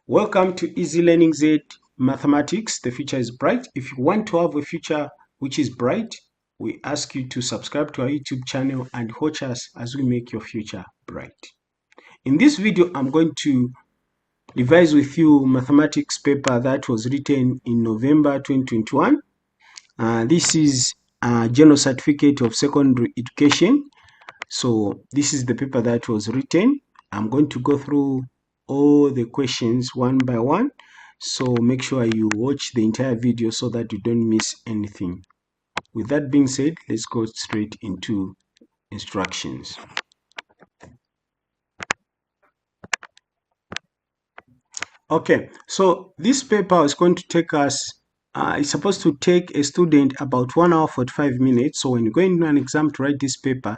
Welcome to Easy Learning Z Mathematics. The future is bright. If you want to have a future which is bright, we ask you to subscribe to our YouTube channel and watch us as we make your future bright. In this video, I'm going to revise with you mathematics paper that was written in November 2021. This is a General Certificate of Secondary Education. So this is the paper that was written. I'm going to go through all the questions one by one, so make sure you watch the entire video so that you don't miss anything. With that being said, let's go straight into instructions. Okay, so this paper is going to take us it's supposed to take a student about 1 hour 45 minutes. So when you go into an exam to write this paper,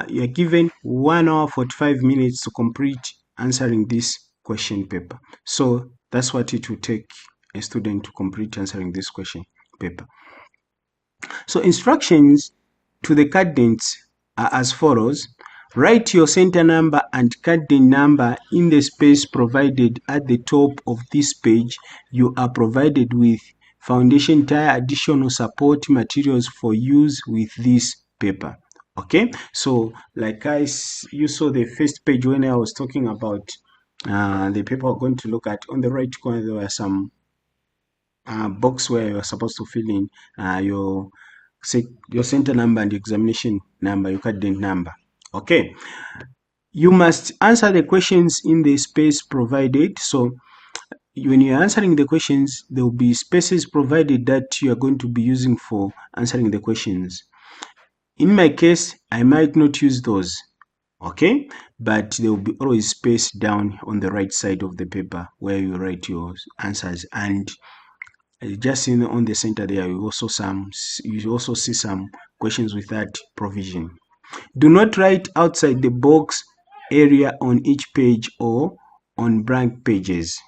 you're given 1 hour 45 minutes to complete answering this question paper. So that's what it will take a student to complete answering this question paper. So instructions to the candidates are as follows. Write your center number and candidate number in the space provided at the top of this page. You are provided with foundation tire additional support materials for use with this paper. Okay, so like you saw the first page when I was talking about the paper we're going to look at. On the right corner there were some box where you're supposed to fill in your center number and examination number, your candidate number. Okay, you must answer the questions in the space provided. So when you're answering the questions, there will be spaces provided that you are going to be using for answering the questions. In my case, I might not use those, okay, but there will be always space down on the right side of the paper where you write your answers, and just on the center there you also see some questions with that provision. Do not write outside the box area on each page or on blank pages.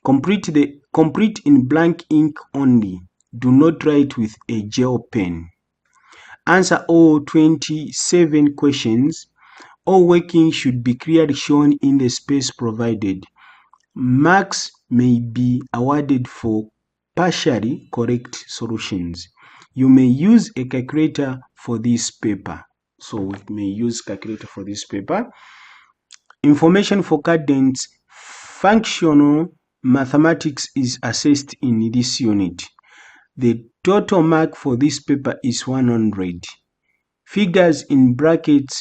Complete in blank ink only. Do not write with a gel pen. Answer all 27 questions. All working should be clearly shown in the space provided. Marks may be awarded for partially correct solutions. You may use a calculator for this paper. So we may use calculator for this paper. Information for candidates. Functional mathematics is assessed in this unit. The total mark for this paper is 100. Figures in brackets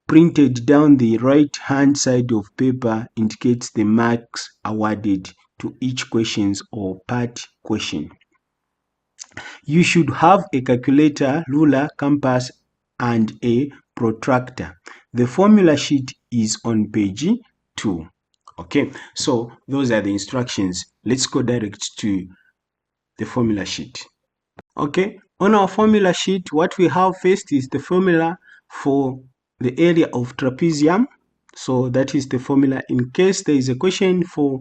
printed down the right hand side of paper indicates the marks awarded to each questions or part question. You should have a calculator, ruler, compass, and a protractor. The formula sheet is on page 2. Okay, so those are the instructions. Let's go direct to the formula sheet. Okay, on our formula sheet, what we have first is the formula for the area of trapezium. So that is the formula in case there is a question for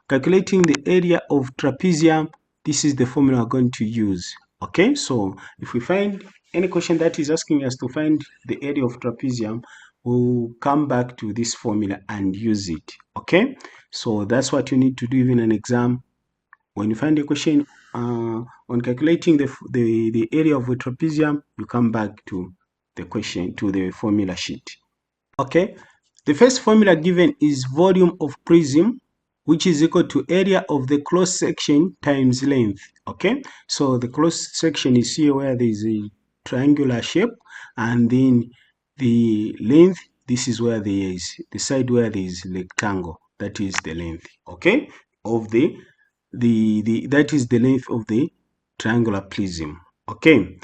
calculating the area of trapezium. This is the formula we're going to use. Okay, so if we find any question that is asking us to find the area of trapezium, we'll come back to this formula and use it. Okay, so that's what you need to do even in an exam. When you find a question on calculating the area of a trapezium, you come back to the question, to the formula sheet. Okay, the first formula given is volume of prism, which is equal to area of the cross section times length. Okay, so the cross section is here where there is a triangular shape, and then the length, this is where there is the side where there is rectangle, that is the length, okay, of that is the length of the triangular prism. Okay,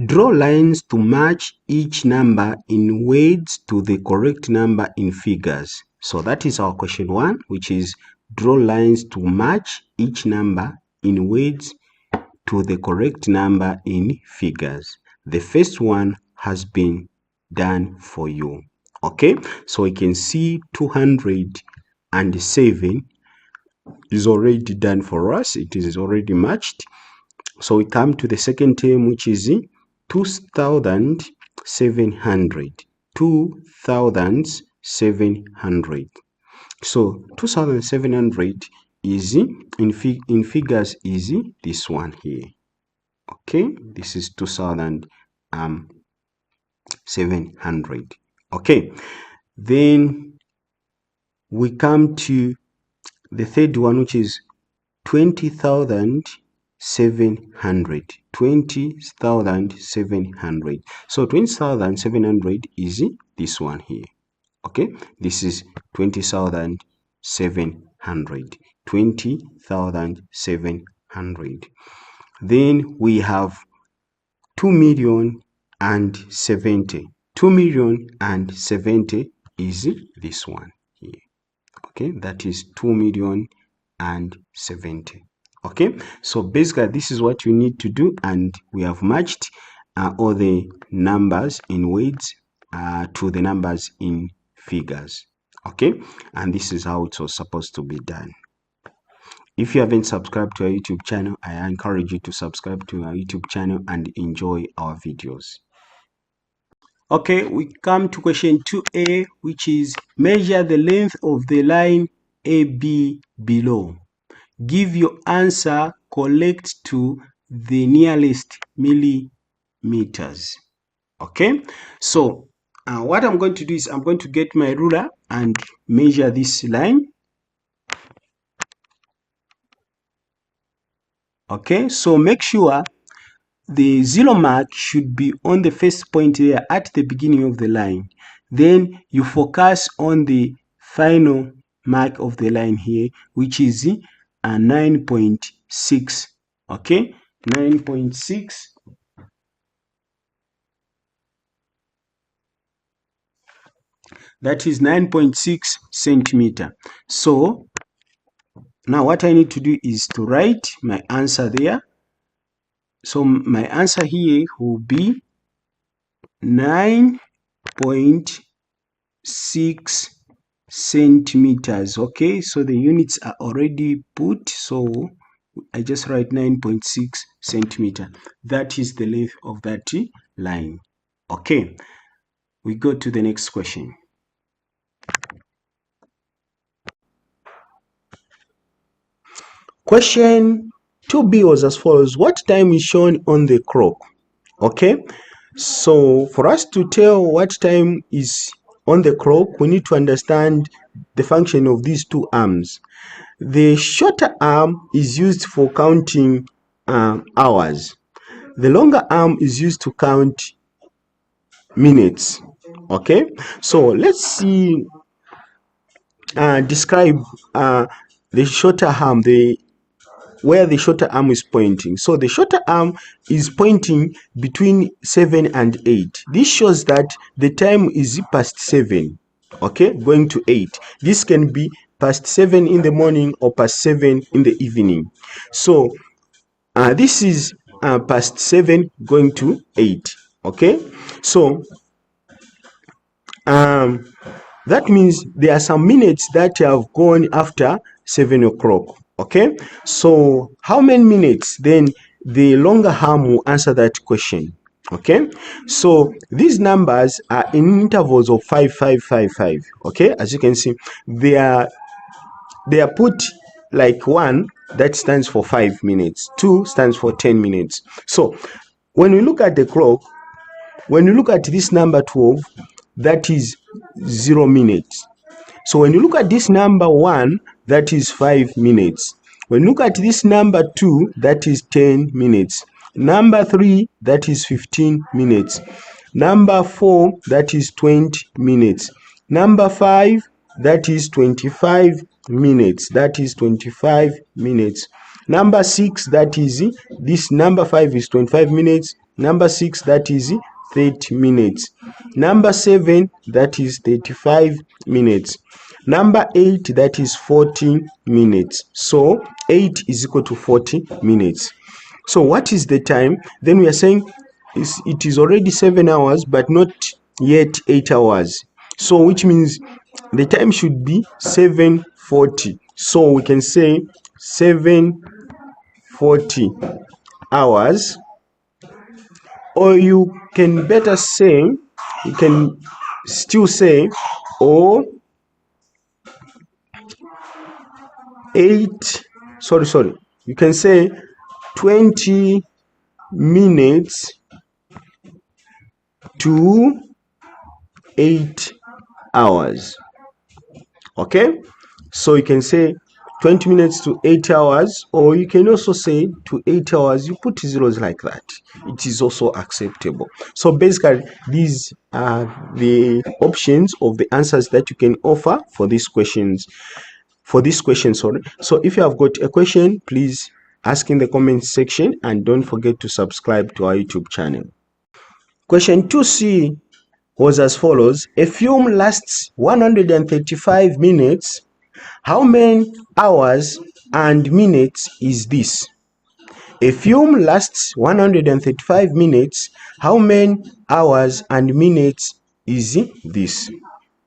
draw lines to match each number in words to the correct number in figures. So that is our question 1, which is draw lines to match each number in words to the correct number in figures. The first one has been done for you. Okay, so we can see 207 is already done for us. It is already matched. So we come to the second term, which is 2,700. 2,700 2,700. So 2,700 is in figures is this one here. Okay, this is 2,700. Okay, then we come to the third one, which is 20,700. 20,700. So 20,700 is this one here. Okay, this is 20,700. 20,700. Then we have 2,070,000. 2,070,000 is this one here. Okay, that is 2,070,000. Okay, so basically this is what you need to do, and we have matched all the numbers in words to the numbers in figures. Okay, and this is how it was supposed to be done. If you haven't subscribed to our YouTube channel, I encourage you to subscribe to our YouTube channel and enjoy our videos. Okay, we come to question 2a, which is measure the length of the line AB below. Give your answer correct to the nearest millimeters. Okay, so what I'm going to do is I'm going to get my ruler and measure this line. Okay, so make sure the 0 mark should be on the first point there at the beginning of the line. Then you focus on the final mark of the line here, which is 9.6. Okay, 9.6. That is 9.6 centimeter. So now what I need to do is to write my answer there. So my answer here will be 9.6 centimeters. Okay, so the units are already put, so I just write 9.6 centimeter. That is the length of that line. Okay, we go to the next question. Question 2b was as follows. What time is shown on the clock? Okay, so for us to tell what time is on the clock, we need to understand the function of these two arms. The shorter arm is used for counting hours. The longer arm is used to count minutes. Okay, so let's see, describe the shorter arm, where the shorter arm is pointing. So the shorter arm is pointing between 7 and 8. This shows that the time is past 7, okay, going to 8. This can be past 7 in the morning or past 7 in the evening. So this is past 7 going to 8. Okay, so that means there are some minutes that have gone after 7 o'clock. Okay, so how many minutes? Then the longer arm will answer that question. Okay, so these numbers are in intervals of 5, 5, 5, 5. Okay, as you can see, they are put like 1 that stands for 5 minutes, 2 stands for 10 minutes. So when we look at the clock, when you look at this number 12, that is 0 minutes. So when you look at this number 1, that is 5 minutes. When you look at this number 2, that is 10 minutes. Number 3, that is 15 minutes. Number 4, that is 20 minutes. Number 5, that is 25 minutes. That is 25 minutes. Number 6, that is, this number 5 is 25 minutes. Number 6, that is 30 minutes. Number 7, that is 35 minutes. Number 8, that is 40 minutes. So 8 is equal to 40 minutes. So what is the time? Then we are saying it is already 7 hours, but not yet 8 hours. So which means the time should be 7:40. So we can say 7:40 hours, or you can better say, you can still say or 8, sorry, you can say 20 minutes to 8 hours. Okay, so you can say 20 minutes to 8 hours, or you can also say to 8 hours. You put zeros like that, it is also acceptable. So basically these are the options of the answers that you can offer for these questions. So if you have got a question, please ask in the comment section, and don't forget to subscribe to our YouTube channel. Question 2C was as follows: a film lasts 135 minutes. How many hours and minutes is this? A film lasts 135 minutes. How many hours and minutes is this?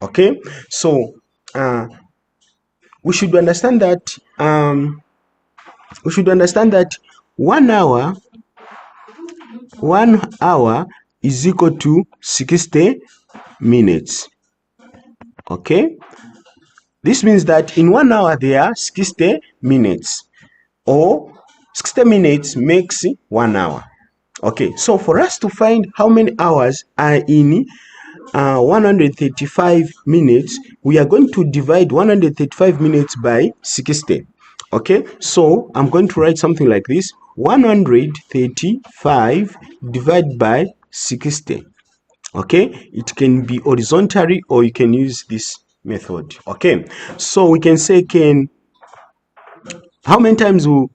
Okay, so we should understand that 1 hour is equal to 60 minutes. Okay, this means that in 1 hour there are 60 minutes, or 60 minutes makes 1 hour. Okay, so for us to find how many hours are in 135 minutes, we are going to divide 135 minutes by 60. Okay, so I'm going to write something like this: 135 divided by 60. Okay, it can be horizontally, or you can use this method. Okay, so we can say, how many times will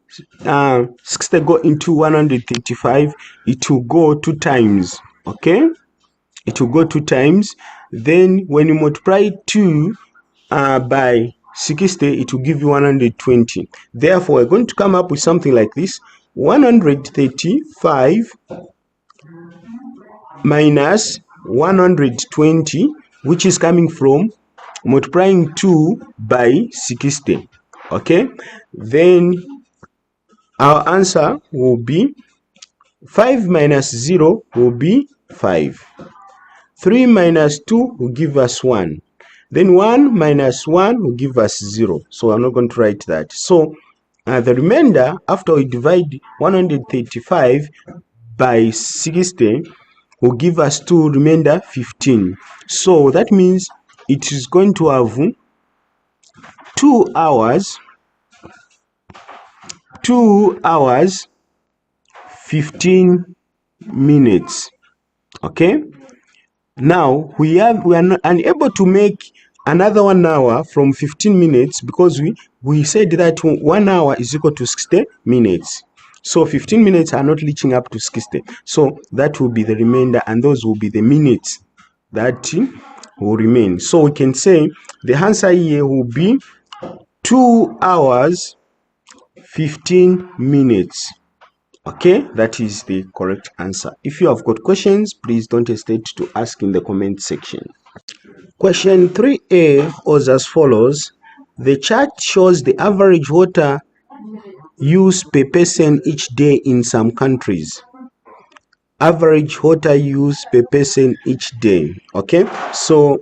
60 go into 135? It will go 2 times. Okay, it will go 2 times. Then when you multiply 2 by 60, it will give you 120. Therefore, we're going to come up with something like this: 135 minus 120, which is coming from multiplying 2 by 60. Okay, then our answer will be 5 minus 0 will be 5. 3 minus 2 will give us 1. Then 1 minus 1 will give us 0. So I'm not going to write that. So the remainder, after we divide 135 by 60, will give us 2, remainder 15. So that means it is going to have 2 hours 15 minutes. Okay, now we are not unable to make another 1 hour from 15 minutes, because we said that 1 hour is equal to 60 minutes. So 15 minutes are not reaching up to 60. So that will be the remainder, and those will be the minutes that will remain. So we can say the answer here will be 2 hours 15 minutes. Okay, that is the correct answer. If you have got questions, please don't hesitate to ask in the comment section. Question 3A was as follows: the chart shows the average water use per person each day in some countries. Average water use per person each day. Okay, so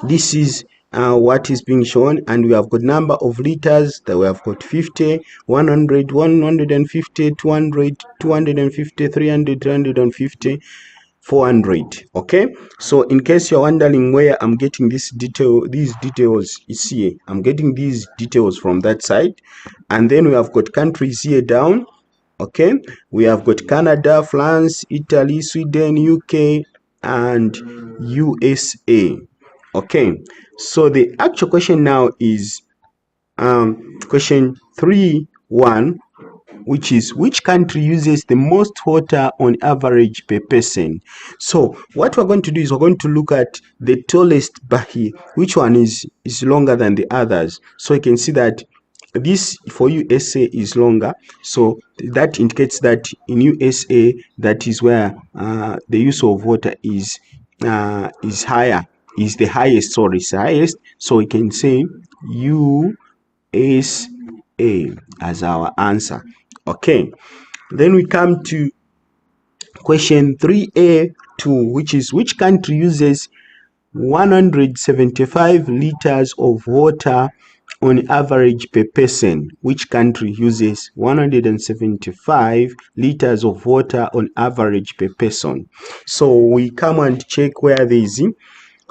this is what is being shown, and we have got number of liters that we have got: 50, 100, 150, 200, 250, 300, 350, 400. Okay, so in case you're wondering where I'm getting these details is here. I'm getting these details from that side. And then we have got countries here down. Okay, we have got Canada, France, Italy, Sweden, UK, and USA. Okay, so the actual question now is question 3.1, which is: which country uses the most water on average per person? So what we're going to do is we're going to look at the tallest bar here, which one is longer than the others. So you can see that this for USA is longer, so that indicates that in USA, that is where the use of water is higher, is the highest. Sorry, it's the highest. So we can say USA as our answer. Okay, then we come to question 3A2, which is: which country uses 175 liters of water on average per person. Which country uses 175 liters of water on average per person? So we come and check where there is.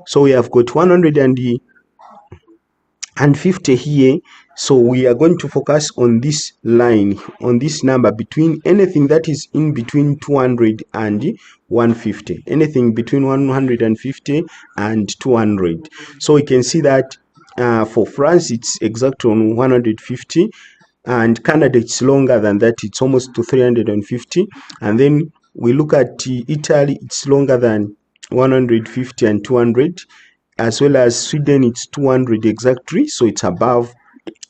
So we have got 150 here. So we are going to focus on this line, on this number, between anything that is in between 200 and 150, anything between 150 and 200. So we can see that for France it's exact on 150, and Canada it's longer than that, it's almost to 350. And then we look at Italy, it's longer than 150 and 200, as well as Sweden, it's 200 exactly, so it's above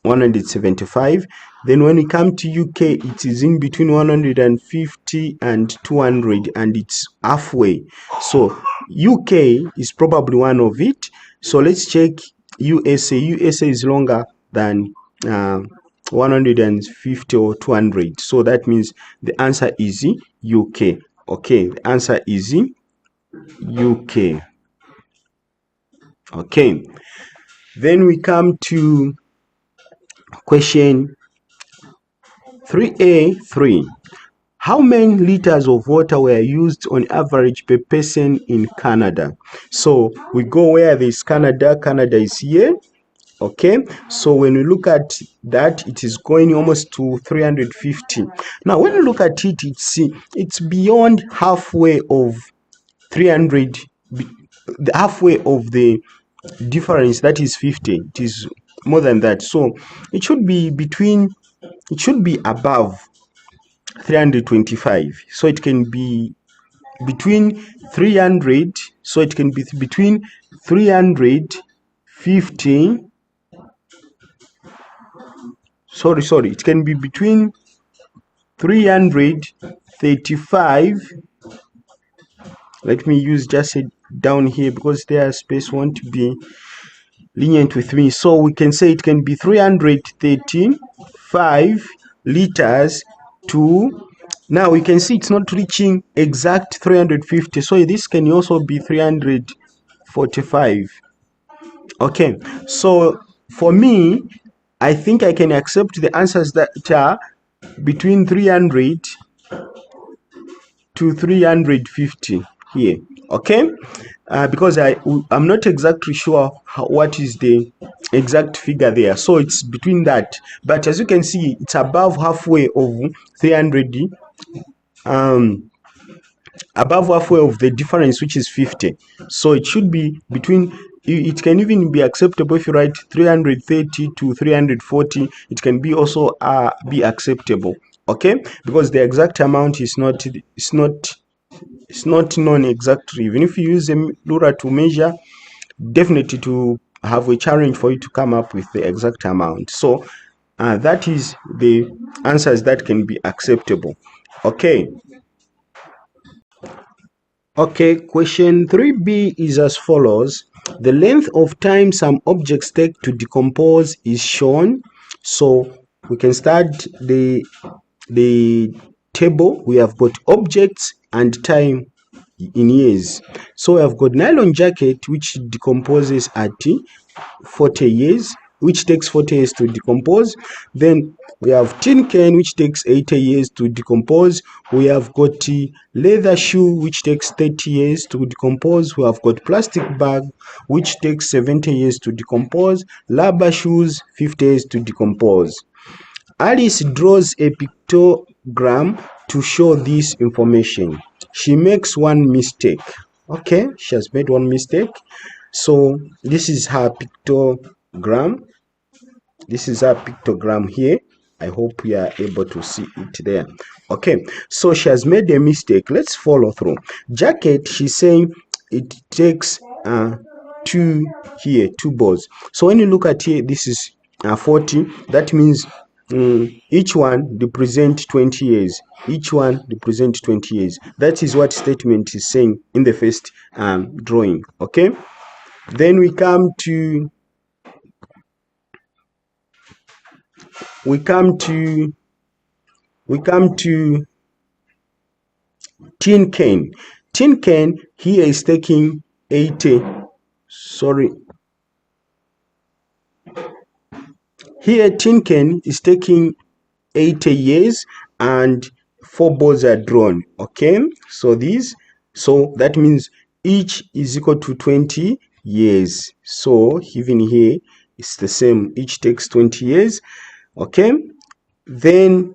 175. Then when we come to UK, it is in between 150 and 200, and it's halfway. So UK is probably one of it. So let's check USA. USA is longer than 150 or 200. So that means the answer is UK. Okay, the answer is UK. Okay, then we come to question 3A3. How many liters of water were used on average per person in Canada? So we go where there's Canada. Canada is here. Okay, so when we look at that, it is going almost to 350. Now when you look at it, it's beyond halfway of 300, the halfway of the difference, that is 50. It is more than that, so it should be above 325. So it can be between 300, so it can be between 350, it can be between 335. Let me use just it down here because their space want to be lenient with me. So we can say it can be 335 liters to, now we can see it's not reaching exact 350, so this can also be 345. Okay, so for me, I think I can accept the answers that are between 300 to 350 here. Okay, because I'm not exactly sure what is the exact figure there, so it's between that, but as you can see, it's above halfway of 300, above halfway of the difference, which is 50. So it should be between, it can even be acceptable if you write 330 to 340. It can be also be acceptable. Okay, because the exact amount is not, it's not known exactly. Even if you use a ruler to measure, definitely to have a challenge for you to come up with the exact amount. So that is the answers that can be acceptable. Okay. Okay, question 3B is as follows. The length of time some objects take to decompose is shown. So we can start the table. We have got objects and time in years. So we have got nylon jacket, which decomposes at 40 years, which takes 40 years to decompose. Then we have tin can, which takes 80 years to decompose. We have got leather shoe, which takes 30 years to decompose. We have got plastic bag, which takes 70 years to decompose. Rubber shoes, 50 years to decompose. Alice draws a pictogram to show this information. She makes one mistake. Okay, she has made one mistake. So this is her pictogram. This is her pictogram here. I hope you are able to see it there. Okay, so she has made a mistake. Let's follow through. Jacket, she's saying it takes two balls. So when you look at here, this is 40. That means each one represents 20 years. Each one represents 20 years. That is what statement is saying in the first drawing. Okay, then we come to tin can. Tin can here is taking 80 sorry, here tin can is taking 80 years and 4 balls are drawn. Okay, so that means each is equal to 20 years. So even here it's the same, each takes 20 years. Okay, then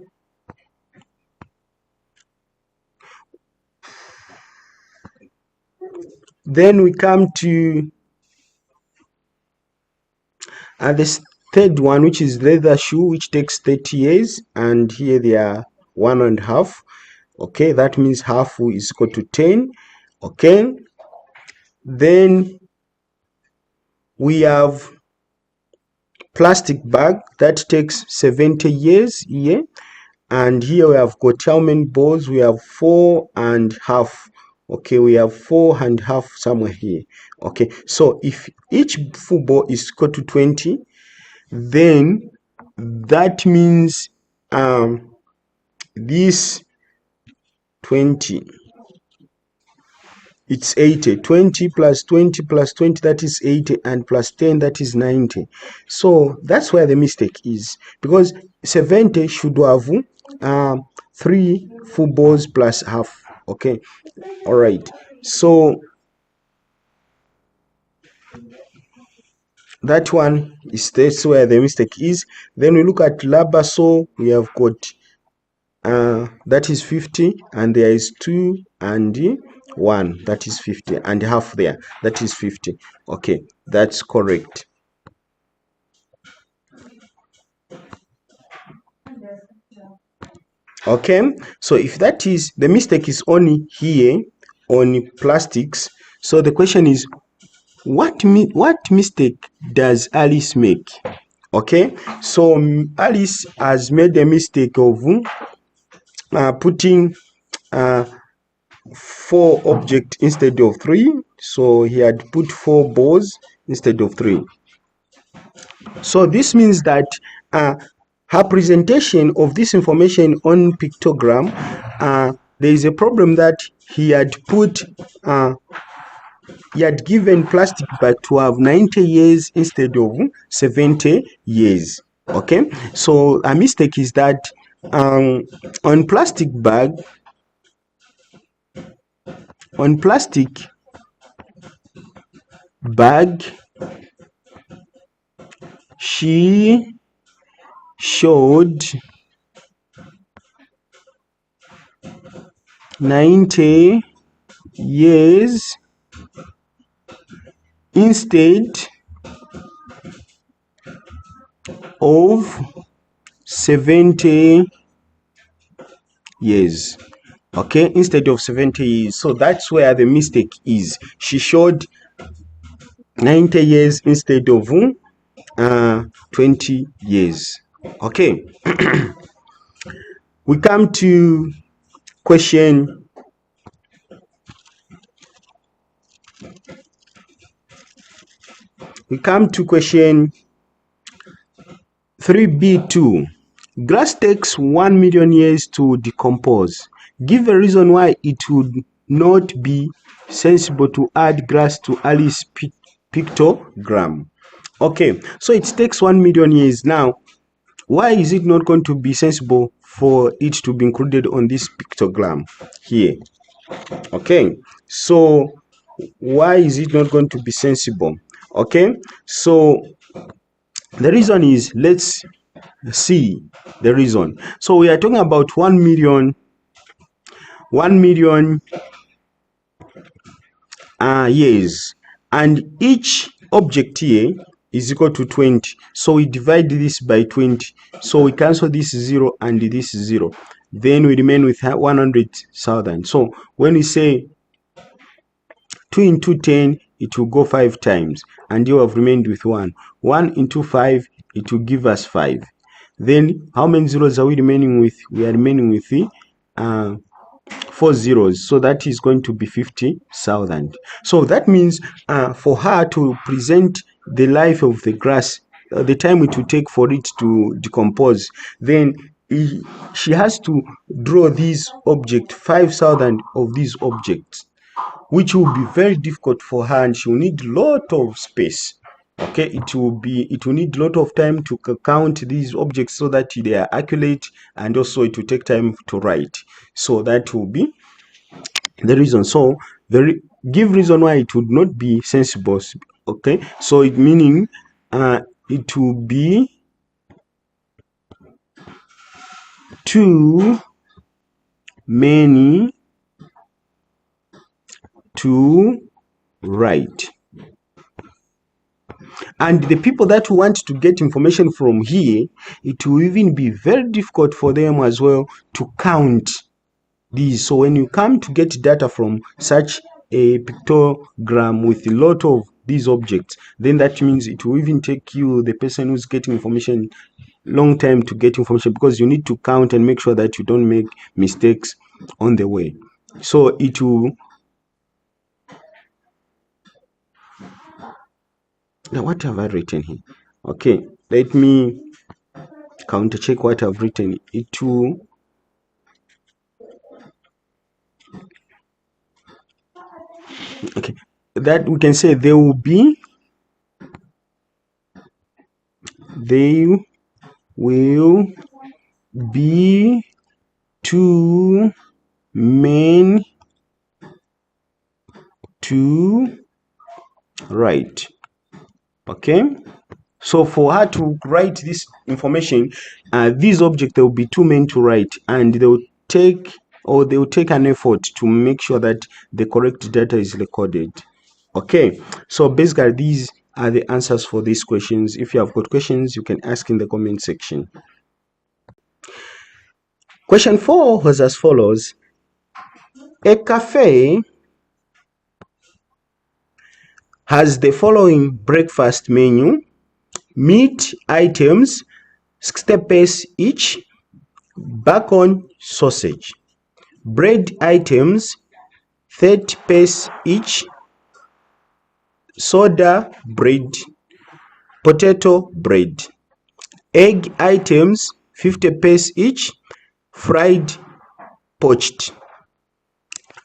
we come to the third one, which is leather shoe, which takes 30 years, and here they are 1.5. Okay, that means half is equal to 10. Okay, then we have plastic bag that takes 70 years here, and here we have got how many balls? We have 4.5. Okay, we have 4.5 somewhere here. Okay, so if each full ball is equal to 20, then that means this 20, it's 80. 20 plus 20 plus 20, that is 80, and plus 10, that is 90. So that's where the mistake is, because 70 should have 3 full balls plus half. Okay, all right, so that one is, that's where the mistake is. Then we look at rubber saw, we have got that is 50, and there is 2 and 1, that is 50, and half there, that is 50. Okay, that's correct. Okay, so if that is the mistake is only here on plastics, so the question is, what mistake does Alice make? Okay, so Alice has made a mistake of putting 4 objects instead of 3. So he had put 4 balls instead of 3. So this means that her presentation of this information on pictogram, there is a problem that he had put he had given plastic bag to have 90 years instead of 70 years. Okay, so a mistake is that on plastic bag, she showed 90 years instead of 70 years. Okay, instead of 70 years. So that's where the mistake is. She showed 90 years instead of 20 years. Okay. We come to question we come to question 3b2. Grass takes 1 million years to decompose. Give a reason why it would not be sensible to add grass to Alice's pictogram. Okay, so it takes 1 million years. Now, why is it not going to be sensible for it to be included on this pictogram here? Okay, so why is it not going to be sensible? Okay, so the reason is, let's see the reason. So we are talking about 1 million years, and each object here is equal to 20. So we divide this by 20. So we cancel this 0 and this 0. Then we remain with 100,000. So when we say 2 into 10, it will go 5 times, and you have remained with 1. 1 into 5, it will give us 5. Then how many zeros are we remaining with? We are remaining with 4 zeros, so that is going to be 50,000. So that means for her to present the life of the grass, the time it will take for it to decompose, then she has to draw these objects, 5,000 of these objects, which will be very difficult for her, and she will need a lot of space. Okay, it will need a lot of time to count these objects so that they are accurate, and also it will take time to write. So that will be the reason. So give reason why it would not be sensible. Okay, so it meaning it will be too many to write. And the people that want to get information from here, it will even be very difficult for them as well to count these. So when you come to get data from such a pictogram with a lot of these objects, then that means it will even take you, the person who's getting information, long time to get information, because you need to count and make sure that you don't make mistakes on the way. So it will, now what have I written here? Okay, let me counter check what I've written. It will, okay, that we can say there will be two men to write. Okay, so for her to write this information, these objects, there will be two men to write, and they will take an effort to make sure that the correct data is recorded. Okay, so basically these are the answers for these questions. If you have got questions, you can ask in the comment section. Question 4 was as follows. A cafe has the following breakfast menu: meat items 60 pace each, bacon sausage; bread items 30 pace each, soda bread, potato bread; egg items 50 pace each, fried poached;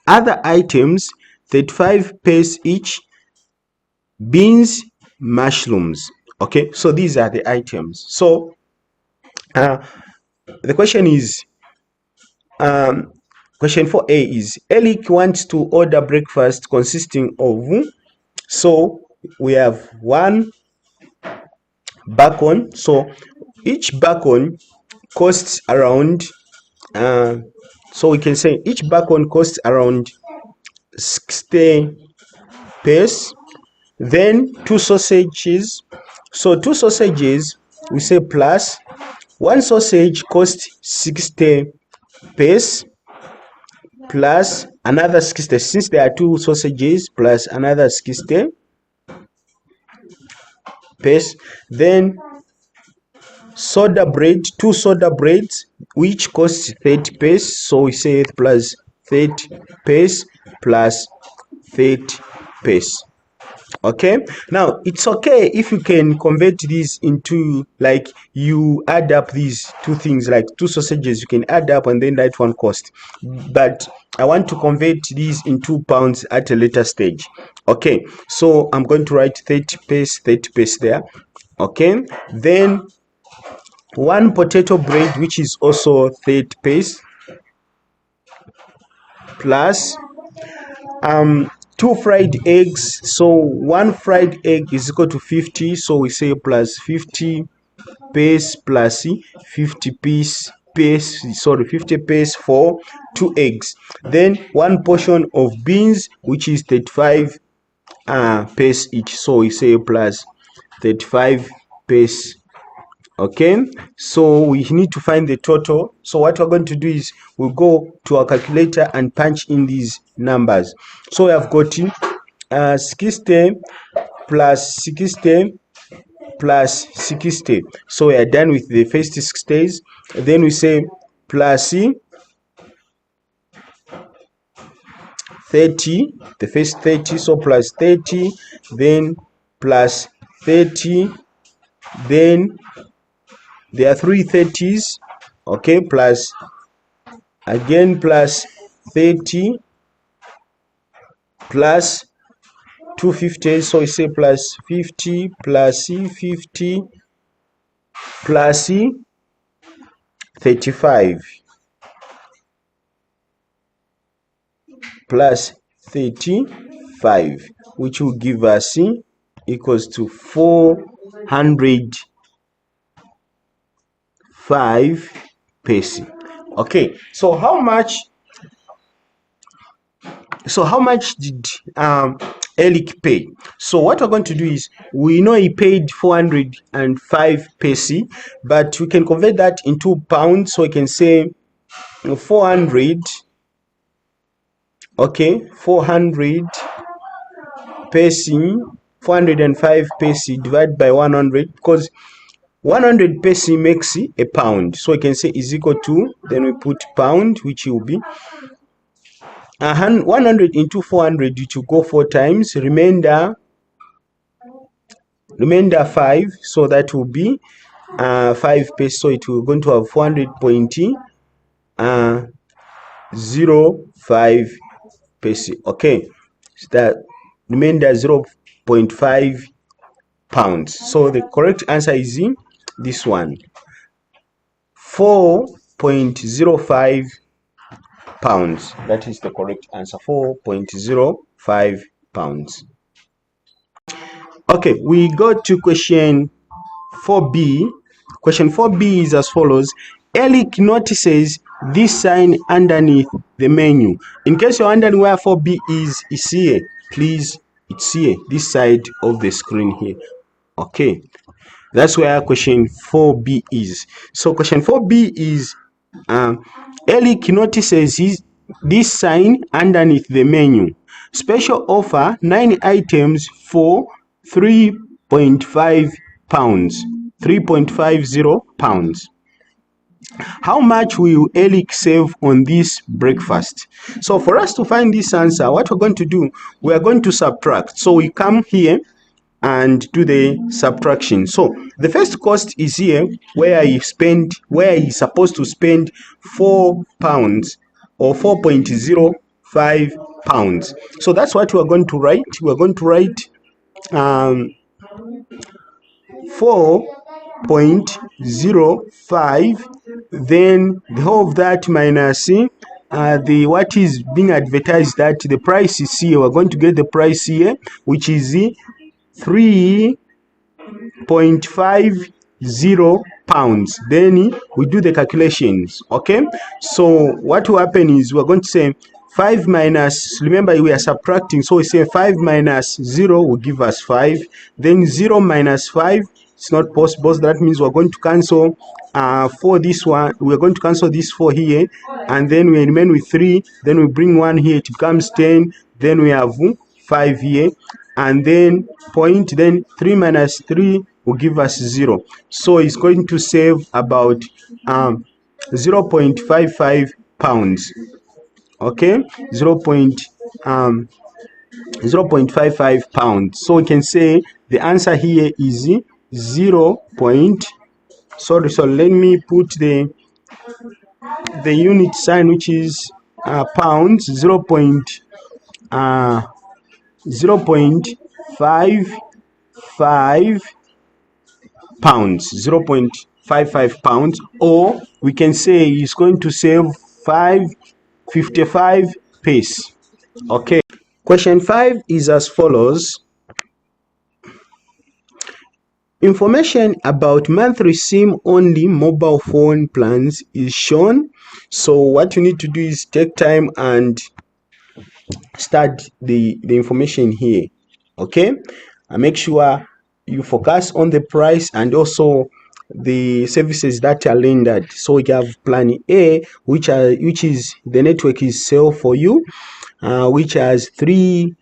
other items 35 pace each, beans, mushrooms. Okay, so these are the items. So the question is, question 4A is, Eric wants to order breakfast consisting of, so we have one bacon. So each bacon costs around, so we can say each bacon costs around 60 pace. Then two sausages. So two sausages, we say plus one sausage costs 60 pace, plus another 60, since there are two sausages, plus another 60 pace. Then soda bread, two soda breads, which costs 30 pace. So we say plus 30 pace plus 30 pace. Okay, now it's okay if you can convert this into, like, you add up these two things, like two sausages, you can add up and then write one cost, but I want to convert these into pounds at a later stage. Okay, so I'm going to write 30 pace there. Okay, then one potato bread, which is also 30 pace, plus two fried eggs. So one fried egg is equal to 50, so we say plus 50 pace plus 50 pace, 50 pace for two eggs. Then one portion of beans, which is 35 pace each, so we say plus 35 pace. Okay, so we need to find the total. So what we're going to do is we'll go to our calculator and punch in these numbers. So we have got 60 plus 60 plus 60. So we are done with the first 6 days. Then we say plus 30, the first 30, so plus 30, then plus 30, then there are three 30s. Okay, plus again plus 30, plus 250, so we say plus 50 plus 50 plus 35 plus 35, which will give us equals to 405 pace. Okay, so how much did Eric pay? So what we're going to do is, we know he paid 405 pace, but we can convert that into pounds, so we can say 400, okay, 400 pace, 405 pace divided by 100, because 100 pace makes a pound, so we can say is equal to, then we put pound, which will be 100 into 400, which will go 4 times, remainder 5, so that will be 5 pace, so it will going to have 400.05 pace. Okay, so that remainder 0.5 pounds. So the correct answer is this one, 4.05 pounds. That is the correct answer, 4.05 pounds. Okay, we go to question 4b. Question 4b is as follows. Eric notices this sign underneath the menu. In case you're wondering where 4b is, it's here. Please, it's here, this side of the screen here. Okay, that's where question 4b is. So question 4b is, Eric notices this sign underneath the menu. Special offer, 9 items for 3.5 pounds. 3.50 pounds. How much will Eric save on this breakfast? So for us to find this answer, what we're going to do, we are going to subtract. So we come here and do the subtraction. So the first cost is here, where he's supposed to spend 4 pounds or 4.05 pounds. So that's what we're going to write. We're going to write 4.05, then the whole of that minus the what is being advertised, that the price is here. We're going to get the price here, which is 3.50 pounds. Then we do the calculations. Okay, so what will happen is, we're going to say 5 minus, remember we are subtracting, so we say 5 minus 0 will give us 5, then 0 minus 5, it's not possible, so that means we're going to cancel for this one, we're going to cancel this 4 here, and then we remain with 3, then we bring 1 here, it becomes 10, then we have 5 here, and then point, then 3 minus 3 will give us 0. So it's going to save about 0.55 pounds. Okay, 0.55 pounds. So we can say the answer here is 0. Sorry, so let me put the unit sign, which is pounds. 0.55 pounds. 0.55 pounds, or we can say it's going to save 5.55 pace. Okay, question 5 is as follows. Information about monthly SIM only mobile phone plans is shown. So what you need to do is take time and start the information here. Okay, and make sure you focus on the price and also the services that are rendered. So we have plan A, which is the network is sale for you, which has 3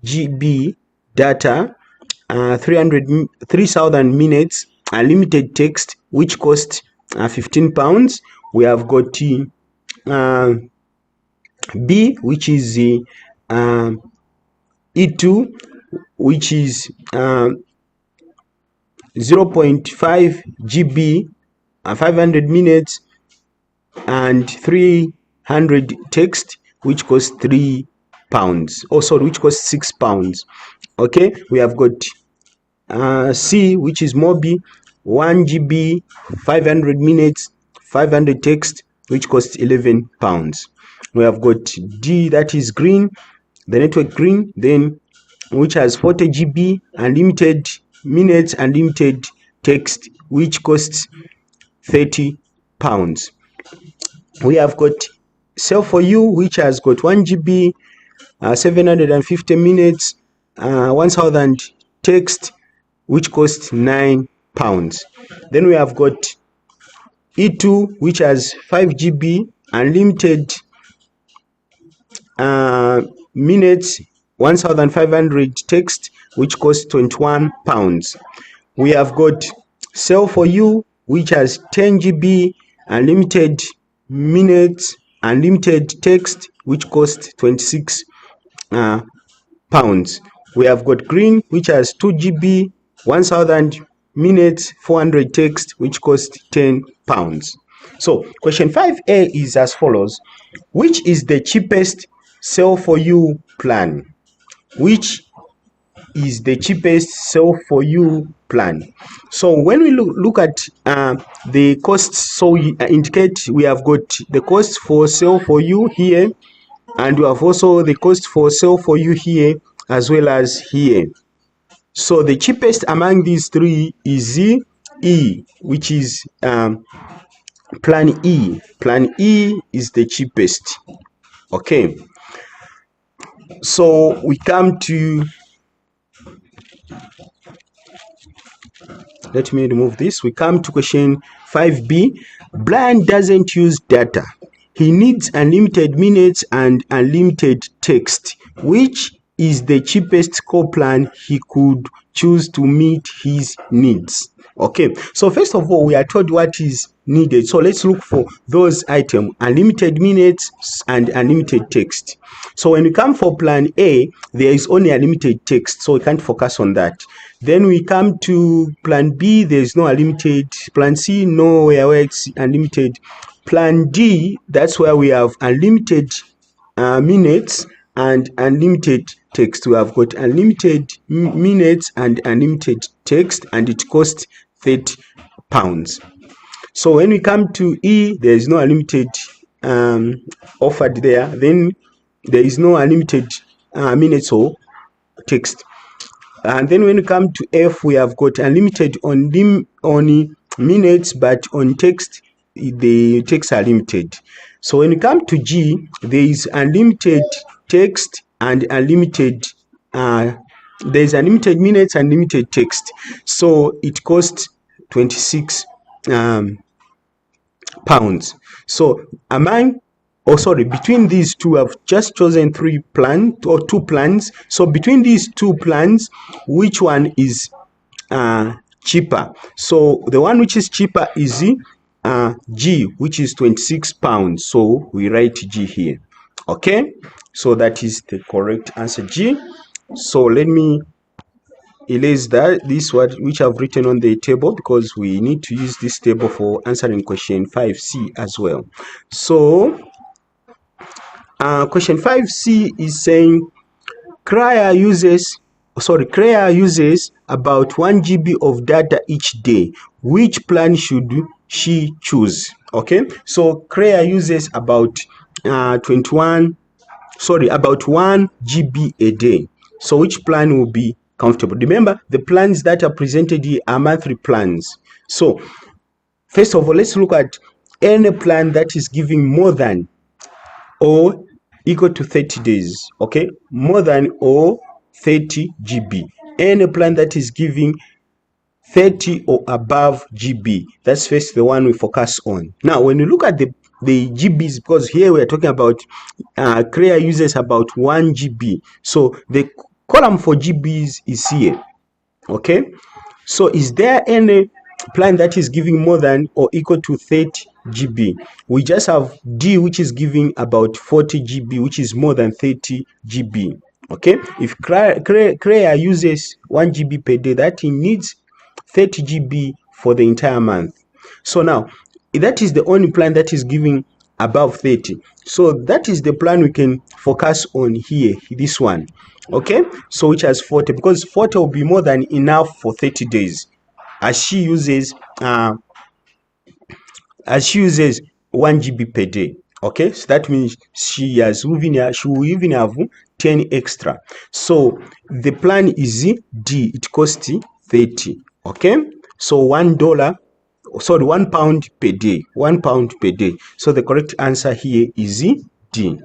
GB data, 3,000 minutes, unlimited text, which costs 15 pounds. We have got B, which is the E2, which is 0.5 GB, 500 minutes, and 300 text, which costs 3 pounds. Oh, sorry, which costs 6 pounds. Okay, we have got C, which is Mobi, 1 GB, 500 minutes, 500 text, which costs 11 pounds. We have got D, that is Green, the network Green, then which has 40 GB, unlimited minutes, unlimited text, which costs 30 pounds. We have got Sell for You, which has got 1 GB, 750 minutes, 1000 text, which costs 9 pounds. Then we have got E2, which has 5 GB, unlimited minutes, 1500 text, which costs 21 pounds. We have got Sell for You, which has 10 GB, unlimited minutes, unlimited text, which costs 26 pounds. We have got Green, which has 2 GB, 1000 minutes, 400 text, which costs 10 pounds. So question 5A is as follows. Which is the cheapest Sell for You plan? Which is the cheapest Sell for You plan? So when we look at the costs, so we indicate we have got the cost for Sell for You here, and we have also the cost for Sell for You here as well as here. So the cheapest among these three is E, which is plan E. Plan E is the cheapest. Okay, so we come to, let me remove this. We come to question 5B. Brian doesn't use data. He needs unlimited minutes and unlimited text. Which is the cheapest core plan he could choose to meet his needs? Okay, so first of all, we are told what is needed. So let's look for those items: unlimited minutes and unlimited text. So when we come for plan A, there is only unlimited text, so we can't focus on that. Then we come to plan B, there is no unlimited. Plan C, nowhere where it's unlimited. Plan D, that's where we have unlimited minutes and unlimited text. We have got unlimited minutes and unlimited text, and it costs 30 pounds. So when we come to E, there is no unlimited offered there. Then there is no unlimited minutes or text. And then when we come to F, we have got unlimited on minutes, but on text, the texts are limited. So when we come to G, there is unlimited text and unlimited there's unlimited minutes and limited text, so it costs 26 pounds. So between these two, I've just chosen two plans. So between these two plans, which one is cheaper? So the one which is cheaper is G, which is 26 pounds. So we write G here. Okay, so that is the correct answer, G. So let me erase this word which I've written on the table, because we need to use this table for answering question 5C as well. So question 5C is saying Claire uses about 1 GB of data each day. Which plan should she choose? Okay, so Claire uses about 1 GB a day. So which plan will be comfortable? Remember, the plans that are presented here are monthly plans. So first of all, let's look at any plan that is giving more than or equal to 30 days. Okay, more than or 30 GB. Any plan that is giving 30 or above GB, that's first the one we focus on. Now when you look at the GBs, because here we are talking about Claire uses about 1 GB, so the column for GBs is here. Okay, so is there any plan that is giving more than or equal to 30 GB? We just have D, which is giving about 40 GB, which is more than 30 GB. Okay, if Claire uses 1 GB per day, that he needs 30 GB for the entire month. So now that is the only plan that is giving above 30. So that is the plan we can focus on here, this one. Okay, so which has 40, because 40 will be more than enough for 30 days, as she uses 1 GB per day. Okay, so that means she will even have 10 extra. So the plan is D, it costs 30. Okay, so £1 per day, £1 per day. So the correct answer here is D.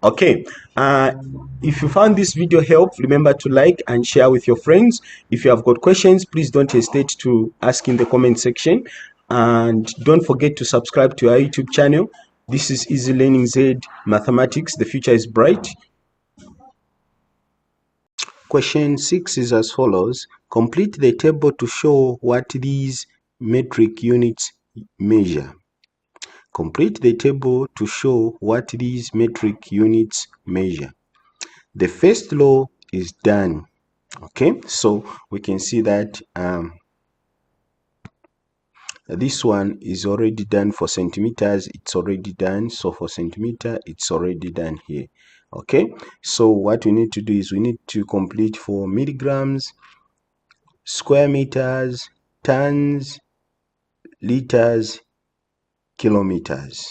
Okay, if you found this video helpful, remember to like and share with your friends. If you have got questions, please don't hesitate to ask in the comment section, and don't forget to subscribe to our YouTube channel. This is Easy Learning Z Mathematics. The future is bright. Question 6 is as follows. Complete the table to show what these metric units measure. Complete the table to show what these metric units measure. The first law is done. Okay, so we can see that this one is already done for centimeters. It's already done. So for centimeter, it's already done here. Okay, so what we need to do is we need to complete for milligrams, square meters, tons, liters, kilometers.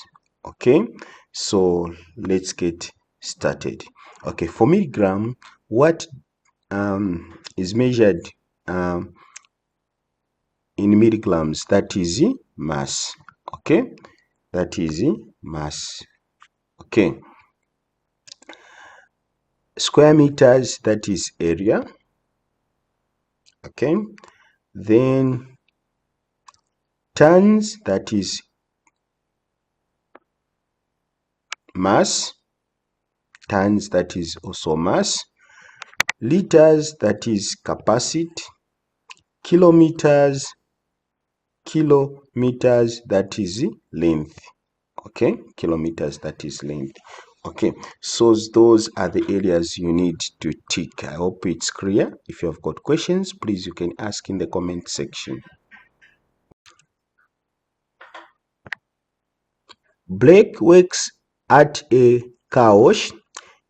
Okay, so let's get started. Okay, for milligram, what is measured in milligrams? That is mass. Okay, that is mass. Okay, square meters, that is area. Okay, then tons, that is mass. Tons, that is also mass. Liters, that is capacity. Kilometers, that is length. Okay, kilometers, that is length. Okay, so those are the areas you need to tick. I hope it's clear. If you have got questions, please you can ask in the comment section. Blake works at a car wash.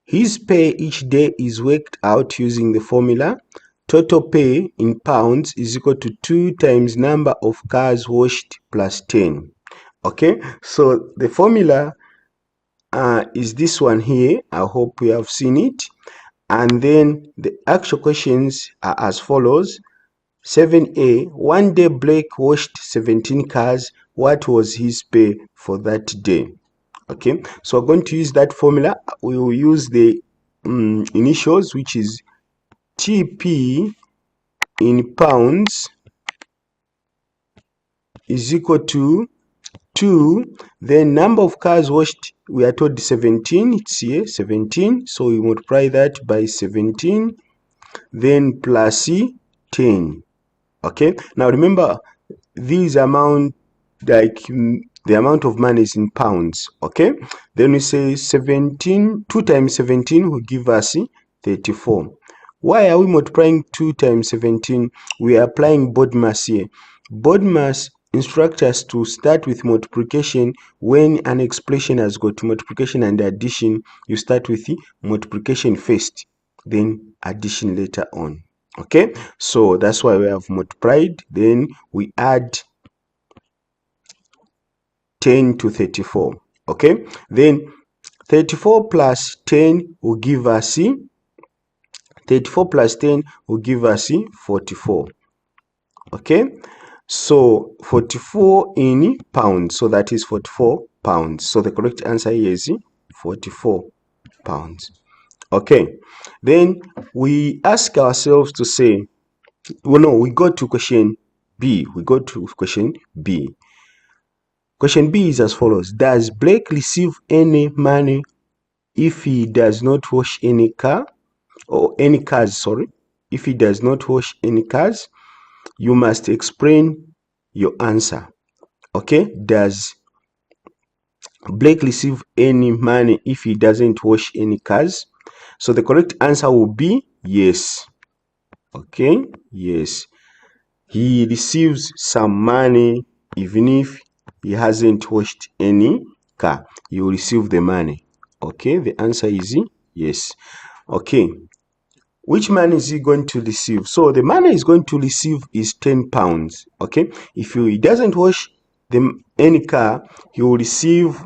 His pay each day is worked out using the formula total pay in pounds is equal to 2 times number of cars washed plus 10. Okay, so the formula is this one here. I hope we have seen it. And then the actual questions are as follows. 7A, one day Blake washed 17 cars. What was his pay for that day? Okay, so we're going to use that formula. We will use the initials, which is TP in pounds is equal to 2, then number of cars washed, we are told 17, it's here 17, so we multiply that by 17, then plus 10. Okay, now remember these amount, like the amount of money is in pounds. Okay, then we say 17, 2 times 17 will give us 34. Why are we multiplying 2 times 17? We are applying BODMAS here. BODMAS instructs us to start with multiplication. When an expression has got multiplication and addition, you start with the multiplication first, then addition later on. Okay, so that's why we have multiplied, then we add 10 to 34. Okay, then 34 plus 10 will give us 34 plus 10 will give us 44. Okay, so 44 in pounds, so that is 44 pounds. So the correct answer here is 44 pounds. Okay, then we ask ourselves to say, well, no, we go to question B. Question B is as follows. Does Blake receive any money if he does not wash any car? Or any cars, sorry. If he does not wash any cars, you must explain your answer. Okay, does Blake receive any money if he doesn't wash any cars? So the correct answer will be yes. Okay, yes. He receives some money even if he hasn't washed any car, he will receive the money. Okay, the answer is yes. Okay, which money is he going to receive? So the money he's going to receive is 10 pounds. Okay, if he doesn't wash any car, he will receive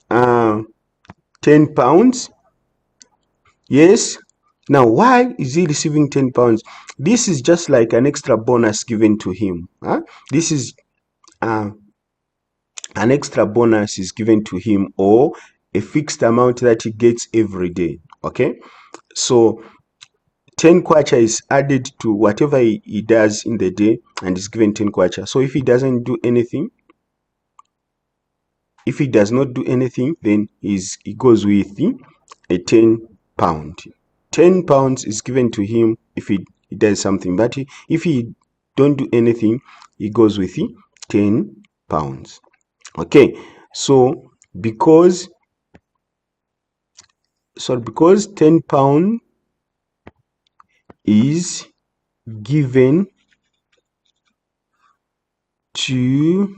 10 pounds. Yes. Now, why is he receiving 10 pounds? This is just like an extra bonus given to him. This is an extra bonus is given to him, or a fixed amount that he gets every day. Okay, so 10 kwacha is added to whatever he does in the day, and is given 10 kwacha. So if he doesn't do anything, if he does not do anything, then he goes with a 10 pound. 10 pounds is given to him if he does something, but if he don't do anything, he goes with 10 pounds. Okay, so because 10 pound is given to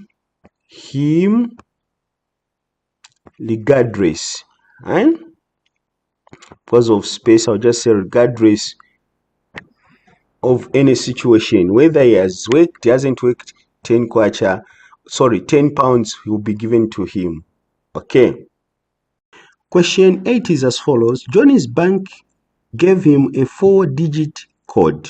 him regardless, and because of space, I'll just say regardless of any situation, whether he has worked, he hasn't worked, 10 pounds will be given to him. Okay. Question 8 is as follows. Johnny's bank gave him a 4-digit code.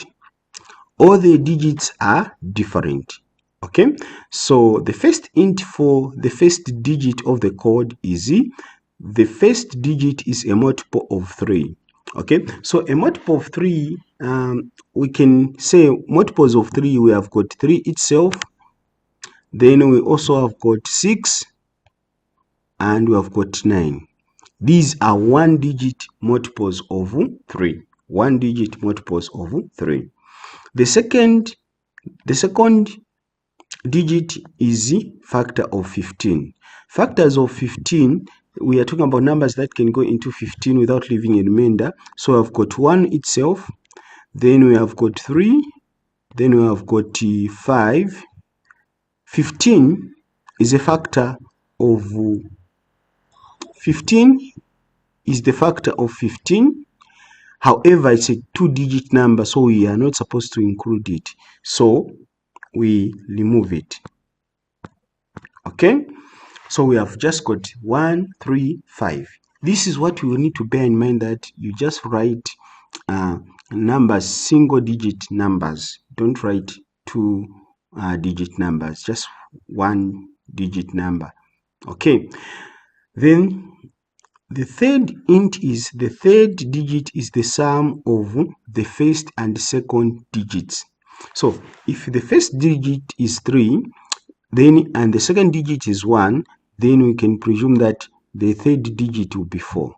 All the digits are different. Okay, so the first int for the first digit of the code is the first digit is a multiple of 3. Okay, so a multiple of 3, we can say multiples of 3, we have got 3 itself, then we also have got 6, and we have got 9. These are 1-digit multiples of 3. 1-digit multiples of 3. The second digit is factor of 15. Factors of 15, we are talking about numbers that can go into 15 without leaving a remainder. So I've got 1 itself, then we have got 3, then we have got 5. 15 is a factor of 15 is the factor of 15. However, it's a 2-digit number, so we are not supposed to include it. So we remove it. Okay, so we have just got 1, 3, 5. This is what you need to bear in mind, that you just write numbers, single-digit numbers. Don't write 2-digit numbers, just 1-digit number. Okay, then the third int is the third digit is the sum of the first and second digits. So if the first digit is 3, then and the second digit is 1, then we can presume that the third digit will be 4.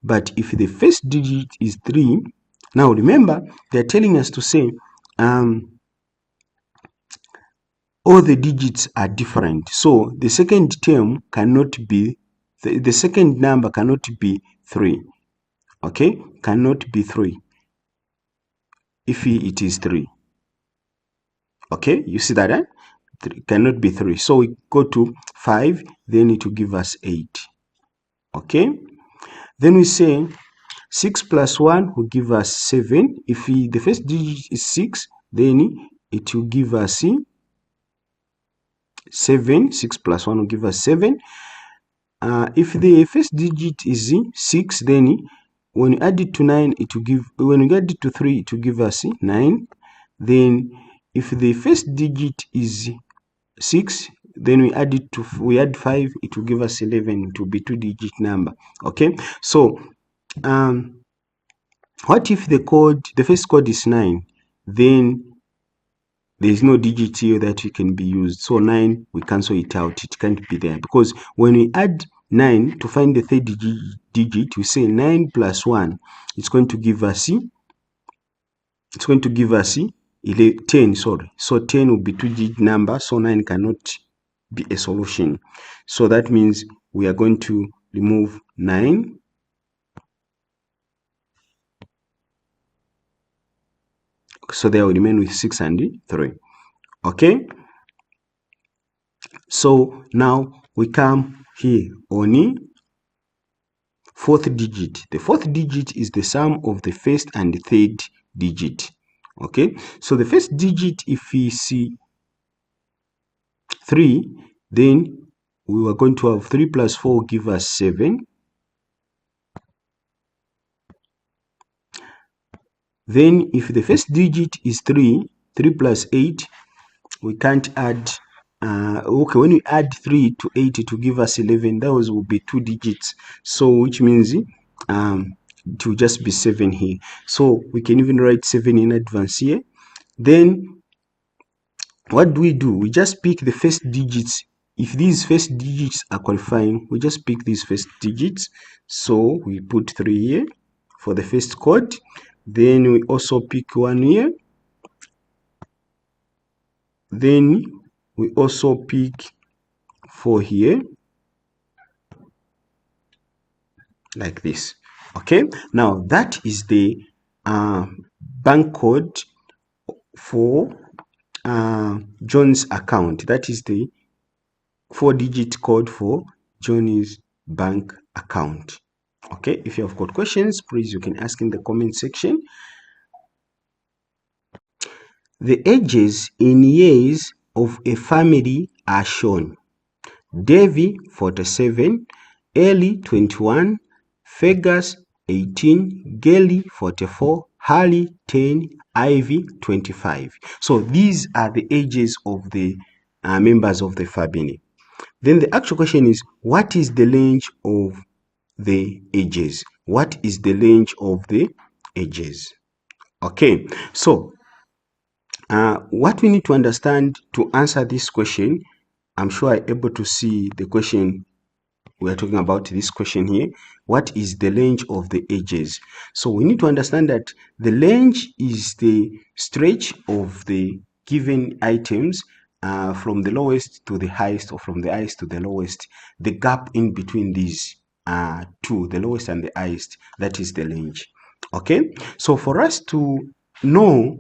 But if the first digit is 3, now remember, they're telling us to say all the digits are different. So the second term cannot be, the second number cannot be 3. Okay, cannot be 3 if it is 3. Okay, you see that, eh? Cannot be 3. So we go to 5, then it will give us 8. Okay, then we say 6 plus 1 will give us 7. If the first digit is 6, then it will give us 7. 6 plus 1 will give us 7. If the first digit is 6, then when you add it to 9, it will give, when you add it to 3, it will give us 9. Then if the first digit is 6, then we add 5, it will give us 11. It will be 2-digit number. Okay, so what if the first code is 9? Then there is no digit here that can be used. So 9, we cancel it out. It can't be there, because when we add 9 to find the third digit, we say 9 plus 1. It's going to give us 10. Sorry, so 10 will be 2-digit number. So 9 cannot be a solution. So that means we are going to remove 9. So there will remain with 6 and 3. Okay. So now we come here on fourth digit. The fourth digit is the sum of the first and the third digit. Okay, so the first digit, if we see 3, then we are going to have 3 plus 4 give us 7. Then if the first digit is 3, 3 plus 8, we can't add, okay, when we add 3 to 8 to give us 11, those will be 2 digits. So which means it will just be 7 here. So we can even write 7 in advance here. Then what do? We just pick the first digits. If these first digits are qualifying, we just pick these first digits. So we put 3 here for the first code. Then we also pick 1 here. Then we also pick 4 here, like this. Okay, now that is the bank code for John's account. That is the 4-digit code for Johnny's bank account. Okay, if you have got questions, please you can ask in the comment section. The ages in years of a family are shown. Davy 47, Ellie 21, Fergus 18, Gelly 44, Harley 10, Ivy 25. So these are the ages of the members of the family. Then the actual question is, what is the range of the ages? What is the range of the ages? Okay, so what we need to understand to answer this question, I'm sure I'm able to see the question. We are talking about this question here. What is the range of the ages? So we need to understand that the range is the stretch of the given items from the lowest to the highest, or from the highest to the lowest. The gap in between these two, the lowest and the highest, that is the range. Okay, so for us to know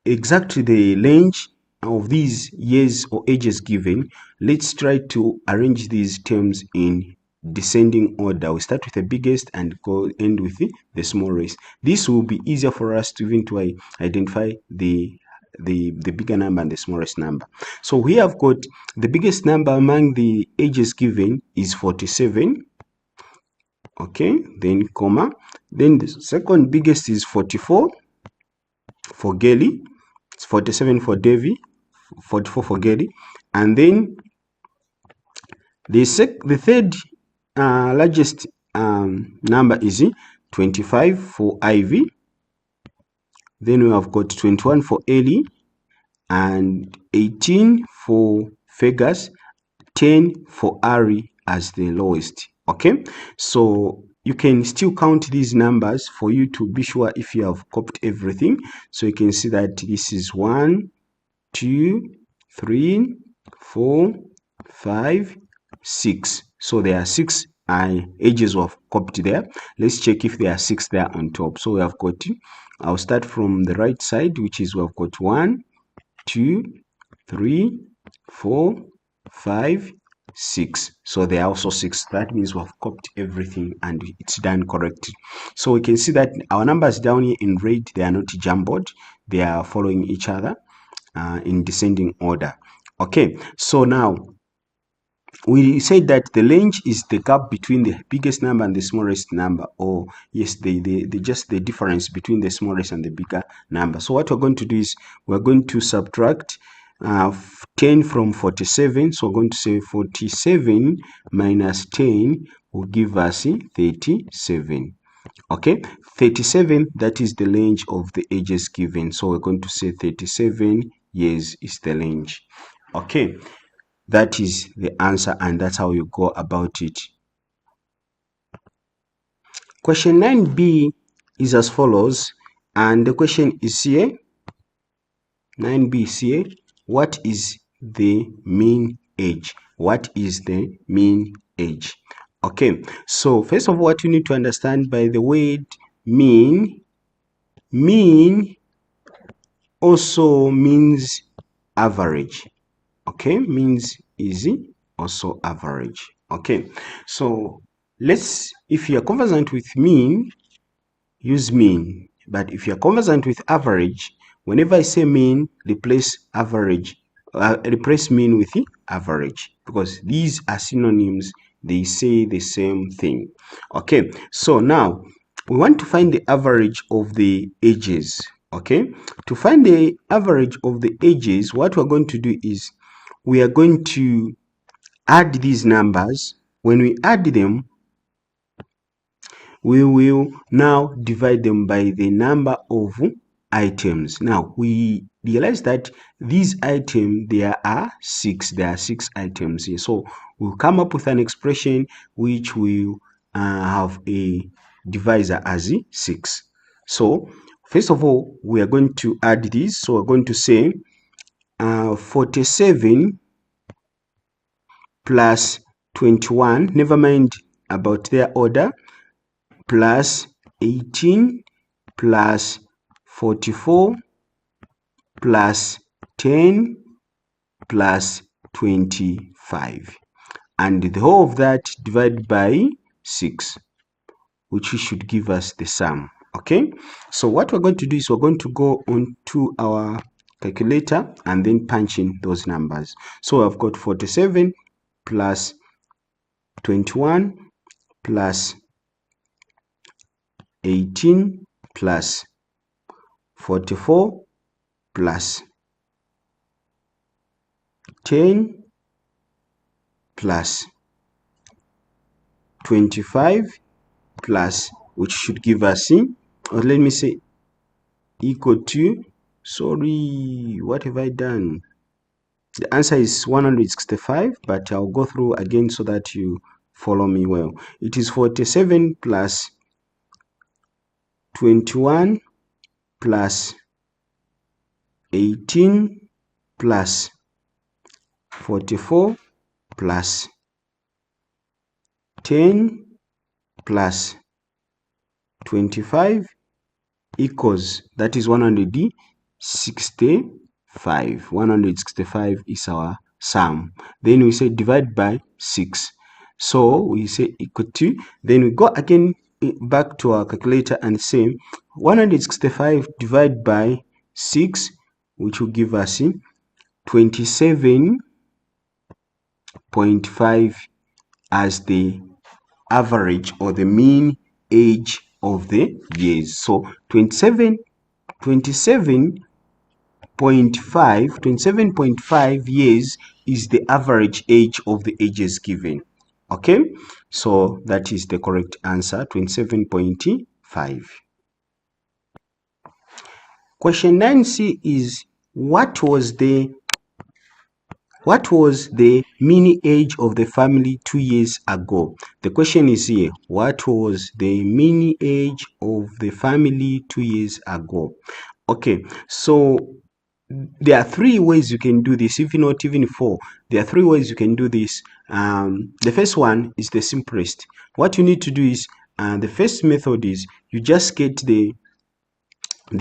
exactly the range of these years or ages given, let's try to arrange these terms in descending order. We start with the biggest and go end with the smallest. This will be easier for us to even to identify the bigger number and the smallest number. So we have got the biggest number among the ages given is 47. Okay, then comma, then the second biggest is 44 for Gelly, 47 for Davy, 44 for Gelly, and then the third largest number is 25 for Ivy. Then we have got 21 for Ellie, and 18 for Fergus, 10 for Ari as the lowest. Okay, so you can still count these numbers for you to be sure if you have copied everything. So you can see that this is 1, 2, 3, 4, 5, 6. So there are 6 ages we have copied there. Let's check if there are 6 there on top. So we have got, I'll start from the right side, which is we have got 1, 2, 3, 4, 5, 6. So there are also 6. That means we have copied everything and it's done correctly. So we can see that our numbers down here in red, they are not jumbled. They are following each other in descending order. Okay, so now we said that the range is the gap between the biggest number and the smallest number, or yes, just the difference between the smallest and the bigger number. So what we're going to do is we're going to subtract 10 from 47. So we're going to say 47 minus 10 will give us 37. Okay, 37, that is the range of the ages given. So we're going to say 37 years is the range. Okay, that is the answer, and that's how you go about it. Question 9b is as follows, and the question is here. 9b is here. What is the mean age? What is the mean age? Okay, so first of all, what you need to understand by the word mean also means average. Okay, means easy also average. Okay, so if you are conversant with mean, use mean. But if you're conversant with average, whenever I say mean, replace average, replace mean with average, because these are synonyms. They say the same thing. Okay, so now we want to find the average of the ages. Okay, to find the average of the ages, what we're going to do is we are going to add these numbers. When we add them, we will now divide them by the number of items. Now we realize that these items, there are six items here, so we'll come up with an expression which will have a divisor as 6. So first of all, we are going to add this. So we're going to say 47 plus 21, never mind about their order, plus 18 plus 44 plus 10 plus 25, and the whole of that divided by 6, which should give us the sum. Okay, so what we're going to do is we're going to go on to our calculator and then punch in those numbers. So I've got 47 plus 21 plus 18 plus 44 plus 10 plus 25 plus, which should give us, or let me say, equal to, sorry, what have I done? The answer is 165, but I'll go through again so that you follow me well. It is 47 plus 21 plus 18 plus 44 plus 10 plus 25 equals, that is 165. 165 is our sum. Then we say divide by 6. So we say equal to, then we go again back to our calculator and say 165 divided by 6, which will give us 27.5 as the average or the mean age of the years. So 27.5 years is the average age of the ages given. Okay, so that is the correct answer, 27.5. Question 9C is what was the mean age of the family 2 years ago? The question is here, what was the mean age of the family 2 years ago? Okay, so there are 3 ways you can do this, if not even 4. There are 3 ways you can do this. The first one is the simplest. What you need to do is, the first method is you just get the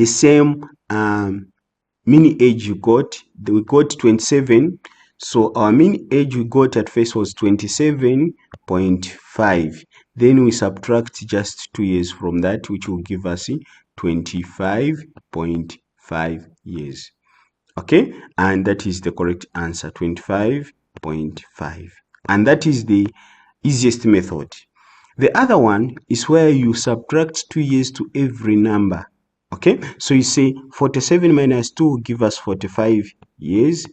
same mean age you got. We got 27. So our mean age we got at first was 27.5. Then we subtract just 2 years from that, which will give us 25.5 years. Okay, and that is the correct answer, 25.5. And that is the easiest method. The other one is where you subtract 2 years to every number. Okay, so you say 47 minus 2 will give us 45 years,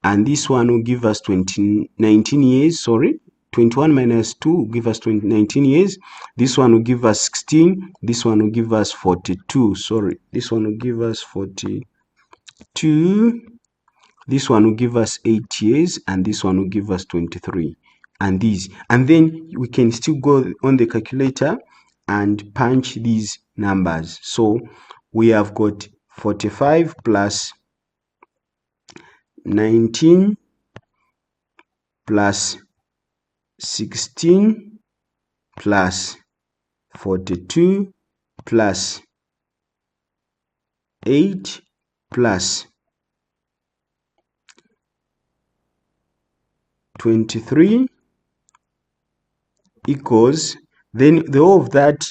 and this one will give us 19 years. 21 minus 2 will give us 19 years. This one will give us 16. This one will give us 42. This one will give us 42. This one will give us 8 years, and this one will give us 23. And then we can still go on the calculator and punch these numbers. So we have got 45 plus 19 plus 16 plus 42 plus 8 plus 23 equals, then the whole of that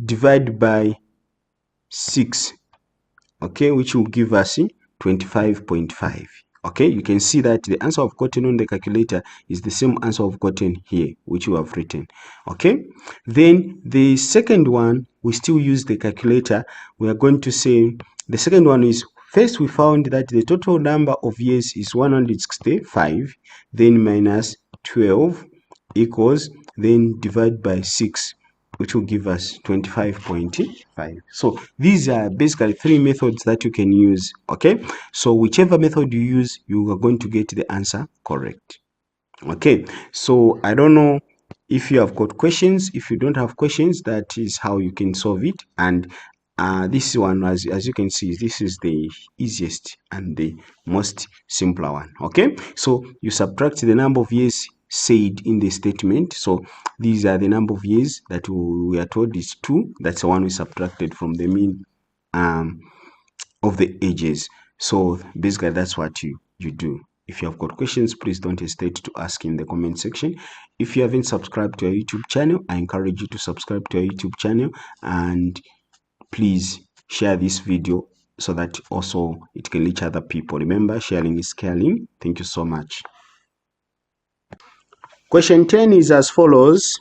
divide by 6, okay, which will give us 25.5. Okay, you can see that the answer I've gotten on the calculator is the same answer I've gotten here, which you have written. Okay, then the second one, we still use the calculator. We are going to say the second one is, first we found that the total number of years is 165, then minus 12 equals, then divide by 6, which will give us 25.5. So these are basically three methods that you can use. Okay, so whichever method you use, you are going to get the answer correct. Okay, so I don't know if you have got questions. If you don't have questions, that is how you can solve it. And this one, as you can see, this is the easiest and the most simpler one. Okay, so you subtract the number of years said in the statement. So these are the number of years that we are told is 2. That's the one we subtracted from the mean of the ages. So basically that's what you do. If you have got questions, please don't hesitate to ask in the comment section. If you haven't subscribed to our YouTube channel, I encourage you to subscribe to our YouTube channel, and please share this video so that also it can reach other people. Remember, sharing is caring. Thank you so much. Question 10 is as follows.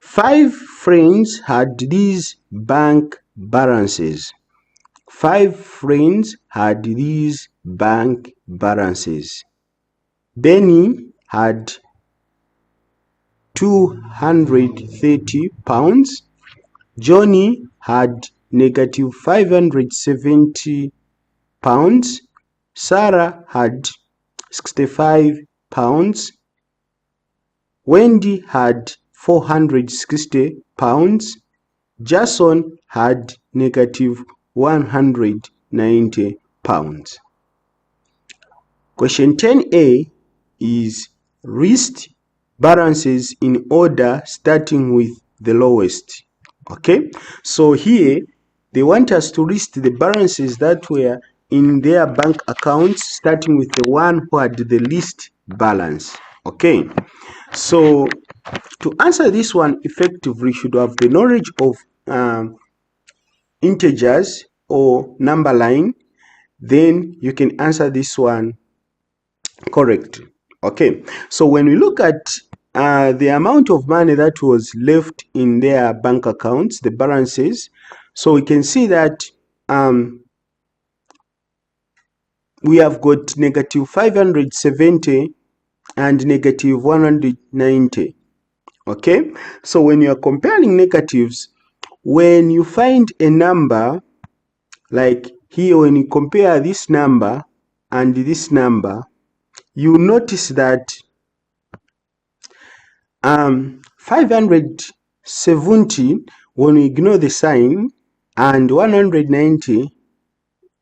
5 friends had these bank balances. 5 friends had these bank balances. Benny had £230. Johnny had negative £570. Sarah had £65. Wendy had £460. Jason had negative £190. Question 10a is list balances in order starting with the lowest. Okay, so here they want us to list the balances that were in their bank accounts starting with the one who had the least balance. Okay, so to answer this one effectively, you should have the knowledge of integers or number line, then you can answer this one correct. Okay, so when we look at the amount of money that was left in their bank accounts, the balances, so we can see that we have got negative 570 and negative 190. Okay, so when you are comparing negatives, when you find a number like here, when you compare this number and this number, you notice that 570, when we ignore the sign, and 190,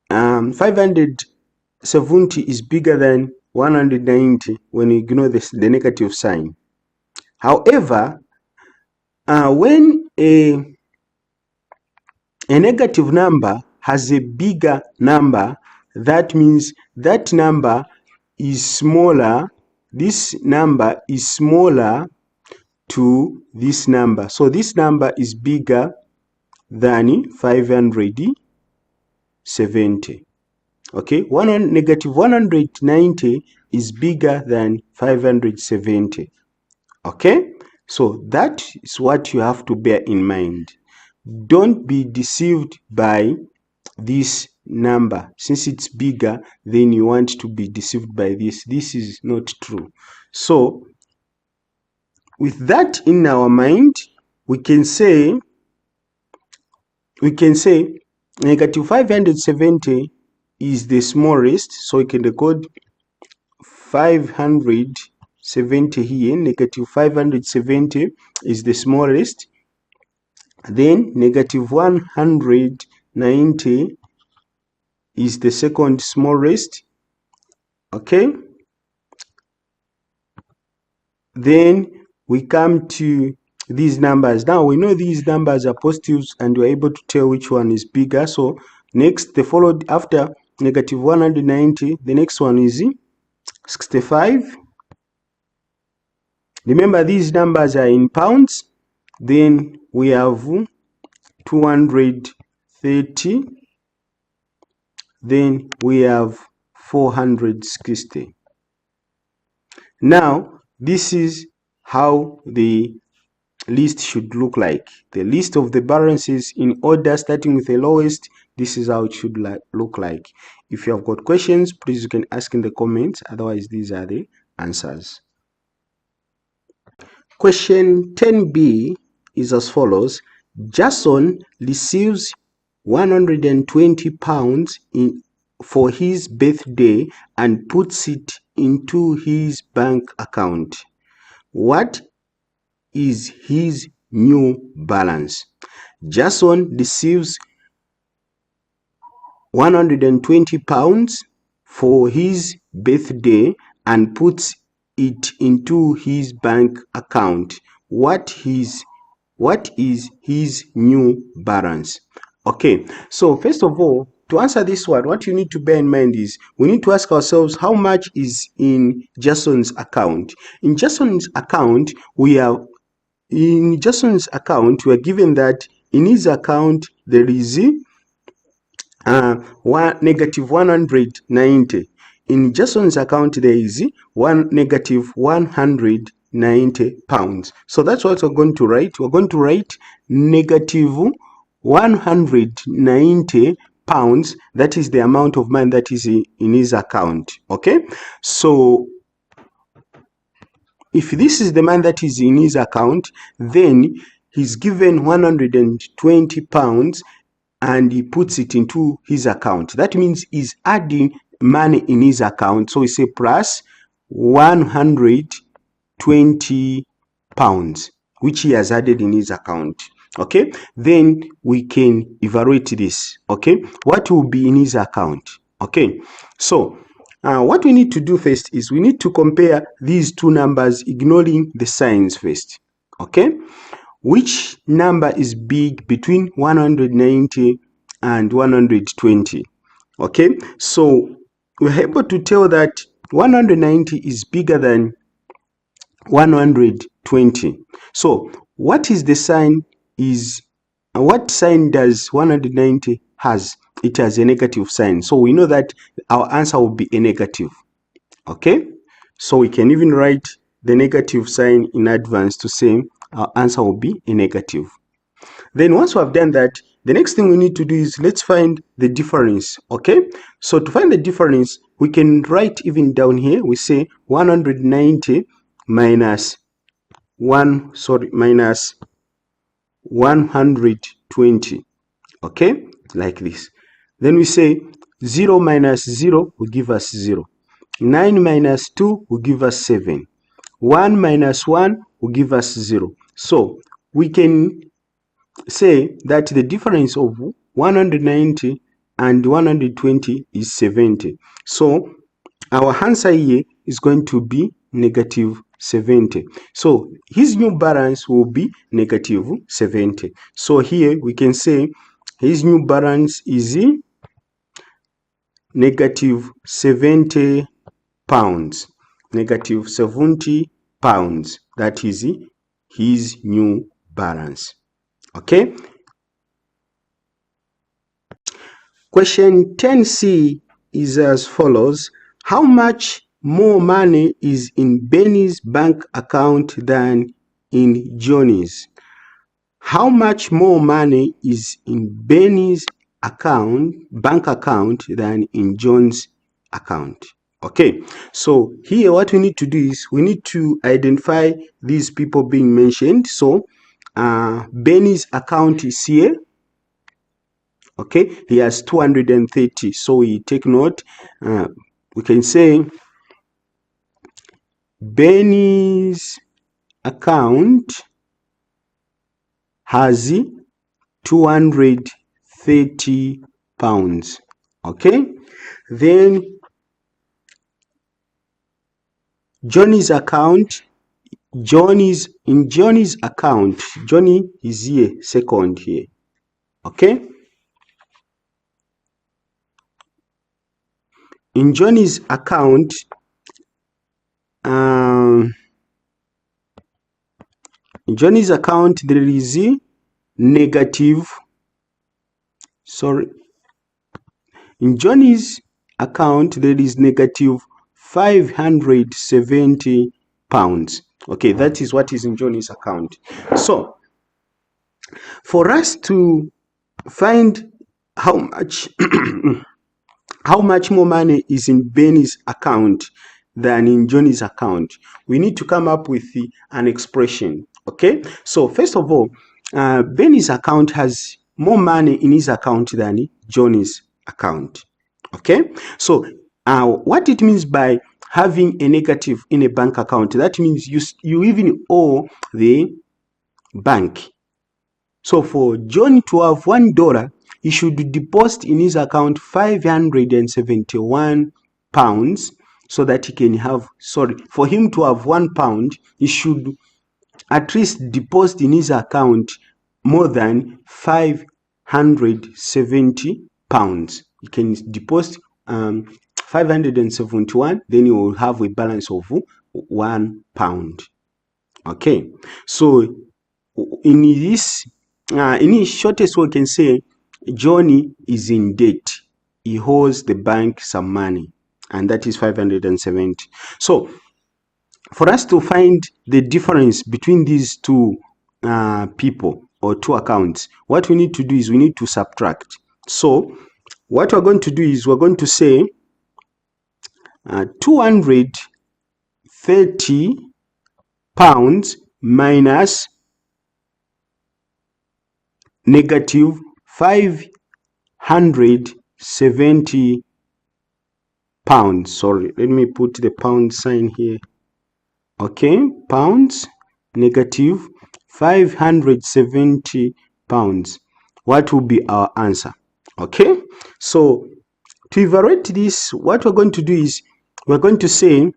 570 is bigger than 190 when we ignore the negative sign. However, when a negative number has a bigger number, that means that number is smaller. This number is smaller to this number. So this number is bigger than 570. Okay, negative 190 is bigger than 570. Okay, so that is what you have to bear in mind. Don't be deceived by this number. Since it's bigger, then you want to be deceived by this. This is not true. So with that in our mind, we can say negative 570 is the smallest, so we can record 570 here. Negative 570 is the smallest. Then negative 190 is the second smallest. Okay, then we come to these numbers. Now we know these numbers are positives and we're able to tell which one is bigger. So next, the followed after negative 190, the next one is 65. Remember, these numbers are in pounds. Then we have 230. Then we have 460. Now, this is how the list should look like. The list of the balances in order, starting with the lowest. This is how it should look like. If you have got questions, please you can ask in the comments. Otherwise, these are the answers. Question 10b is as follows. Jason receives £120 for his birthday and puts it into his bank account. What is his new balance? Jason receives £120 for his birthday and puts it into his bank account. What is his new balance? Okay, so first of all, to answer this one, what you need to bear in mind is we need to ask ourselves how much is in Jason's account. In Jason's account, we are given that in his account there is negative 190. In Jason's account there is negative 190 pounds. So that's what we're going to write. We're going to write negative 190 pounds. That is the amount of money that is in his account. Okay, so if this is the money that is in his account, then he's given 120 pounds and he puts it into his account. That means he's adding money in his account. So we say plus 120 pounds, which he has added in his account. Okay, then we can evaluate this. Okay, what will be in his account? Okay, so what we need to do first is we need to compare these two numbers, ignoring the signs first. Okay, which number is big between 190 and 120? Okay, so we're able to tell that 190 is bigger than 120. So what is the sign is, what sign does 190 has? It has a negative sign. So we know that our answer will be a negative. Okay, so we can even write the negative sign in advance to say our answer will be a negative. Then once we have done that, the next thing we need to do is let's find the difference. Okay, so to find the difference, we can write even down here. We say 190 minus 120. Okay, like this. Then we say 0 minus 0 will give us 0. 9 minus 2 will give us 7. 1 minus 1 will give us 0. So we can say that the difference of 190 and 120 is 70. So our answer here is going to be negative 70. So his new balance will be negative 70. So here we can say his new balance is negative 70 pounds. Negative 70 pounds. That is his new balance. Okay. Question 10C is as follows. How much more money is in Benny's bank account than in Johnny's? How much more money is in Benny's bank account than in John's account? Okay, so here what we need to do is we need to identify these people being mentioned. So Benny's account is here. Okay, he has 230. So we take note. We can say Benny's account has 230 pounds. Okay, then Johnny's account. Johnny's account. Johnny is here, second here. Okay. In Johnny's account, In Johnny's account, there is negative, in Johnny's account, there is negative 570 pounds. Okay, that is what is in Johnny's account. So, for us to find how much how much more money is in Benny's account than in Johnny's account, we need to come up with an expression. Okay, so first of all, Benny's account has more money in his account than Johnny's account. Okay, so what it means by having a negative in a bank account, that means you even owe the bank. So for John to have $1, he should deposit in his account 571 pounds so that he can have, for him to have £1, he should at least deposit in his account more than 570 pounds. He can deposit 571, then he will have a balance of £1. Okay, so in this in his shortest way, we can say Johnny is in debt. He owes the bank some money, and that is 570. So for us to find the difference between these two people or two accounts, what we need to do is we need to subtract. So what we're going to do is we're going to say 230 pounds minus negative 570 pounds. Sorry, let me put the pound sign here. Okay, pounds negative 570 pounds. What will be our answer? Okay, so to evaluate this, what we're going to do is we're going to say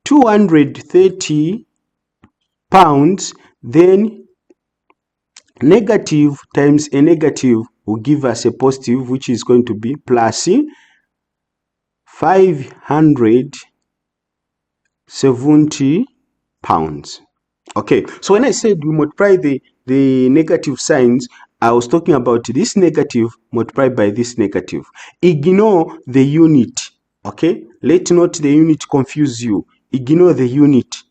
230 pounds, then negative times a negative will give us a positive, which is going to be plus 570 pounds. Okay, so when I said we multiply the negative signs, I was talking about this negative multiplied by this negative. Ignore the unit. Okay, let not the unit confuse you. Ignore the unit.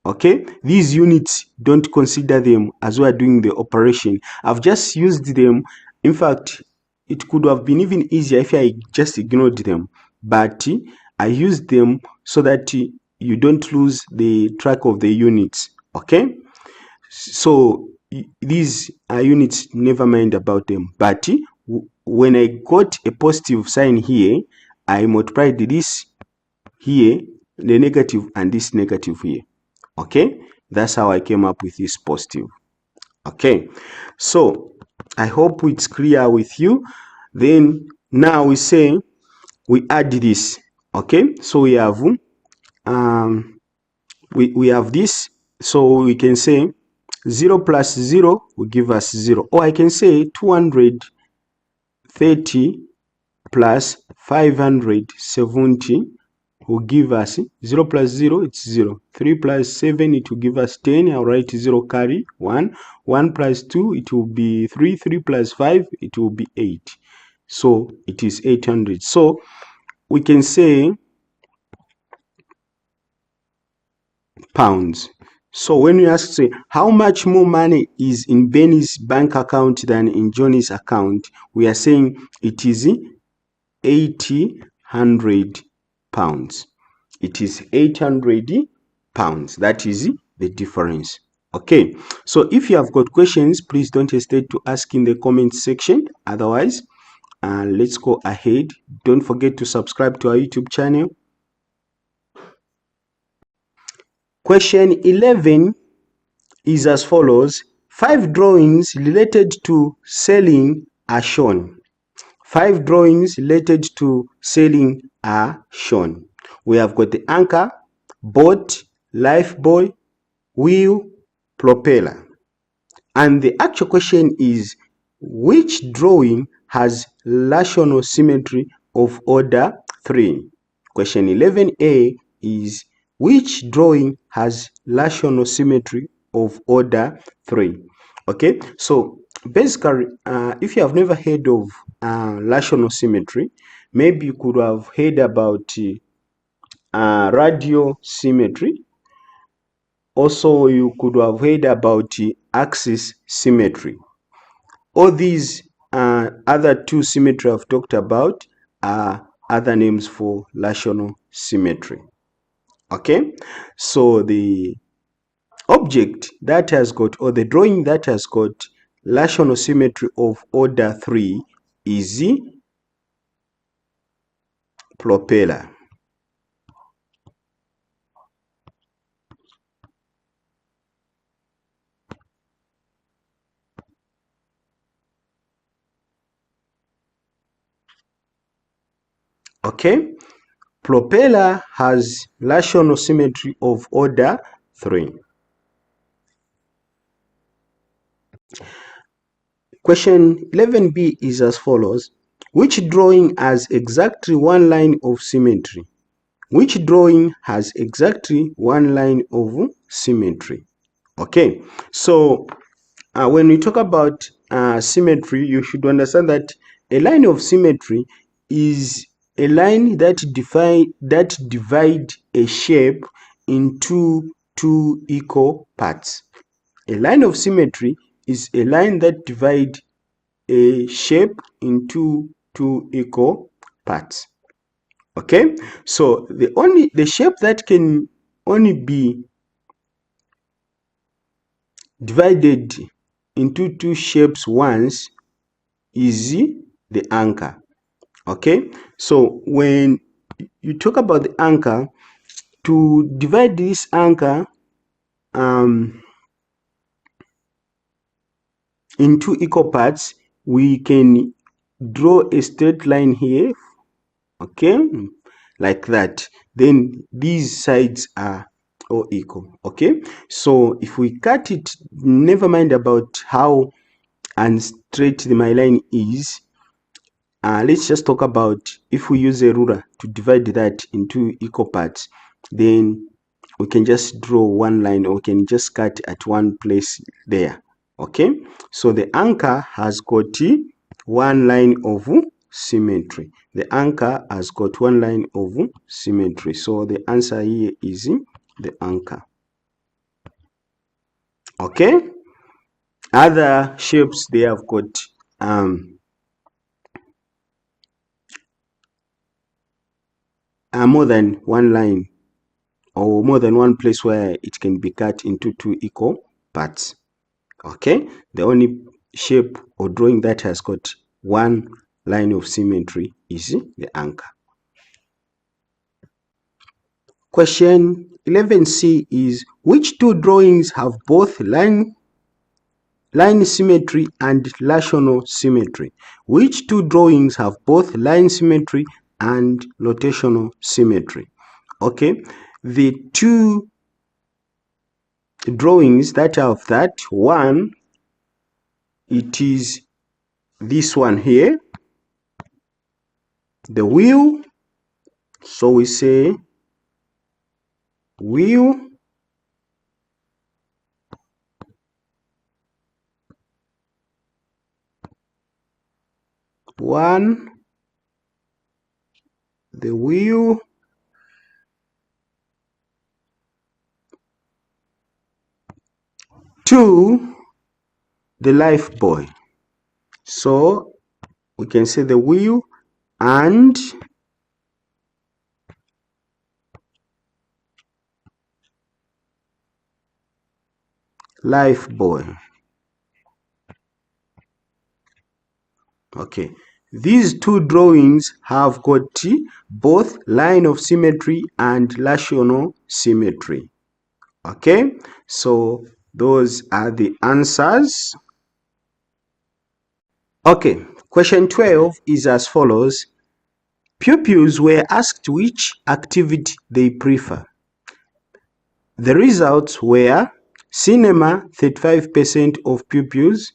Okay, these units, don't consider them as we are doing the operation. I've just used them. In fact, it could have been even easier if I just ignored them, but I used them so that you don't lose the track of the units. Okay, so these are units, never mind about them. But when I got a positive sign here, I multiplied this here, the negative, and this negative here. Okay, that's how I came up with this positive. Okay, so I hope it's clear with you. Then now we say we add this. Okay, so we have we have this, so we can say 0 plus 0 will give us 0, or I can say 230 plus 570 will give us 0 plus 0, it's 0. 3 plus 7, it will give us 10. I'll write 0 carry 1. 1 plus 2, it will be 3. 3 plus 5, it will be 8. So it is 800. So we can say pounds. So when we ask, say, how much more money is in Benny's bank account than in Johnny's account, we are saying it is 800 pounds. It is 800 pounds. That is the difference. Okay, so if you have got questions, please don't hesitate to ask in the comment section. Otherwise, let's go ahead. Don't forget to subscribe to our YouTube channel. Question 11 is as follows. 5 drawings related to selling are shown. 5 drawings related to selling are shown. We have got the anchor, boat, lifebuoy, wheel, propeller. And the actual question is, which drawing has rational symmetry of order 3? Question 11A is, which drawing has rational symmetry of order 3. Okay, so basically, if you have never heard of rational symmetry, maybe you could have heard about radial symmetry. Also, you could have heard about axis symmetry. All these other two symmetry I've talked about are other names for rational symmetry. Okay, so the object that has got, or the drawing that has got rational symmetry of order 3 is the propeller. Okay, propeller has rational symmetry of order 3. Question 11b is as follows. Which drawing has exactly one line of symmetry? Which drawing has exactly one line of symmetry? Okay, so when we talk about symmetry, you should understand that a line of symmetry is a line that divide a shape into two equal parts. A line of symmetry is a line that divide a shape into two equal parts. Okay, so the shape that can only be divided into two shapes once is the anchor. Okay, so when you talk about the anchor, to divide this anchor into equal parts, we can draw a straight line here. Okay, like that. Then these sides are all equal. Okay, so if we cut it, never mind about how unstraight my line is, let's just talk about if we use a ruler to divide that into equal parts, then we can just draw one line, or we can just cut at one place there. Okay, so the anchor has got one line of symmetry. The anchor has got one line of symmetry. So the answer here is the anchor. Okay, other shapes, they have got more than one line, or more than one place where it can be cut into two equal parts. Okay, the only shape or drawing that has got one line of symmetry is the anchor. Question 11c is, which two drawings have both line symmetry and rational symmetry? Which two drawings have both line symmetry and rotational symmetry? Okay, the two drawings that have that one, it is this one here, the wheel. So we say wheel, one, the wheel, two, the life buoy. So we can say the wheel and life buoy. Okay, these two drawings have got both line of symmetry and rational symmetry. Okay, so those are the answers. Okay, question 12 is as follows. Pupils were asked which activity they prefer. The results were cinema 35% of pupils,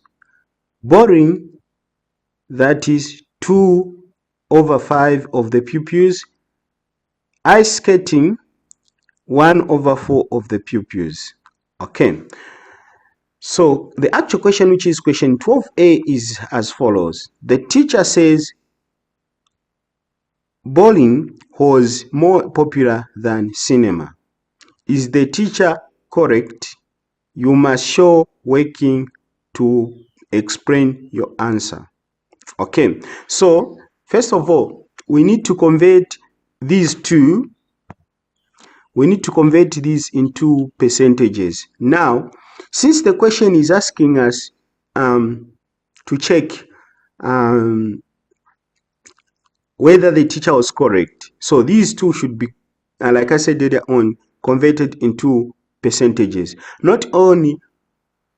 boring, that is 2/5 of the pupils, ice skating 1/4 of the pupils. Okay, So the actual question, which is question 12A, is as follows. The teacher says bowling was more popular than cinema. Is the teacher correct? You must show working to explain your answer. Okay, so first of all, we need to convert these two. We need to convert these into percentages. Now, since the question is asking us to check whether the teacher was correct, so these two should be, like I said earlier on, converted into percentages. Not only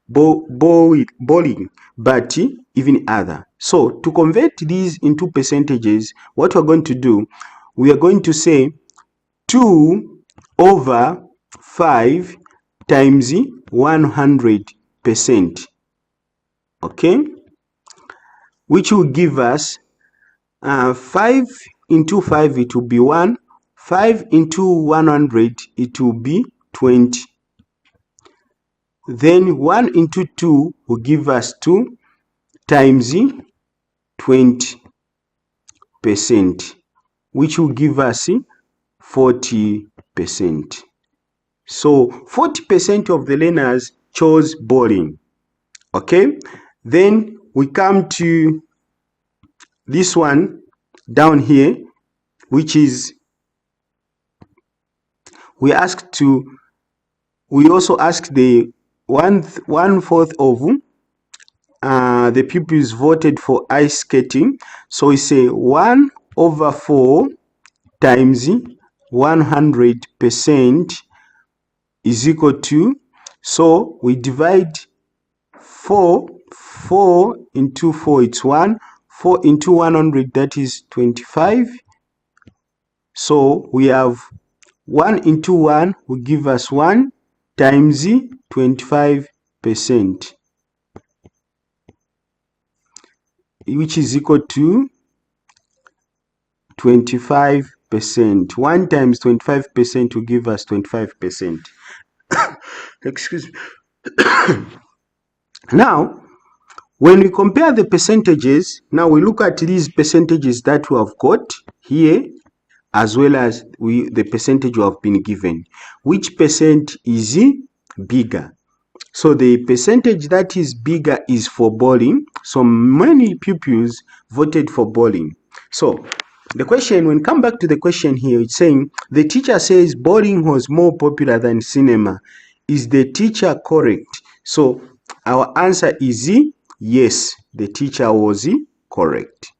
bowling, but even other. So to convert these into percentages, what we're going to do, we are going to say 2 over 5 times 100%, okay, which will give us 5 into 5, it will be 1, 5 into 100, it will be 20. Then 1 into 2 will give us 2 times 20%, which will give us 40%. So 40% of the learners chose bowling. Okay, then we come to this one down here, which is we also asked the one fourth of the pupils voted for ice skating. So we say 1 over 4 times 100% is equal to, so we divide 4 into 4, it's 1, 4 into 100, that is 25. So we have 1 into 1 will give us 1 times 25%, which is equal to 25%. 1 times 25% will give us 25%. Excuse me. Now, when we compare the percentages, now we look at these percentages that we have got here, as well as the percentage we have been given. Which percent is bigger? So the percentage that is bigger is for bowling. So many pupils voted for bowling. So the question, when we come back to the question here, it's saying the teacher says bowling was more popular than cinema. Is the teacher correct? So our answer is yes, the teacher was correct.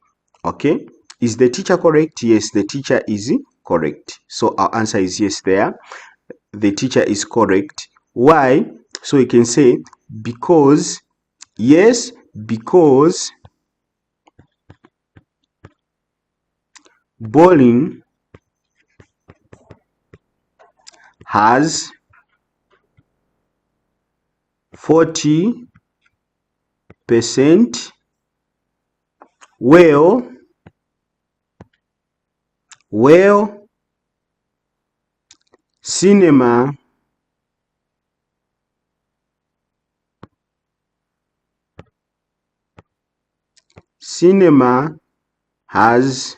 Okay, is the teacher correct? Yes, the teacher is correct. So our answer is yes there. The teacher is correct. Why? So you can say because, yes, because bowling has 40%, well, cinema has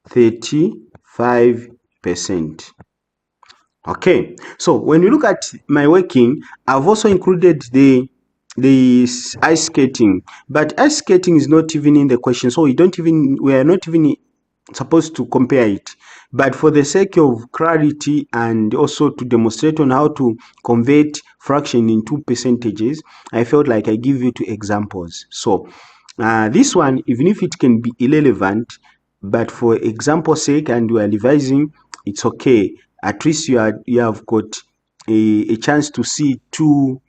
35%. Okay, so when you look at my working, I've also included the ice skating, but ice skating is not even in the question, so we are not even supposed to compare it. But for the sake of clarity and also to demonstrate on how to convert fraction into percentages, I felt like I give you 2 examples. So this one, even if it can be irrelevant, but for example sake and you are revising, it's okay. At least you have got a chance to see 2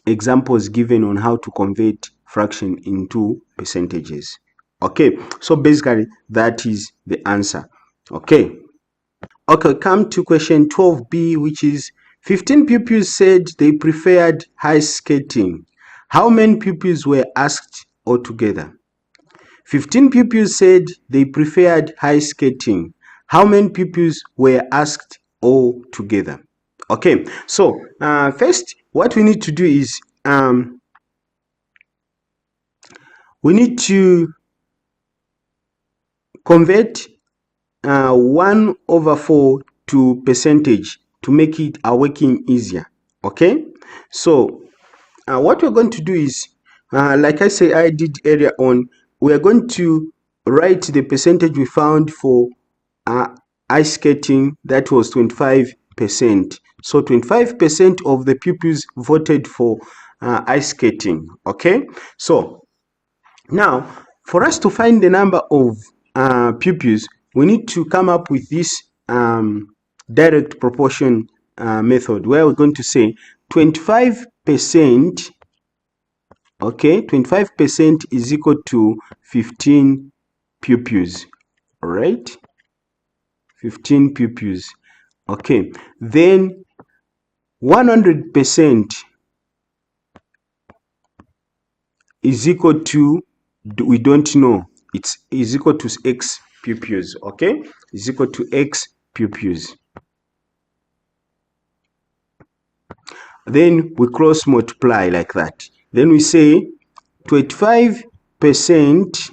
examples given on how to convert fraction into percentages. Okay, so basically that is the answer. Okay, come to question 12B, which is 15 pupils said they preferred ice skating. How many pupils were asked altogether? 15 pupils said they preferred ice skating. How many pupils were asked altogether? Okay, so first what we need to do is we need to convert 1/4 to percentage to make it our working easier. Okay, so what we're going to do is, like I say I did earlier on, we are going to write the percentage we found for ice skating. That was 25%. So 25% of the pupils voted for ice skating. Okay, so now for us to find the number of pupils, we need to come up with this direct proportion method, where we're going to say 25%, okay, 25% is equal to 15 pupils. All right, 15 pupils. Okay, then 100% is equal to, we don't know, it's is equal to x pupils. Okay, is equal to x pupils. Then we cross multiply like that. Then we say 25%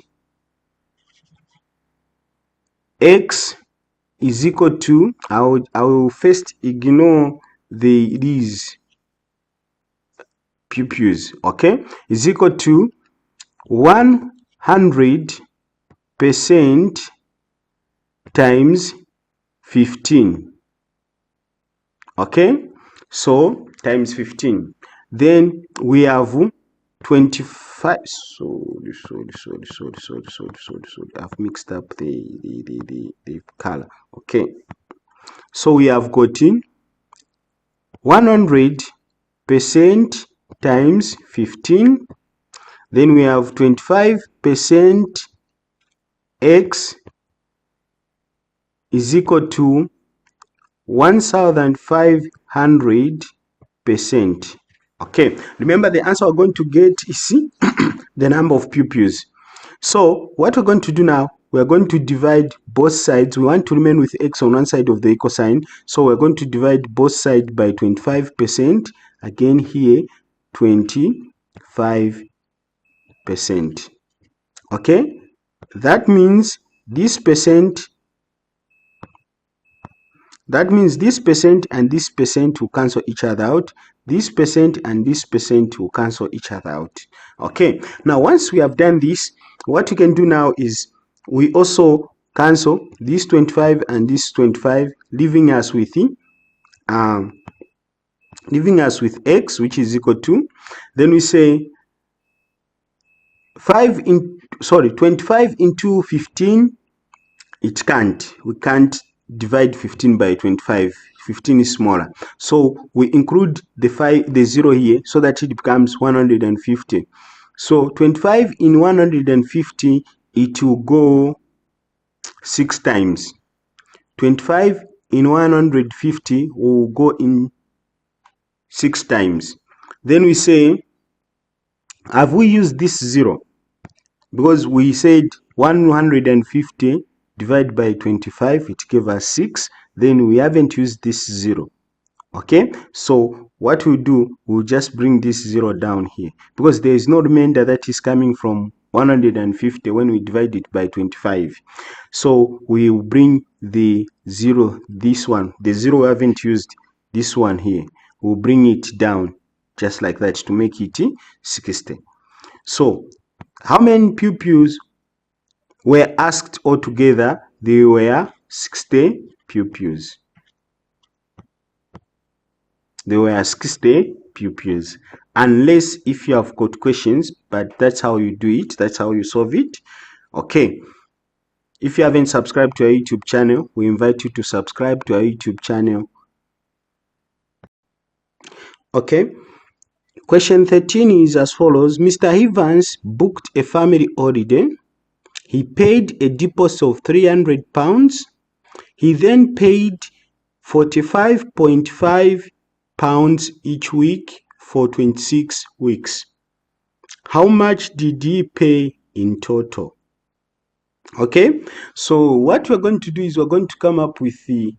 x is equal to, I will first ignore these pupils. Okay, is equal to 100% times 15. Okay, so times 15. Then we have 25. Sorry, I've mixed up the color. Okay, so we have gotten 100% times 15. Then we have 25% x is equal to 1500%. Okay, remember the answer we're going to get is the number of pupils. So what we're going to do now, we're going to divide both sides. We want to remain with x on one side of the equal sign, so we're going to divide both sides by 25%. Again here, 25%. Okay, that means this percent and this percent will cancel each other out. This percent and this percent will cancel each other out. Okay, now once we have done this, what we can do now is we also cancel this 25 and this 25, leaving us with x, which is equal to, then we say 25 into 15. We can't divide 15 by 25. 15 is smaller, so we include the 0 here so that it becomes 150. So 25 in 150, it will go 6 times. 25 in 150 will go in 6 times. Then we say, have we used this 0? Because we said 150 divided by 25, it gave us 6. Then we haven't used this 0. Okay, so what we'll do, we'll just bring this 0 down here, because there is no remainder that is coming from 150 when we divide it by 25. So we will bring the 0, this one, the 0 we haven't used, this one here, we'll bring it down just like that to make it 60. So how many pupils were asked altogether? There were 60 pupils. There were 60 pupils. Unless if you have got questions, but that's how you do it, that's how you solve it. Okay, if you haven't subscribed to our YouTube channel, we invite you to subscribe to our YouTube channel. Okay, question 13 is as follows. Mr. Evans booked a family holiday. He paid a deposit of £300. He then paid £45.5 each week for 26 weeks. How much did he pay in total? Okay, so what we're going to do is we're going to come up with the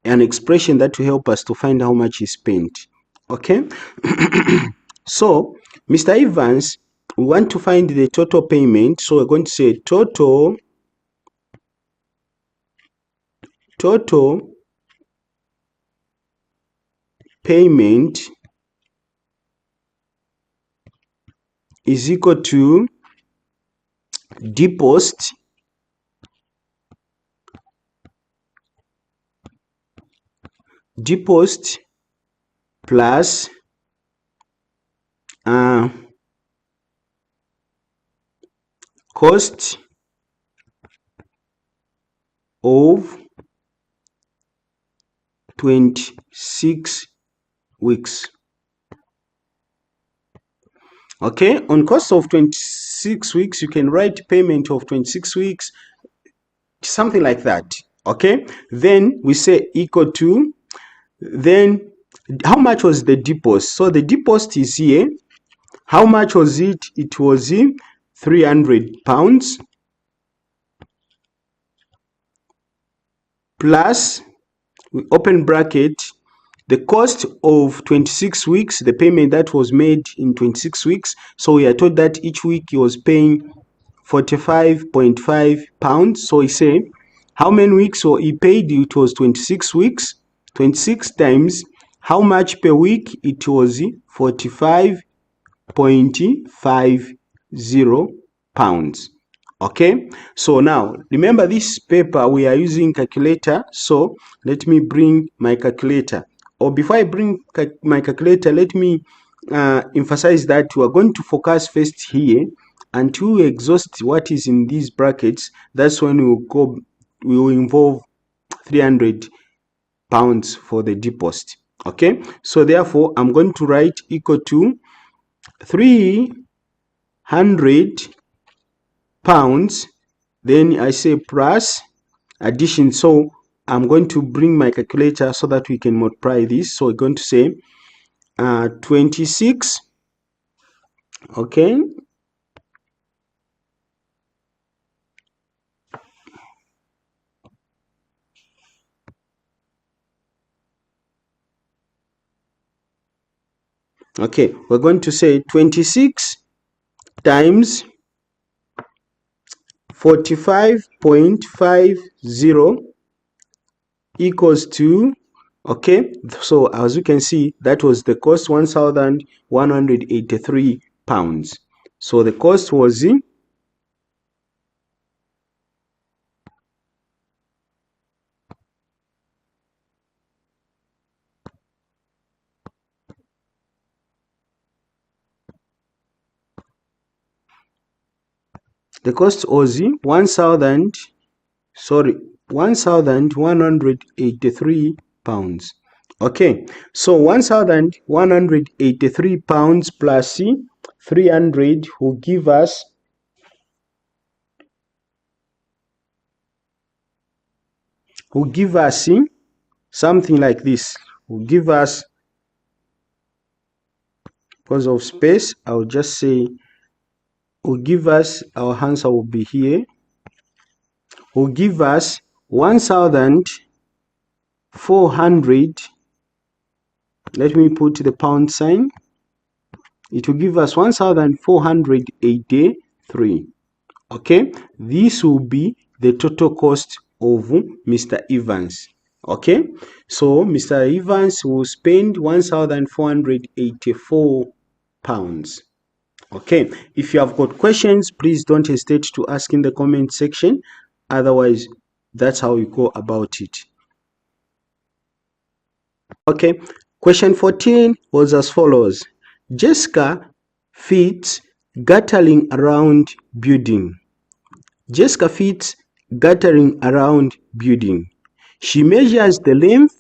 an expression that will help us to find how much he spent. Okay. So Mr. Evans, we want to find the total payment, so we're going to say total payment is equal to deposit plus cost of 26 weeks. Okay, on cost of 26 weeks, you can write payment of 26 weeks, something like that. Okay, then we say equal to, then how much was the deposit? So the deposit is here. How much was it? It was £300 plus, we open bracket, the cost of 26 weeks, the payment that was made in 26 weeks. So we are told that each week he was paying £45.5. So he said, how many weeks so he paid? It was 26 weeks. 26 times how much per week? It was £45.50. Okay, so now remember this paper we are using calculator, so let me bring my calculator. Or before I bring my calculator, let me emphasize that we are going to focus first here until we exhaust what is in these brackets. That's when we will involve £300 for the deposit. Okay, so therefore I'm going to write equal to £300, then I say plus addition. So I'm going to bring my calculator so that we can multiply this. So we're going to say 26. Okay, okay, we're going to say 26 times 45.50 equals to, okay, so as you can see, that was the cost, £1,183. So the cost was £1,183. Okay, so £1,183 plus 300 will give us something like this. Will give us, because of space, I'll just say, will give us, our answer will be here, will give us 1,400. Let me put the pound sign. It will give us 1,483. Okay, this will be the total cost of Mr. Evans. Okay, so Mr. Evans will spend £1,484. Okay, if you have got questions, please don't hesitate to ask in the comment section. Otherwise, that's how you go about it. Okay, question 14 was as follows. Jessica fits guttering around building. Jessica fits guttering around building. She measures the length,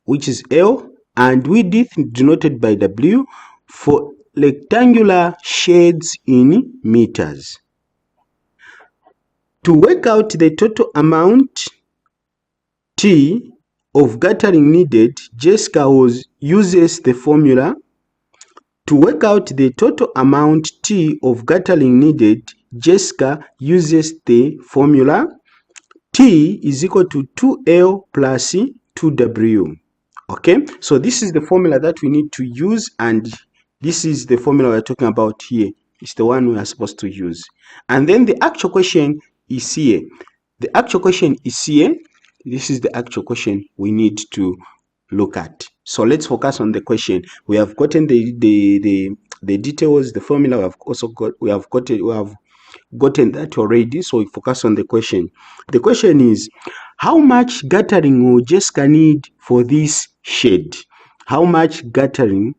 which is L, and width denoted by W, for rectangular shades in meters. To work out the total amount T of guttering needed, Jessica uses the formula. To work out the total amount T of guttering needed, Jessica uses the formula. T is equal to 2L plus 2W. Okay, so this is the formula that we need to use, and this is the formula we're talking about here. It's the one we are supposed to use. And then the actual question is here. The actual question is here. This is the actual question we need to look at. So let's focus on the question. We have gotten the details, the formula. We have gotten that already. So we focus on the question. The question is, how much guttering will Jessica need for this shed? How much guttering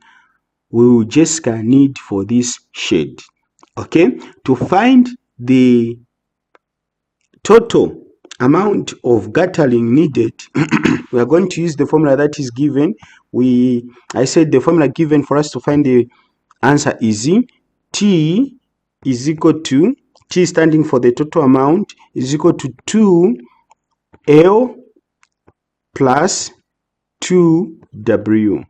will Jessica need for this shed? Okay, to find the total amount of guttering needed, we are going to use the formula that is given. I said the formula given for us to find the answer is T is equal to, T standing for the total amount, is equal to 2L plus 2W.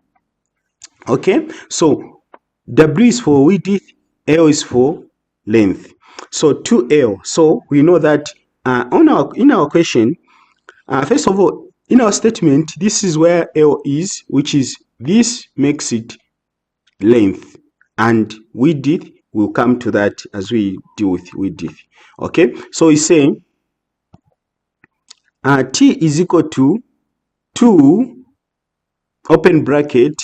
Okay, so W is for width, L is for length. So 2L. So we know that in our question, first of all, in our statement, this is where L is, which is, this makes it length, and width, we'll come to that as we deal with width. Okay, so it's saying T is equal to 2 open bracket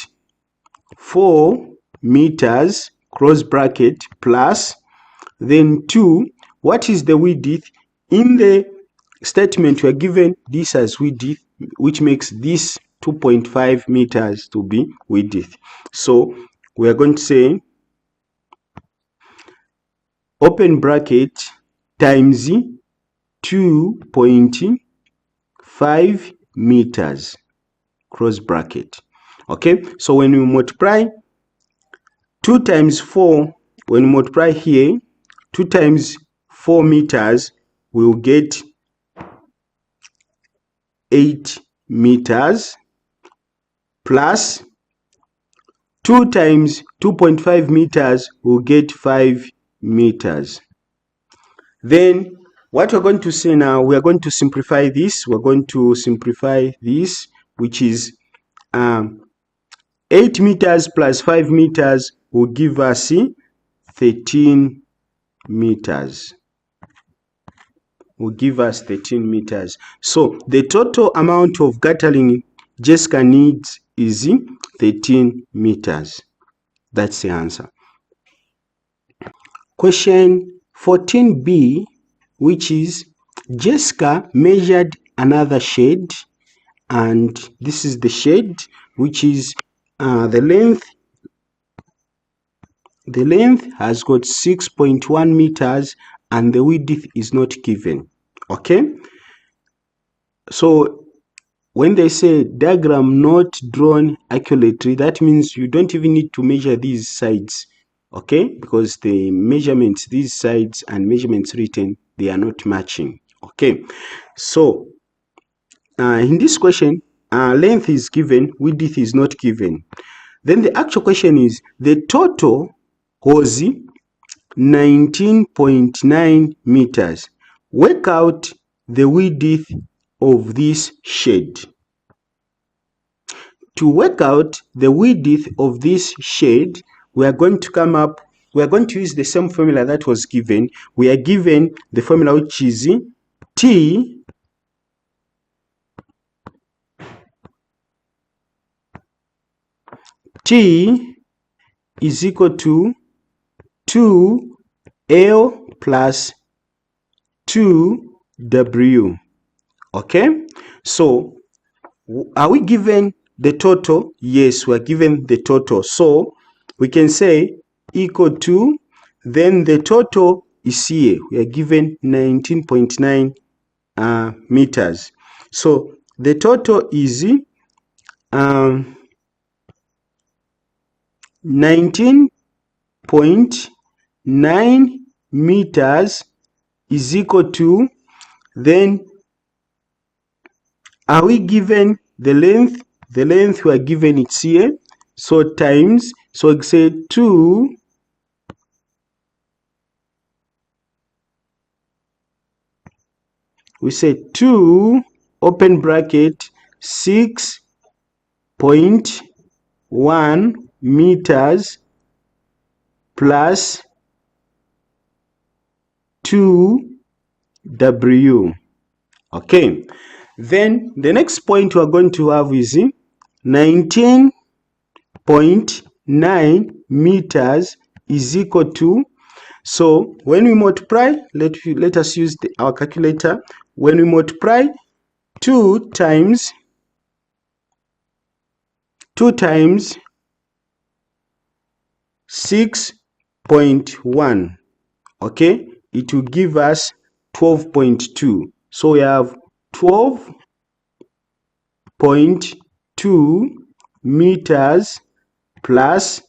4 meters close bracket plus, then 2, what is the width? In the statement we are given this as width, which makes this 2.5 meters to be width. So we are going to say open bracket times 2.5 meters close bracket. Okay, so when we multiply 2 times 4, when we multiply here 2 times 4 meters, we will get 8 meters plus 2 times 2.5 meters, we'll get 5 meters. Then what we're going to say now, we are going to simplify this. We're going to simplify this, which is 8 meters plus 5 meters will give us 13 meters. Will give us 13 meters. So the total amount of guttering Jessica needs is 13 meters. That's the answer. Question 14b, which is, Jessica measured another shed, and this is the shed, which is the length has got 6.1 meters and the width is not given. Okay, so when they say diagram not drawn accurately, that means you don't even need to measure these sides. Okay, because the measurements, these sides and measurements written, they are not matching. Okay, so in this question, length is given, width is not given. Then the actual question is, the total was 19.9 meters. Work out the width of this shed. To work out the width of this shed, we are going to use the same formula that was given. We are given the formula, which is T is equal to 2L plus 2W. Okay, so are we given the total? Yes, we are given the total. So we can say equal to, then the total is here. We are given 19.9 meters. So the total is 19.9 meters is equal to, then are we given the length? The length we are given, it's here. So times, so we say 2 open bracket 6.1 meters plus 2W. Okay, then the next point we are going to have is 19.9 meters is equal to, so when we multiply, let us use our calculator. When we multiply 2 times 6.1, okay, it will give us 12.2. So we have 12.2 meters plus,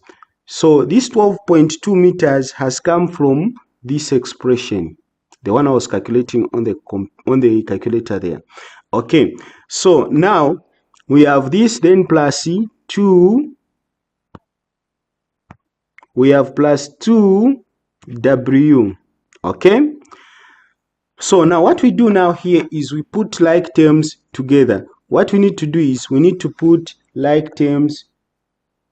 so this 12.2 meters has come from this expression, the one I was calculating on the calculator there. Okay, so now we have this, then plus 2, we have plus 2W. Okay, so now what we do now here is we put like terms together. What we need to do is we need to put like terms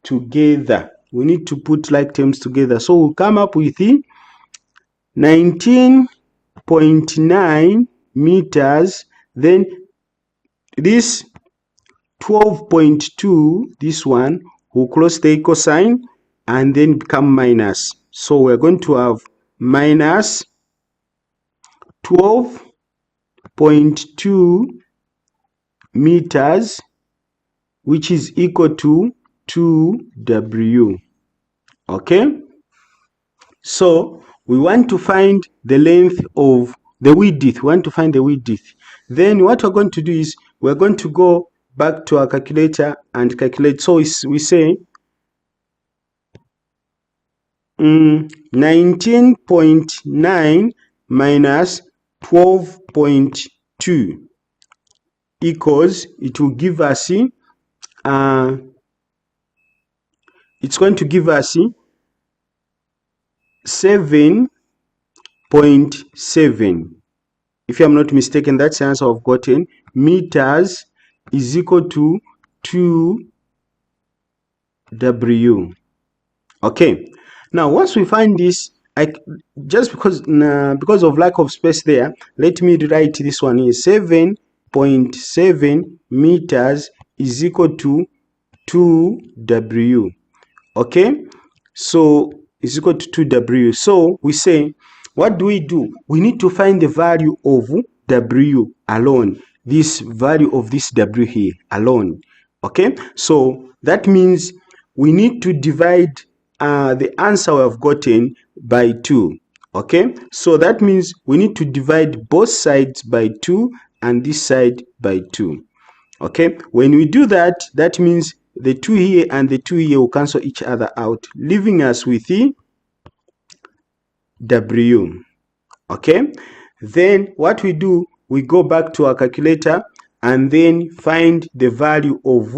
together. We need to put like terms together. So we'll come up with 19.9 meters, then this 12.2, this one will cross the equal sign and then become minus. So we're going to have minus 12.2 meters, which is equal to 2W. Okay, so we want to find the length of the width. We want to find the width. Then what we're going to do is we're going to go back to our calculator and calculate. So we say 19.9 minus 12.2 equals, it will give us it's going to give us 7.7. if I'm not mistaken, that's the answer I've gotten. Meters is equal to 2W. Okay, now once we find this, just because of lack of space there, let me write this one here. 7.7 meters is equal to 2W. Okay, so is equal to 2W. So we say, what do? We need to find the value of W alone, this value of this W here alone. Okay, so that means we need to divide the answer we have gotten by 2. Okay, so that means we need to divide both sides by 2 and this side by 2. Okay, when we do that, that means the 2 here and the 2 here will cancel each other out, leaving us with W. Okay, then what we do, we go back to our calculator and then find the value of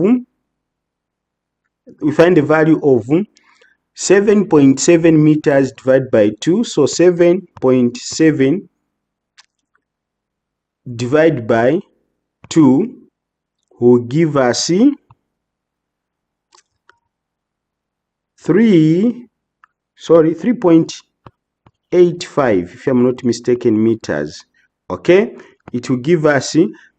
7.7 meters divided by 2. So 7.7 divided by 2 will give us 3.85, if I'm not mistaken, meters. Okay, it will give us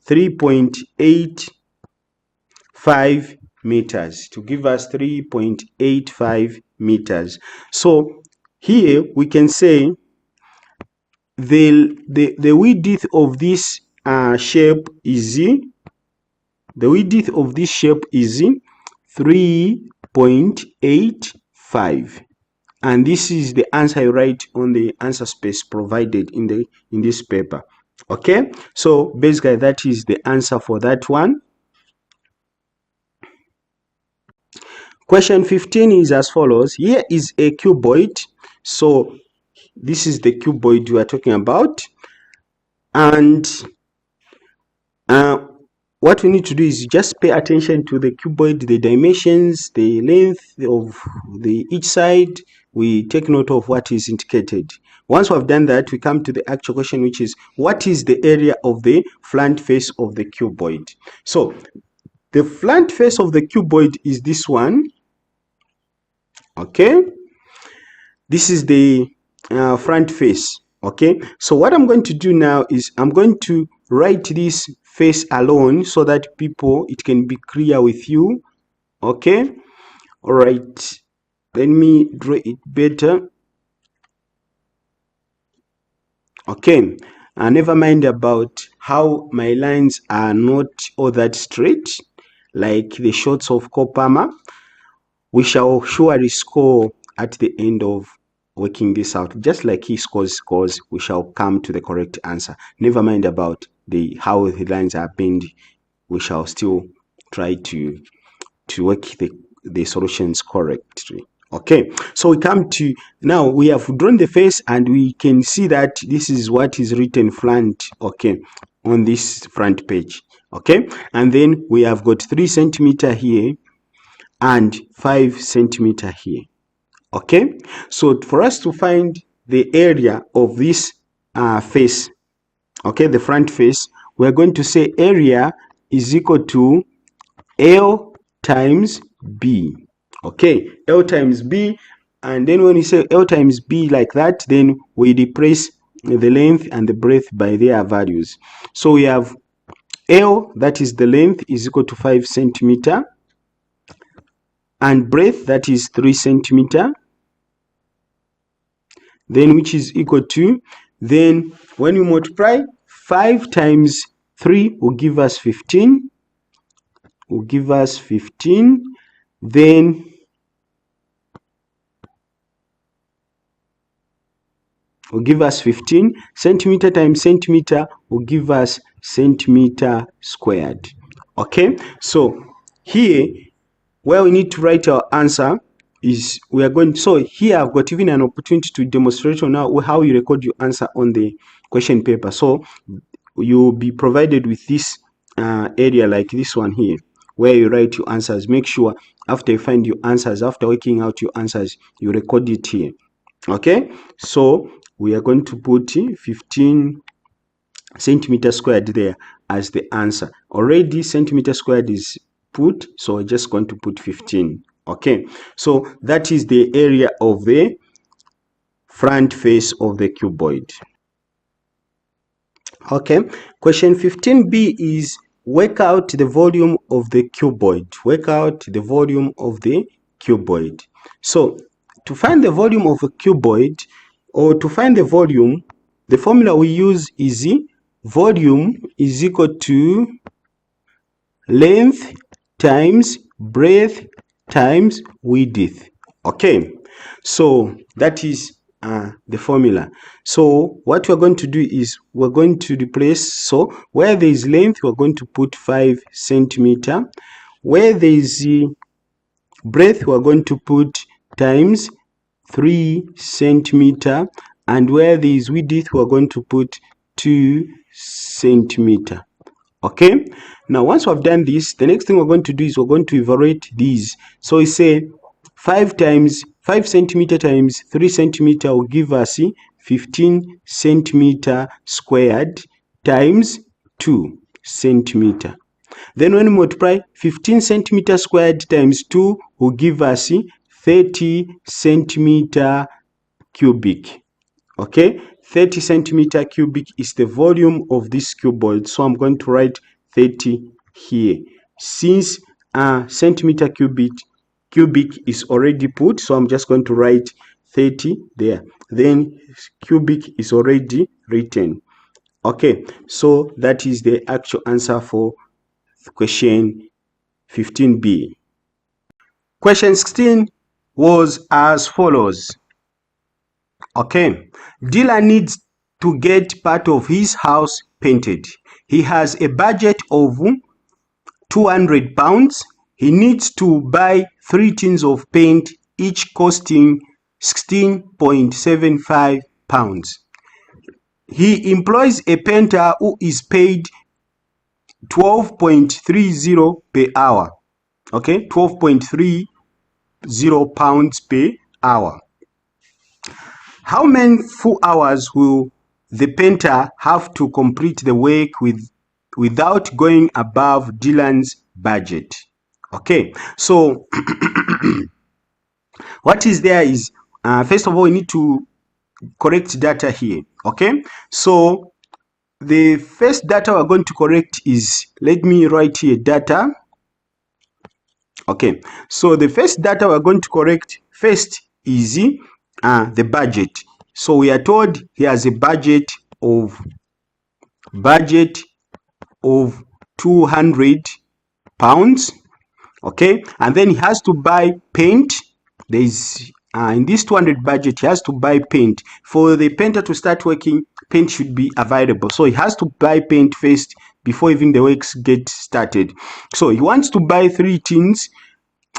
3.85 meters, to give us 3.85 meters. So here we can say the width of this shape is 3.85, and this is the answer I write on the answer space provided in this paper. Okay, so basically that is the answer for that one. Question 15 is as follows. Here is a cuboid. So this is the cuboid we are talking about, and what we need to do is just pay attention to the cuboid, the dimensions, the length of each side. We take note of what is indicated. Once we have done that, we come to the actual question, which is what is the area of the front face of the cuboid. So the front face of the cuboid is this one. Okay, this is the front face. Okay, so what I'm going to do now is I'm going to write this face alone so that it can be clear with you. Okay, all right, let me draw it better. Okay, never mind about how my lines are not all that straight like the shots of Kopama. We shall surely score at the end of working this out. Just like he scores, we shall come to the correct answer. Never mind about how the lines are bent. We shall still try to work the solutions correctly. Okay, so we come to now. We have drawn the face and we can see that this is what is written front. Okay, on this front page. Okay, and then we have got 3 centimeter here and 5 centimeter here. Okay, so for us to find the area of this face, okay, the front face, we're going to say area is equal to L times B. Okay, L times B, and then when you say L times B like that, then we replace the length and the breadth by their values. So we have L, that is the length, is equal to 5 centimeter, and breadth, that is 3 centimeter, then which is equal to, then when you multiply 5 times 3 will give us 15, then will give us 15. Centimeter times centimeter will give us centimeter squared. Okay, so here where we need to write our answer is we are going. So here I've got even an opportunity to demonstrate now how you record your answer on the question paper. So you'll be provided with this area like this one here where you write your answers. Make sure after you find your answers, after working out your answers, you record it here. Okay, so we are going to put 15 centimeter squared there as the answer. Already centimeter squared is put, so we're just going to put 15. Okay, so that is the area of the front face of the cuboid. Okay, question 15b is work out the volume of the cuboid. Work out the volume of the cuboid. So to find the volume of a cuboid, or to find the volume, the formula we use is volume is equal to length times breadth times width. Okay, so that is the formula. So what we're going to do is we're going to replace, so where there is length we're going to put 5 centimeter, where there is breadth we're going to put times 3 centimeter, and where there is width we're going to put 2 centimeter. Okay, now once we've done this, the next thing we're going to do is we're going to evaluate these. So we say 5 centimeter times 3 centimeter will give us 15 centimeter squared times 2 centimeter. Then when we multiply 15 centimeter squared times 2 will give us 30 centimeter cubic. Okay, 30 centimeter cubic is the volume of this cuboid. So I'm going to write 30 here. Since centimeter cubic is already put, so I'm just going to write 30 there. Then cubic is already written. Okay, so that is the actual answer for question 15b. Question 16 was as follows. Okay, dealer needs to get part of his house painted. He has a budget of £200. He needs to buy 3 tins of paint, each costing £16.75. He employs a painter who is paid 12.30 per hour. Okay, 12.30 pounds per hour. How many full hours will the painter have to complete the work with without going above Dylan's budget. Okay, so what is there is, first of all, we need to correct data here. Okay, so the first data we're going to correct is, let me write here data. Okay, so the first data we're going to correct first is the budget. So we are told he has a budget of 200 pounds. Okay, and then he has to buy paint. There is in this 200 budget, he has to buy paint. For the painter to start working, paint should be available, so he has to buy paint first before even the works get started. So he wants to buy 3 tins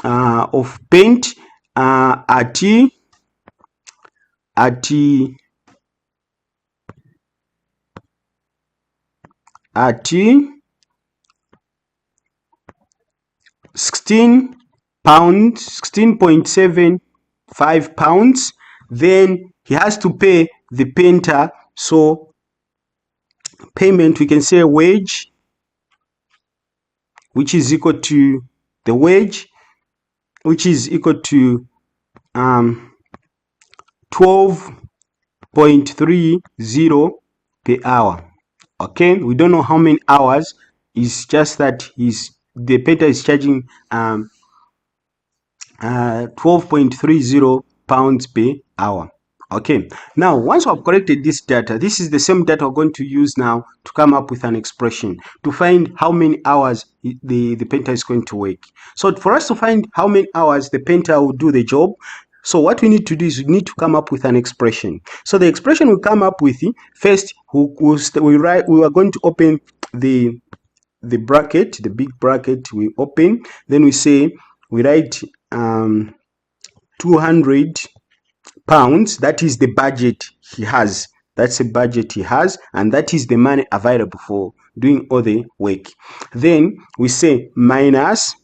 of paint at 16 pounds, 16.75 pounds. Then he has to pay the painter. So payment, we can say wage, which is equal to the wage, which is equal to 12.30 per hour. Okay, we don't know how many hours. It's just that the painter is charging 12.30 pounds per hour. Okay, now once we've corrected this data, this is the same data we're going to use now to come up with an expression to find how many hours the painter is going to work. So for us to find how many hours the painter will do the job, so what we need to do is we need to come up with an expression. So the expression we come up with, first we are going to open the bracket, the big bracket we open, then we say, we write 200 pounds, that is the budget he has. That's the budget he has, and that is the money available for doing all the work. Then we say minus,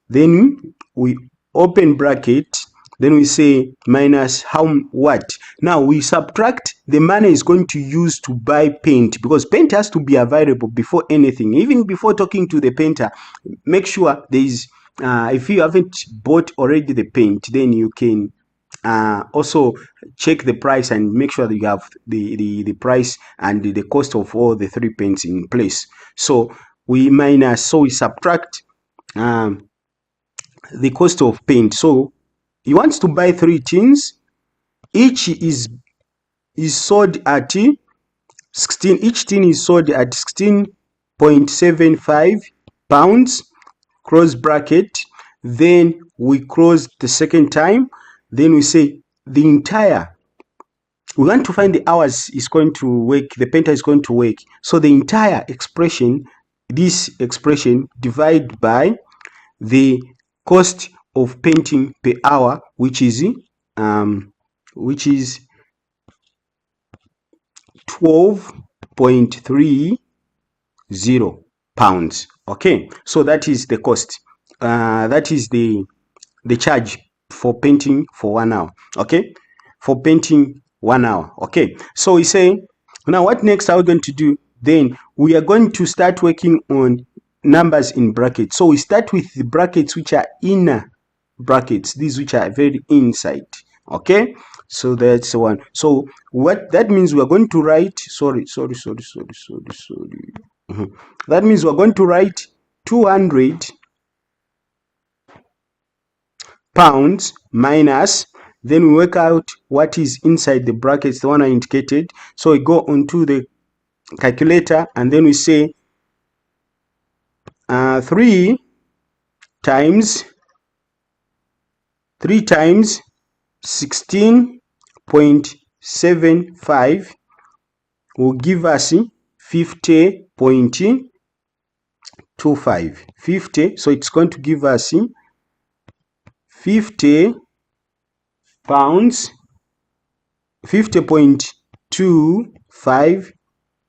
then we open bracket, then we say minus what? Now we subtract the money is going to use to buy paint, because paint has to be available before anything. Even before talking to the painter, make sure there is, if you haven't bought already the paint, then you can also check the price and make sure that you have the price and the cost of all the 3 paints in place. So we subtract the cost of paint. So he wants to buy 3 tins. Each is sold at 16. Each tin is sold at 16.75 pounds. Close bracket. Then we close the second time. Then we say the entire. We want to find the hours is going to work. The painter is going to work. So the entire expression, this expression, divide by the cost of painting per hour, which is 12.30 pounds. Okay, so that is the cost. That is the charge for painting for 1 hour. Okay, for painting 1 hour. Okay, so we say, now what next are we going to do? Then we are going to start working on numbers in brackets. So we start with the brackets which are inner brackets, these which are very inside. Okay, so that's one. So what that means, we are going to write, that means we're going to write 200 pounds minus, then we work out what is inside the brackets, the one I indicated. So we go onto the calculator and then we say 3 times 16.75 will give us 50.25. 50, so it's going to give us 50 pounds, 50.25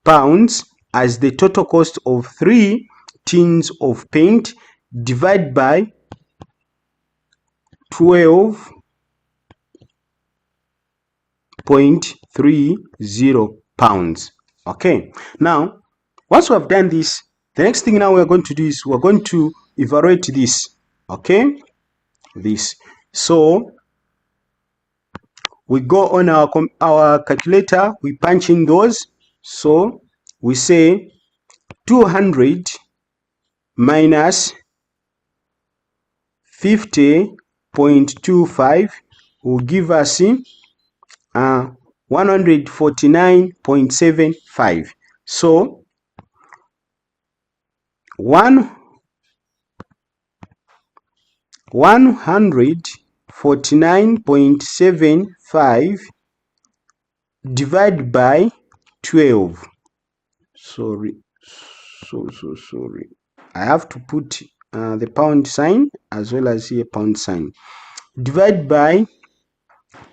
pounds as the total cost of 3 tins of paint, divided by 12.30 pounds. Okay, now once we have done this, The next thing now we're going to do is we're going to evaluate this. Okay, this. So we go on our calculator, we punch in those. So we say 200 minus 50.25 will give us 149.75. So 149.75 divided by 12. Sorry. I have to put the pound sign as well as here pound sign. Divide by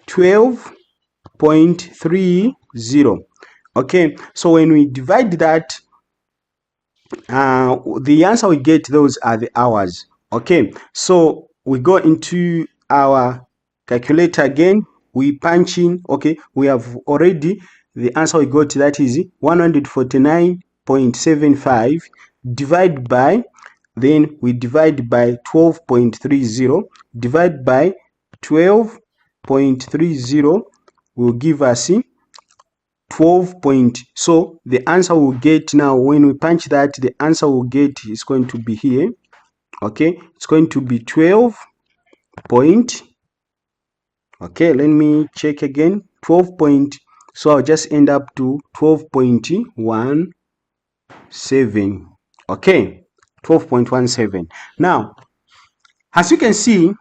12.30. Okay, so when we divide that, the answer we get, those are the hours. Okay, so we go into our calculator again, we punch in. Okay, we have already the answer we got, that is 149.75 divided by, then we divide by 12.30, divide by 12.30 will give us 12 point. So the answer we'll get now, when we punch that, the answer we'll get is going to be here. Okay, it's going to be 12 point. Okay, let me check again. 12 point. So I'll just end up to 12.17. Okay, 12.17. Now, as you can see,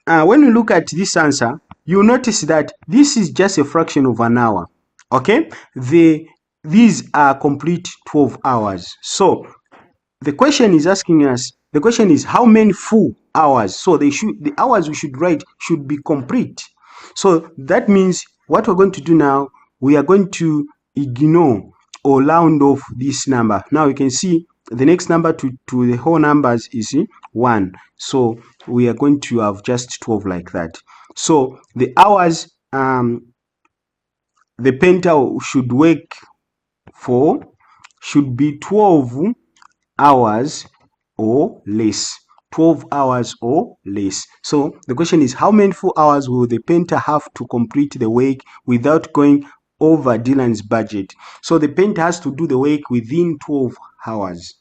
when you look at this answer, you notice that this is just a fraction of an hour. Okay, these are complete 12 hours. So the question is asking us, the question is how many full hours? So the hours we should write should be complete. So that means what we're going to do now, we are going to ignore or round off this number. Now you can see the next number to the whole numbers is 1. So we are going to have just 12 like that. So the hours the painter should work for should be 12 hours or less. 12 hours or less. So the question is, how many full hours will the painter have to complete the work without going over Dylan's budget? So the painter has to do the work within 12 hours.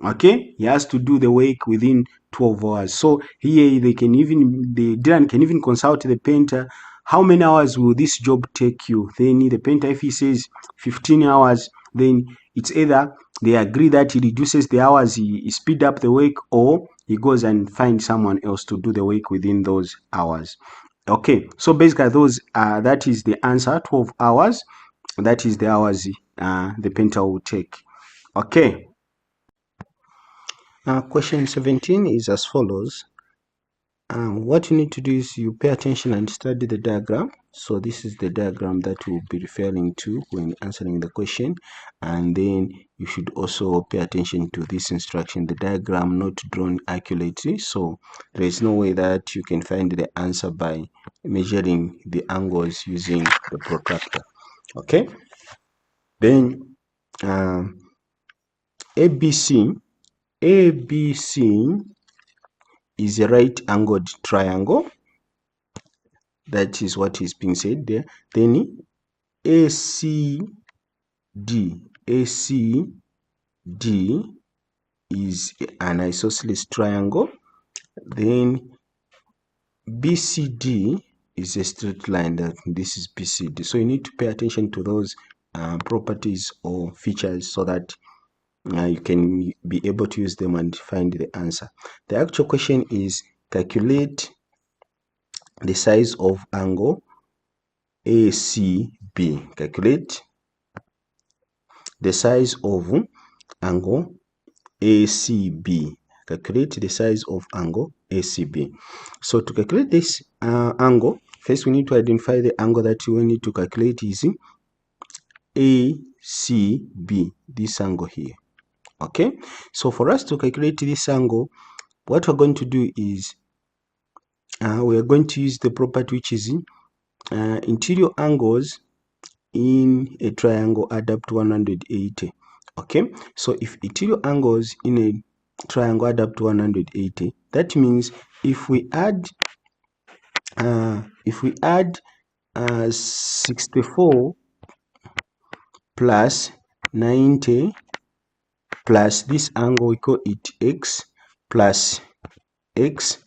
Okay, he has to do the work within 12 hours. So here Dylan can even consult the painter, how many hours will this job take you? Then the painter, if he says 15 hours, then it's either they agree that he reduces the hours, he speed up the work, or he goes and finds someone else to do the work within those hours. Okay, so basically those that is the answer, 12 hours. That is the hours the painter will take. Okay. Question 17 is as follows. What you need to do is you pay attention and study the diagram. So this is the diagram that we'll be referring to when answering the question, and then you should also pay attention to this instruction, the diagram not drawn accurately. So there is no way that you can find the answer by measuring the angles using the protractor. Okay, then ABC is a right angled triangle. That is what is being said there. Then ACD is an isosceles triangle. Then BCD is a straight line. That this is BCD. So you need to pay attention to those properties or features so that you can be able to use them and find the answer. The actual question is calculate the size of angle ACB. Calculate the size of angle ACB. Calculate the size of angle ACB. So to calculate this angle, first we need to identify the angle that we need to calculate is ACB, this angle here. Okay, so for us to calculate this angle, what we're going to do is we are going to use the property which is interior angles in a triangle add up to 180. Okay, so if interior angles in a triangle add up to 180, that means if we add 64 plus 90 plus this angle, we call it x, plus x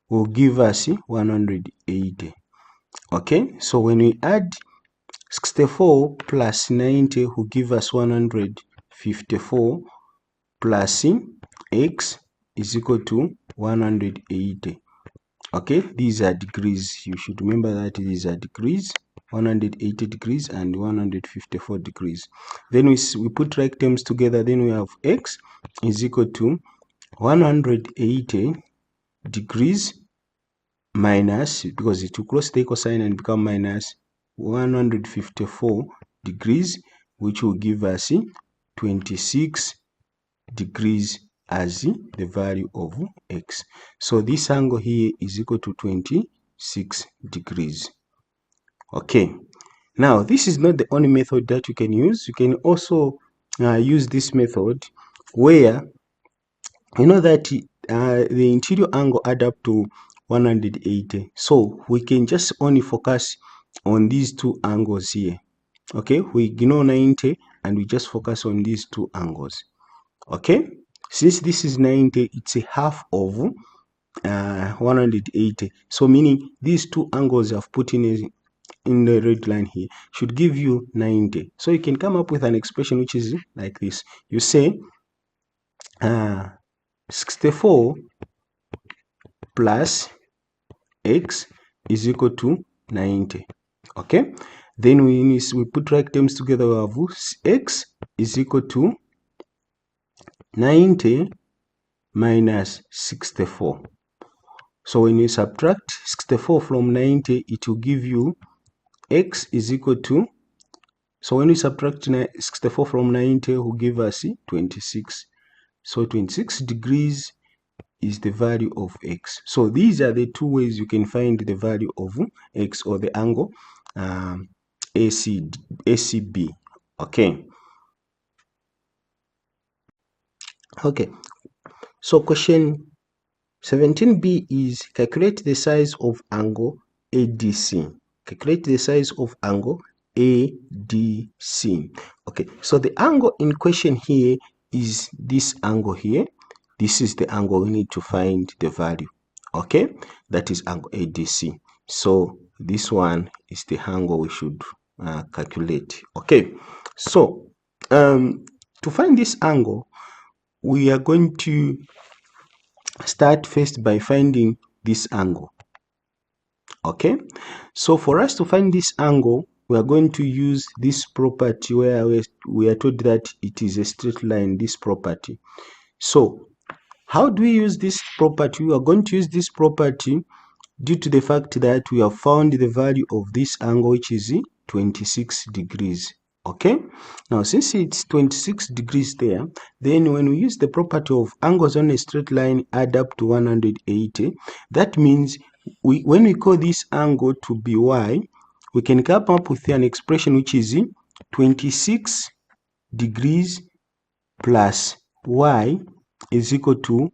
will give us 180. Okay, so when we add 64 plus 90 will give us 154 plus x is equal to 180. Okay, these are degrees. You should remember that these are degrees, 180 degrees and 154 degrees. Then we put right terms together, then we have x is equal to 180 degrees minus, because it will cross the equal sign and become minus 154 degrees, which will give us 26 degrees as the value of x. So this angle here is equal to 26 degrees. Okay, now this is not the only method that you can use. You can also use this method where you know that the interior angle add up to 180. So we can just only focus on these two angles here. Okay, we ignore 90 and we just focus on these two angles. Okay, since this is 90, it's a half of 180. So meaning these two angles I've put in the red line here should give you 90. So you can come up with an expression which is like this. You say 64 plus x is equal to 90. Okay, then we put right terms together. We have x is equal to 90 minus 64. So when you subtract 64 from 90, it will give you x is equal to, so when we subtract 64 from 90, will give us 26. So 26 degrees is the value of x. So these are the two ways you can find the value of x, or the angle ACB. Okay. Okay. So question 17b is calculate the size of angle ADC. Calculate the size of angle ADC. Okay, so the angle in question here is this angle here. This is the angle we need to find the value. Okay, that is angle ADC. So this one is the angle we should calculate. Okay, so to find this angle, we are going to start first by finding this angle. Okay, so for us to find this angle, we are going to use this property where we are told that it is a straight line, this property. So how do we use this property? We are going to use this property due to the fact that we have found the value of this angle, which is 26 degrees. Okay, now since it's 26 degrees there, then when we use the property of angles on a straight line add up to 180, that means when we call this angle to be y, we can come up with an expression which is 26 degrees plus y is equal to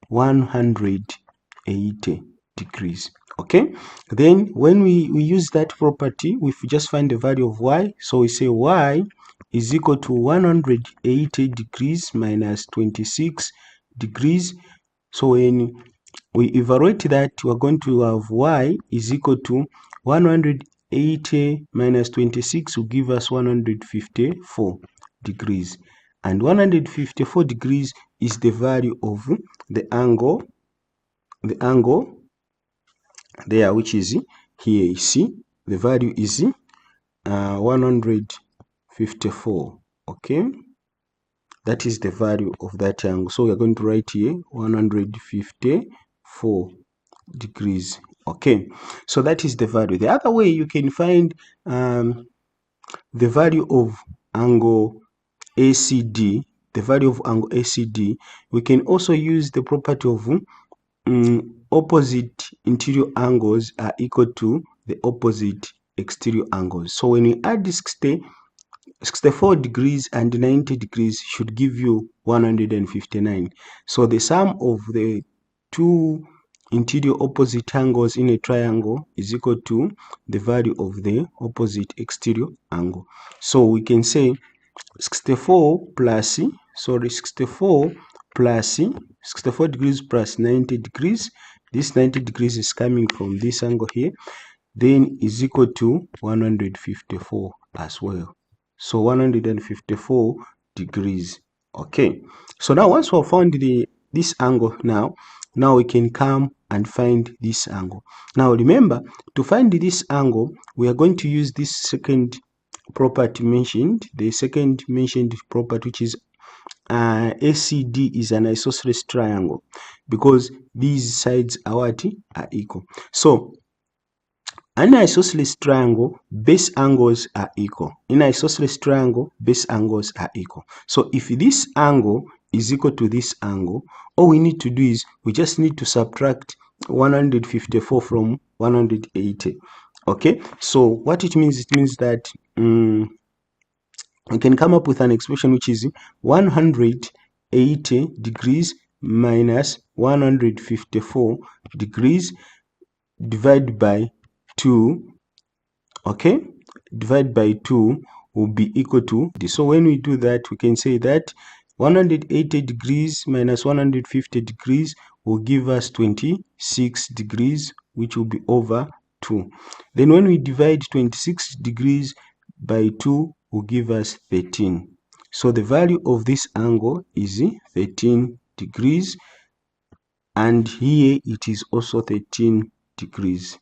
180 degrees. Okay, then when we use that property, we just find the value of y. So we say y is equal to 180 degrees minus 26 degrees. So when we evaluate that, we are going to have y is equal to 180 minus 26 will give us 154 degrees. And 154 degrees is the value of the angle there, which is here. You see the value is 154. Okay, that is the value of that angle. So we are going to write here 154 degrees. Okay, so that is the value. The other way you can find the value of angle ACD, the value of angle ACD, we can also use the property of opposite interior angles are equal to the opposite exterior angles. So when we add 60 64 degrees and 90 degrees should give you 159. So the sum of the two interior opposite angles in a triangle is equal to the value of the opposite exterior angle. So we can say 64 degrees plus 90 degrees. This 90 degrees is coming from this angle here, then is equal to 154 as well. So 154 degrees. Okay, so now once we found this angle, now we can come and find this angle. Now remember, to find this angle, we are going to use this second property mentioned, the second mentioned property, which is ACD is an isosceles triangle, because these sides are what? Are equal. So an isosceles triangle, base angles are equal. In isosceles triangle, base angles are equal. So if this angle is equal to this angle, all we need to do is we just need to subtract 154 from 180. Okay, so what it means that we can come up with an expression which is 180 degrees minus 154 degrees divided by 2. Okay, divide by 2 will be equal to this. So when we do that, we can say that 180 degrees minus 150 degrees will give us 26 degrees, which will be over 2. Then when we divide 26 degrees by 2 will give us 13. So the value of this angle is 13 degrees, and here it is also 13 degrees,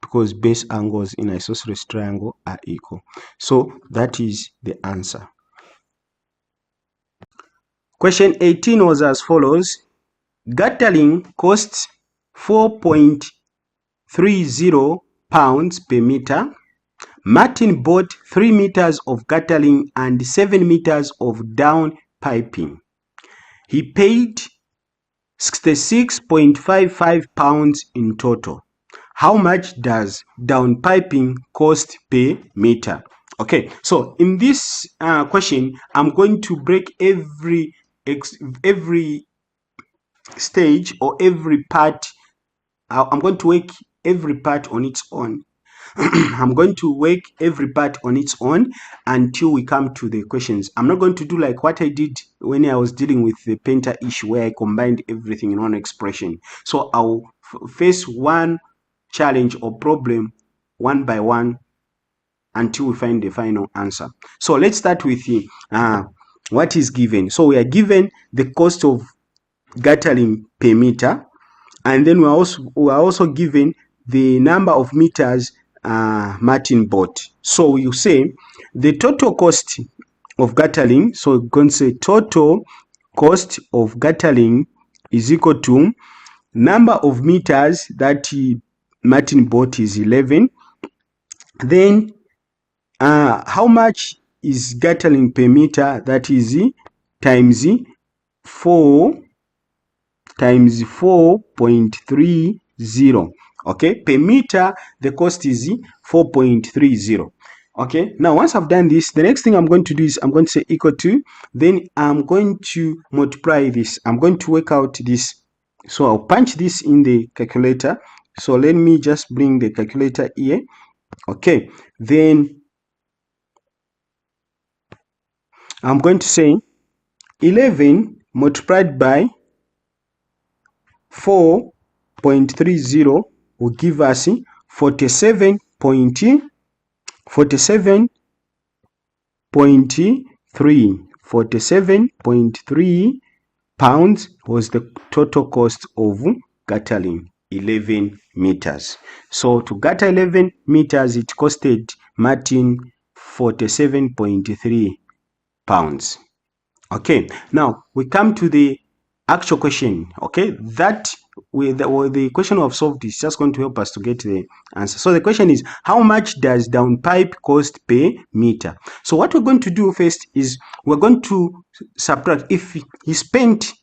because base angles in isosceles triangle are equal. So that is the answer. Question 18 was as follows. Guttering costs 4.30 pounds per meter. Martin bought 3 meters of guttering and 7 meters of down piping. He paid 66.55 pounds in total. How much does down piping cost per meter? Okay, so in this question, I'm going to break every stage or every part. I'm going to work every part on its own. I'm going to work every part on its own until we come to the questions. I'm not going to do like what I did when I was dealing with the painter issue, where I combined everything in one expression. So I'll face one challenge or problem one by one until we find the final answer. So let's start with what is given. So we are given the cost of guttering per meter, and then we are also given the number of meters Martin bought. So you say the total cost of guttering, so we're going to say total cost of guttering is equal to number of meters that Martin bought is 11. Then how much is guttering per meter? That is times 4 times 4.30. Okay, per meter the cost is 4.30. Okay, now once I've done this, the next thing I'm going to do is I'm going to say equal to, then I'm going to multiply this. I'm going to work out this. So I'll punch this in the calculator. So let me just bring the calculator here. Okay, then I'm going to say 11 multiplied by 4.30 will give us 47.3. 47.3 pounds was the total cost of guttering 11 meters. So to gutter 11 meters, it costed Martin 47.3 pounds. Okay, now we come to the actual question. Okay, that the question we have solved is just going to help us to get the answer. So the question is, how much does down pipe cost per meter? So what we're going to do first is we're going to subtract. If he spent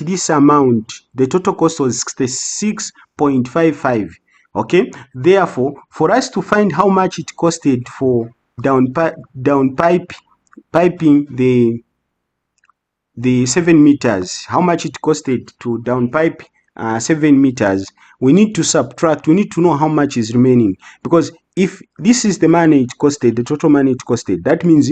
this amount, the total cost was 66.55. Okay, therefore for us to find how much it costed for piping the 7 meters, how much it costed to downpipe 7 meters, we need to subtract, we need to know how much is remaining, because if this is the money it costed, the total money it costed, that means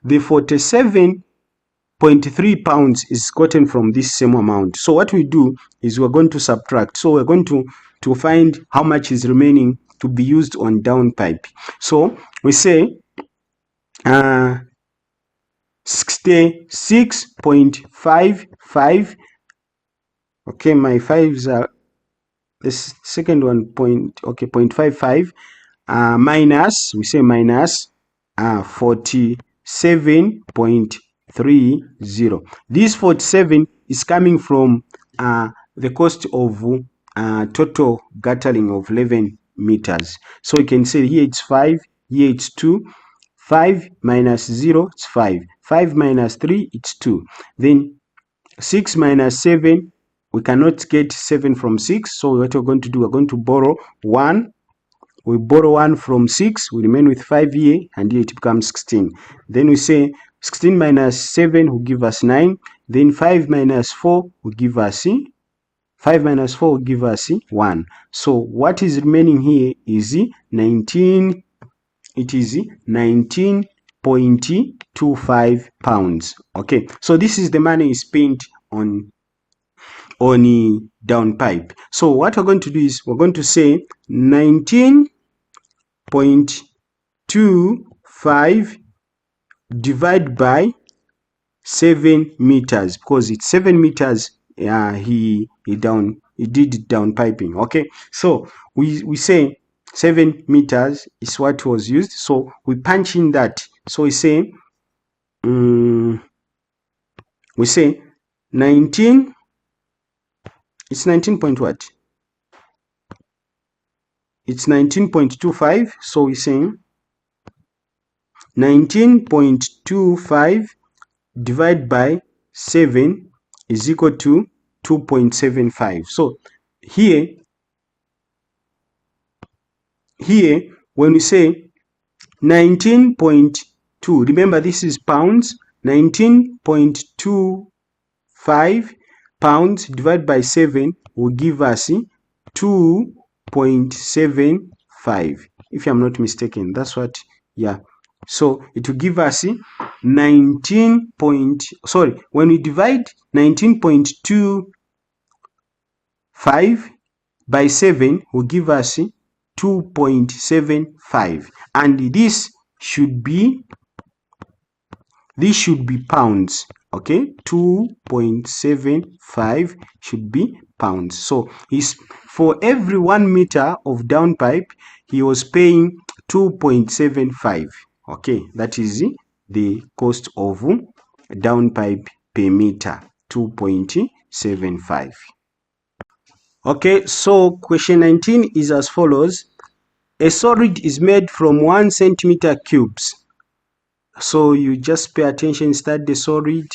the 47.3 pounds is gotten from this same amount. So what we do is we're going to subtract, so we're going to find how much is remaining to be used on downpipe. So we say 66.55. Okay, my fives are the second one point, okay, 0.55 minus, we say minus 47.30. This 47 is coming from the cost of total guttering of 11 meters. So you can say here it's 5, here it's 2. 5 minus 0, it's 5. 5 minus 3, it's 2. Then 6 minus 7, we cannot get 7 from 6. So what we're going to do, we're going to borrow 1. We borrow 1 from 6, we remain with 5 here, and here it becomes 16. Then we say 16 minus 7 will give us 9. Then 5 minus 4 will give us 5 minus 4 will give us 1. So what is remaining here is 19. It is 19.25 pounds. Okay, so this is the money spent on downpipe. So what we're going to do is we're going to say 19.25 divided by 7 meters, because it's 7 meters he did downpiping. Okay, so we say 7 meters is what was used, so we punch in that. So we say 19, it's 19 point what, it's 19.25. so we say 19.25 divided by 7 is equal to 2.75. so here when we say 19.2, remember this is pounds, 19.25 pounds divided by 7 will give us 2.75, if I'm not mistaken. That's what, yeah. So it will give us 19 point, sorry, when we divide 19.25 by 7 will give us 2.75, and this should be pounds. Okay, 2.75 should be pounds. So is for every 1 meter of downpipe he was paying 2.75. okay, that is the cost of downpipe per meter, 2.75. okay, so question 19 is as follows. A solid is made from 1 centimeter cubes. So you just pay attention, study the solid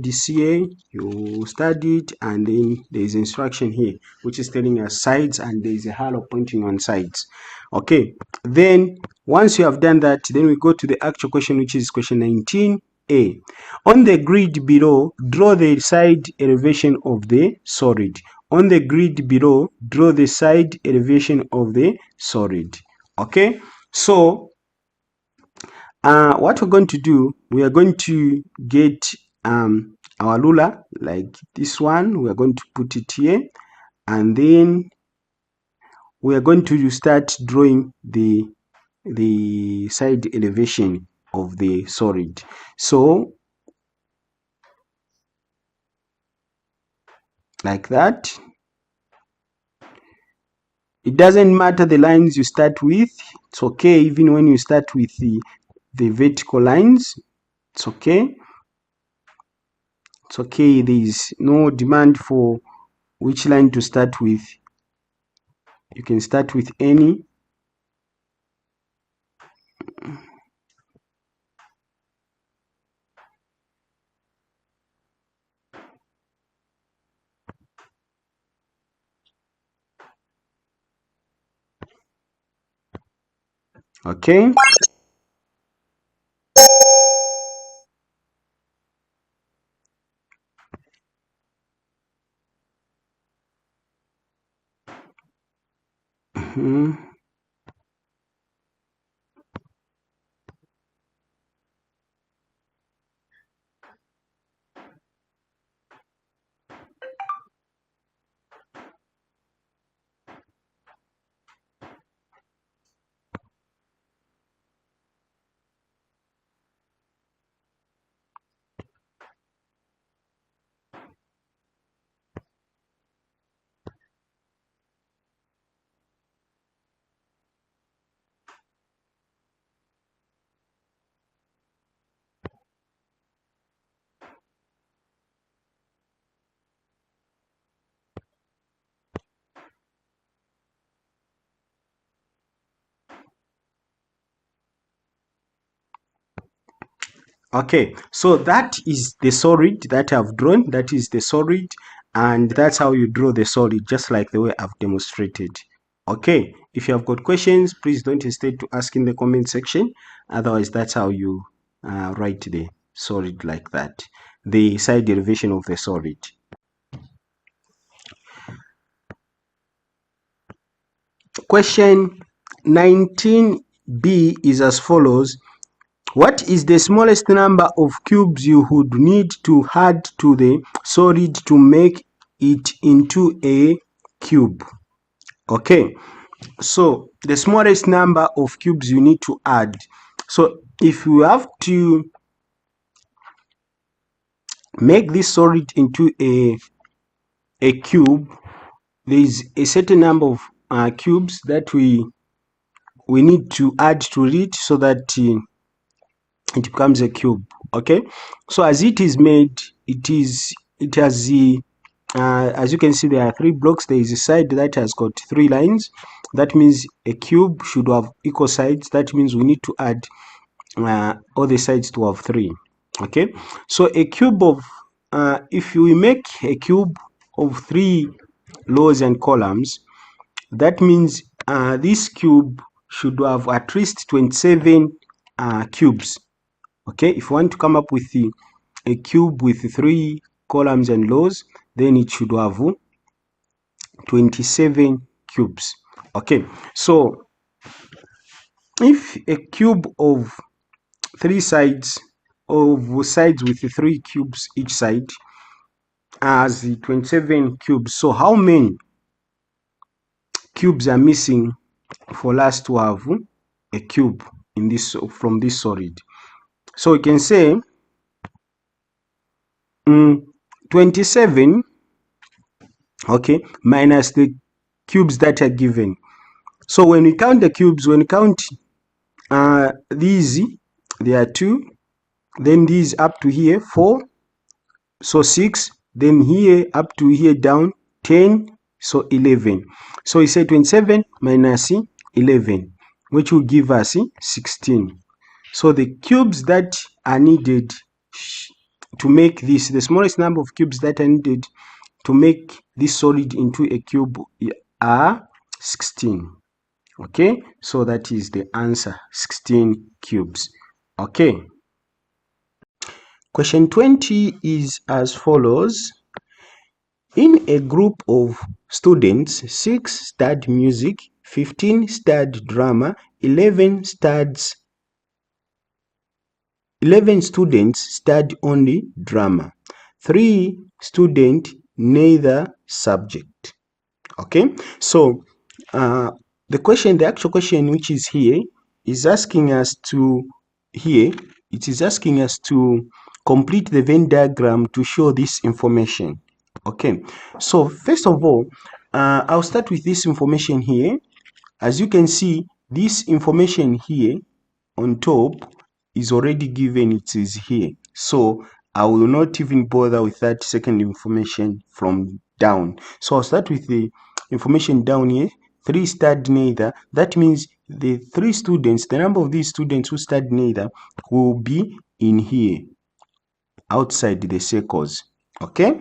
is here, you study it, and then there is instruction here which is telling us sides, and there is a arrow pointing on sides. Okay, then once you have done that, then we go to the actual question, which is question 19a. On the grid below, draw the side elevation of the solid. On the grid below, draw the side elevation of the solid. Okay, so what we're going to do, we are going to get our ruler like this one. We are going to put it here, and then we are going to start drawing the side elevation of the solid. So like that. It doesn't matter the lines you start with, it's okay. Even when you start with the vertical lines, it's okay. It's okay. There is no demand for which line to start with. You can start with any. Okay. Okay, so that is the solid that I've drawn. That is the solid, and that's how you draw the solid, just like the way I've demonstrated. Okay, if you have got questions, please don't hesitate to ask in the comment section. Otherwise, that's how you write the solid like that, the side derivation of the solid. Question 19b is as follows. What is the smallest number of cubes you would need to add to the solid to make it into a cube? Okay, so the smallest number of cubes you need to add. So if you have to make this solid into a cube, there is a certain number of cubes that we need to add to it so that it becomes a cube. Okay, so as it is made, it has the as you can see, there are 3 blocks. There is a side that has got 3 lines. That means a cube should have equal sides. That means we need to add all the sides to have 3. Okay, so a cube of if we make a cube of 3 rows and columns, that means this cube should have at least 27 cubes. Okay, if you want to come up with a cube with 3 columns and rows, then it should have 27 cubes. Okay, so if a cube of 3 sides, of sides with 3 cubes each side, has 27 cubes, so how many cubes are missing for us to have a cube in this from this solid? So we can say 27, okay, minus the cubes that are given. So when we count the cubes, when we count these, there are 2, then these up to here 4, so 6, then here up to here down 10, so 11. So we say 27 minus 11, which will give us 16. So the cubes that are needed to make this, the smallest number of cubes that are needed to make this solid into a cube are 16. Okay, so that is the answer, 16 cubes. Okay, question 20 is as follows. In a group of students, 6 study music, 15 study drama, 11 students study only drama, 3 students neither subject. Okay, so the actual question which is here is asking us to complete the Venn diagram to show this information. Okay, so first of all, I'll start with this information here. As you can see, this information here on top is already given, it is here, so I will not even bother with that second information from down. So I'll start with the information down here. 3 study neither. That means the 3 students, the number of these students who study neither will be in here outside the circles. Okay,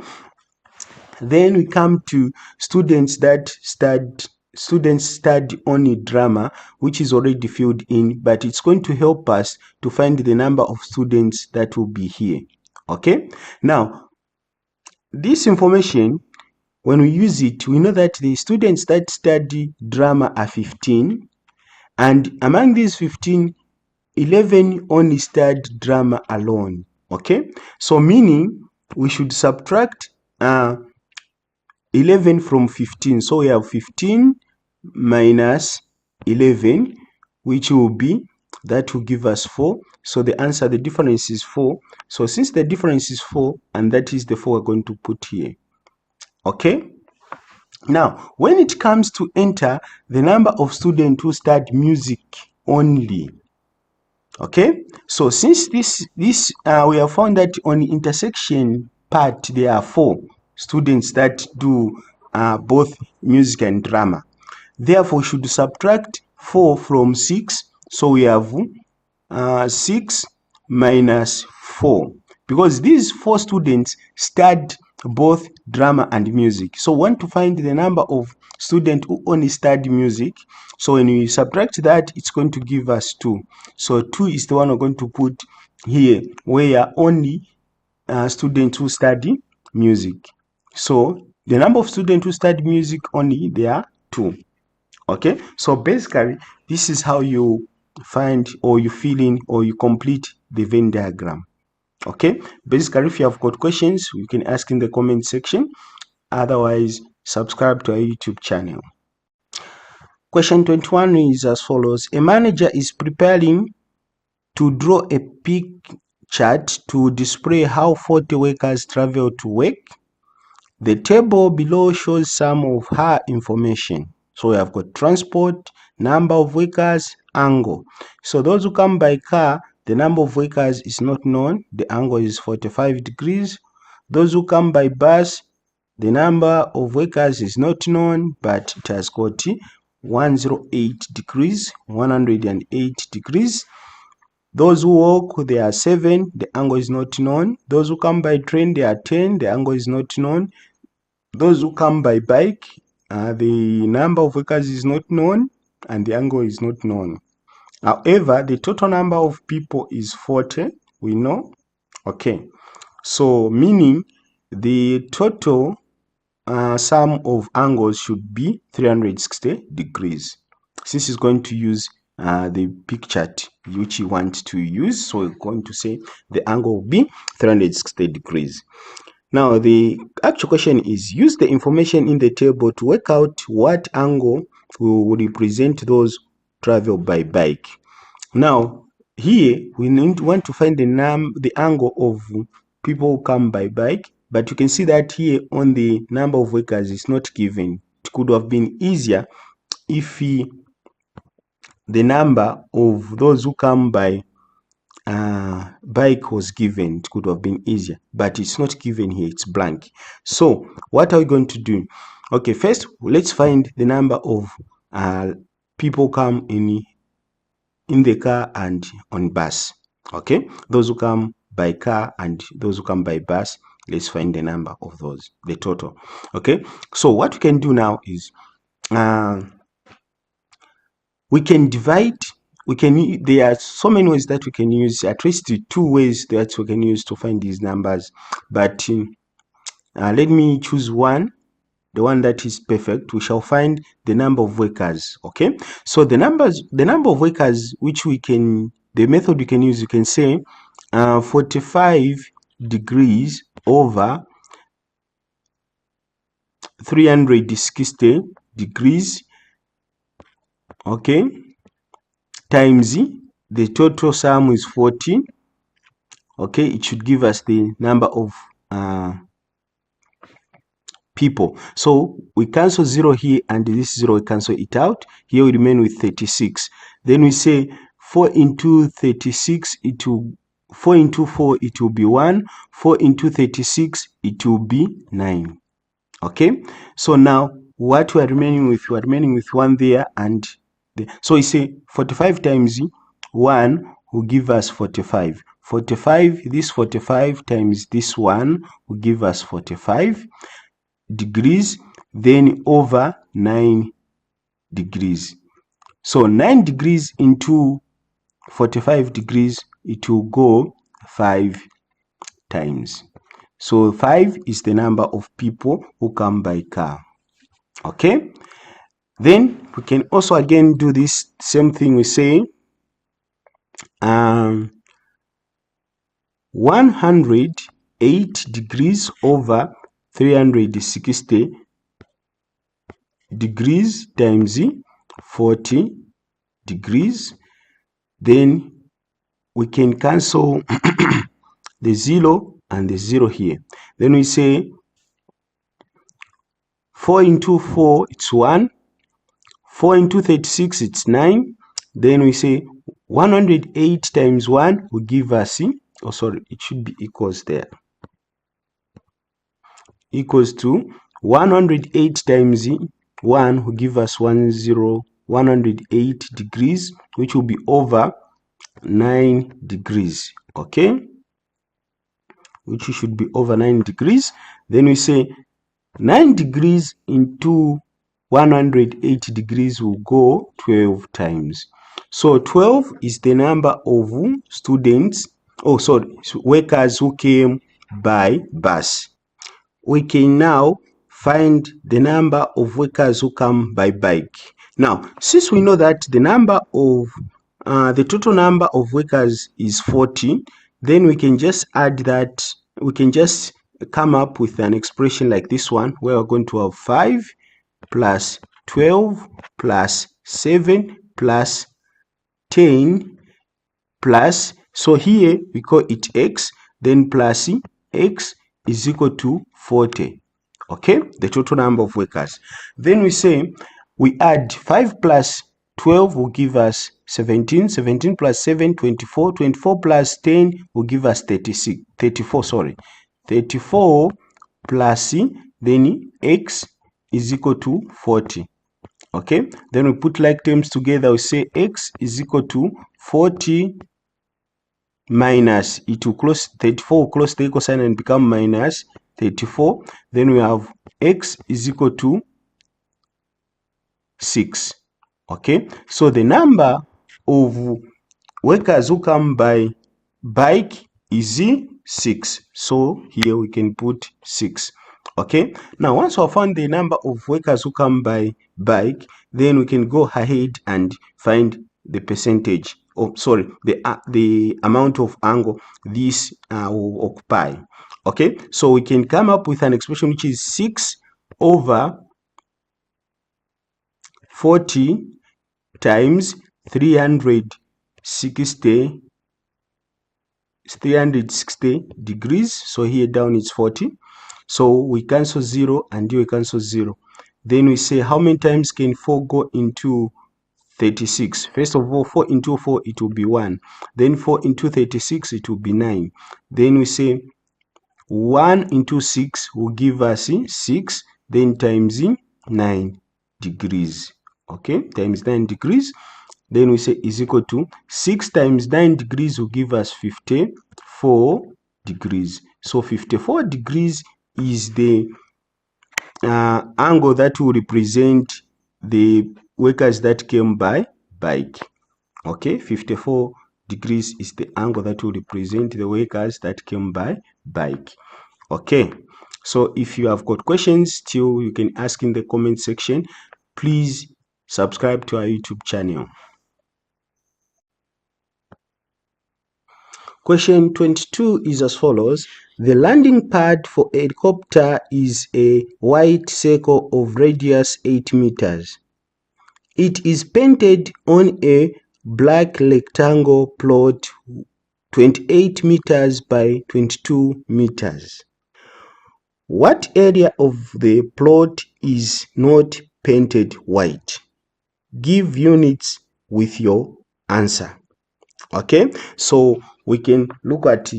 then we come to students that study only drama, which is already filled in, but it's going to help us to find the number of students that will be here. Okay, now this information, when we use it, we know that the students that study drama are 15, and among these 15, 11 only study drama alone. Okay, so meaning we should subtract 11 from 15. So we have 15 minus 11, which will be, that will give us 4. So the answer, the difference is 4. So since the difference is 4, and that is the 4 we're going to put here. Okay, now when it comes to enter the number of students who study music only, okay, so since this we have found that on the intersection part there are 4 students that do both music and drama. Therefore, we should subtract 4 from 6. So we have 6 minus 4, because these 4 students study both drama and music. So we want to find the number of students who only study music. So when we subtract that, it's going to give us 2. So 2 is the one we're going to put here, where only students who study music. So the number of students who study music only, they are 2. Okay, so basically this is how you find, or you fill in, or you complete the Venn diagram. Okay, basically if you have got questions, you can ask in the comment section. Otherwise, subscribe to our YouTube channel. Question 21 is as follows. A manager is preparing to draw a peak chart to display how 40 workers travel to work. The table below shows some of her information. So we have got transport, number of workers, angle. So those who come by car, the number of workers is not known. The angle is 45 degrees. Those who come by bus, the number of workers is not known, but it has got 108 degrees, 108 degrees. Those who walk, they are 7, the angle is not known. Those who come by train, they are 10, the angle is not known. Those who come by bike, the number of workers is not known and the angle is not known. However, the total number of people is 40, we know. Okay, so meaning the total sum of angles should be 360 degrees. Since it's going to use the peak chart which you want to use, so we're going to say the angle will be 360 degrees. Now, the actual question is, use the information in the table to work out what angle will represent those travel by bike. Now, here we want to find the angle of people who come by bike, but you can see that here on the number of workers is not given. It could have been easier if the number of those who come by bike was given. It could have been easier, but it's not given here, it's blank. So what are we going to do? Okay, first let's find the number of people come in the car and on bus. Okay, those who come by car and those who come by bus, let's find the number of those, the total. Okay, so what we can do now is we can divide. There are so many ways that we can use, at least 2 ways that we can use to find these numbers, but let me choose one, the one that is perfect. We shall find the number of workers. Okay, so the number of workers which we can, the method we can use, you can say 45 degrees over 360 degrees, okay, times the total sum is 40. Okay, it should give us the number of people. So we cancel 0 here, and this 0 we cancel it out. Here we remain with 36. Then we say 4 into 36, 4 into 4, it will be 1. 4 into 36, it will be 9. Okay, so now what we are remaining with, 1 there, and so we say 45 times 1 will give us 45. 45, this 45 times this 1 will give us 45 degrees, then over 9 degrees. So 9 degrees into 45 degrees, it will go 5 times. So 5 is the number of people who come by car. Okay, then we can also again do this same thing. We say 108 degrees over 360 degrees times 40 degrees. Then we can cancel the 0 and the 0 here. Then we say 4 into 4, it's 1. 4 into 36, it's 9. Then we say 108 times 1 will give us, oh sorry, it should be equals there. Equals to 108 times 1 will give us 108 degrees, which will be over 9 degrees. Okay, which should be over 9 degrees. Then we say 9 degrees into 108 degrees will go 12 times. So 12 is the number of students, workers who came by bus. We can now find the number of workers who come by bike. Now, since we know that the number of the total number of workers is 40, then we can just add that, we can just come up with an expression like this one, where we're going to have 5 plus 12 plus 7 plus 10 plus, so here we call it x, then plus x is equal to 40. Okay, the total number of workers. Then we say we add 5 plus 12 will give us 17, 17 plus 7, 24, 24 plus 10 will give us 34, sorry. 34 plus then x is equal to 40. Okay, then we put like terms together, we say x is equal to 40 minus, it will close 34, will close the equal sign and become minus 34. Then we have x is equal to 6. Okay, so the number of workers who come by bike is 6. So here we can put 6. Okay, now once we have found the number of workers who come by bike, then we can go ahead and find the percentage, the amount of angle this will occupy. Okay, so we can come up with an expression which is 6 over 40 times 360 degrees. So here down it's 40. So we cancel 0 and here we cancel 0. Then we say how many times can 4 go into 36? First of all, 4 into 4, it will be 1. Then 4 into 36, it will be 9. Then we say 1 into 6 will give us 6, then times 9 degrees. Okay, times 9 degrees. Then we say is equal to 6 times 9 degrees will give us 54 degrees. So 54 degrees is the angle that will represent the workers that came by bike. Okay, 54 degrees is the angle that will represent the workers that came by bike. Okay, so if you have got questions still, you can ask in the comment section. Please subscribe to our YouTube channel. Question 22 is as follows. The landing pad for a helicopter is a white circle of radius 8 meters. It is painted on a black rectangle plot 28 meters by 22 meters. What area of the plot is not painted white? Give units with your answer. Okay, so we can look at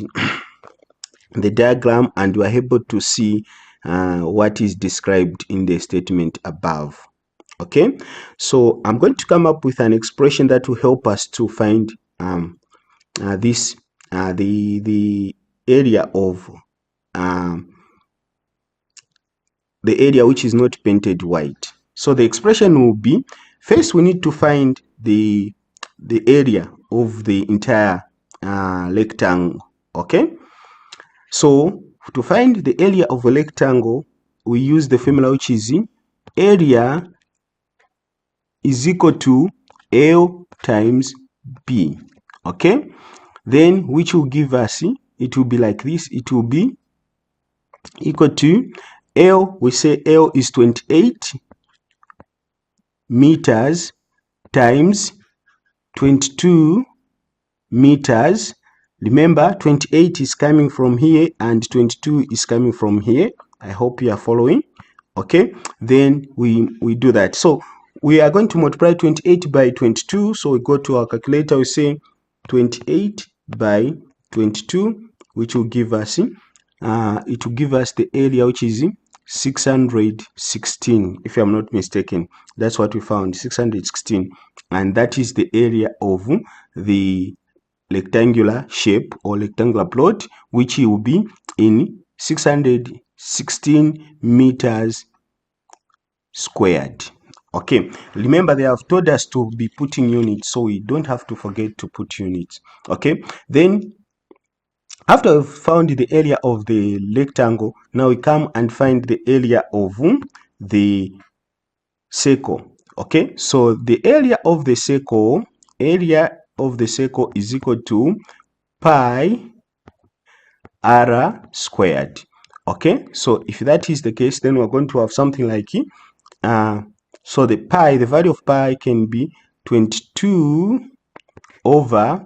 the diagram and we are able to see what is described in the statement above. Okay, so I'm going to come up with an expression that will help us to find the area of the area which is not painted white. So the expression will be, first we need to find the area of the entire rectangle. Okay, so To find the area of a rectangle, we use the formula which is area is equal to L times B. Okay, then which will give us, it will be like this. It will be equal to L, we say L is 28 meters times 22 meters. Remember, 28 is coming from here and 22 is coming from here. I hope you are following. Okay, then we do that. So we are going to multiply 28 by 22. So we go to our calculator, we say 28 by 22, which will give us it will give us the area which is 616, if I'm not mistaken. That's what we found, 616, and that is the area of the rectangular shape or rectangular plot, which will be in 616 meters squared. Okay, remember they have told us to be putting units, so we don't have to forget to put units. Okay, then after we've found the area of the rectangle, now we come and find the area of the circle. Okay, so the area of the circle is equal to pi r squared. Okay, so if that is the case, then we're going to have something like so the value of pi can be 22 over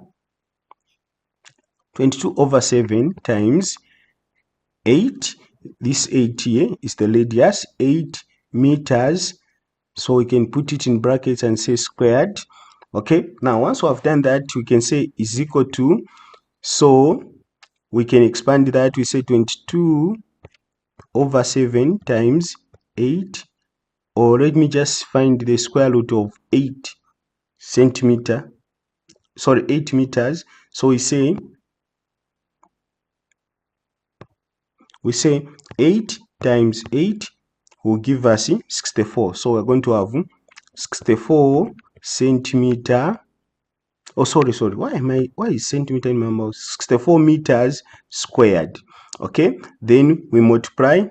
7 times 8. This 8 here is the radius, 8 meters. So we can put it in brackets and say squared. Okay, now once we have done that, we can say is equal to, so we can expand that. We say 22 over 7 times 8, or let me just find the square root of 8 meters. So we say 8 times 8 will give us 64. So we're going to have 64 centimeter. Oh, sorry. Why is centimeter in my mouth? 64 meters squared. Okay, then we multiply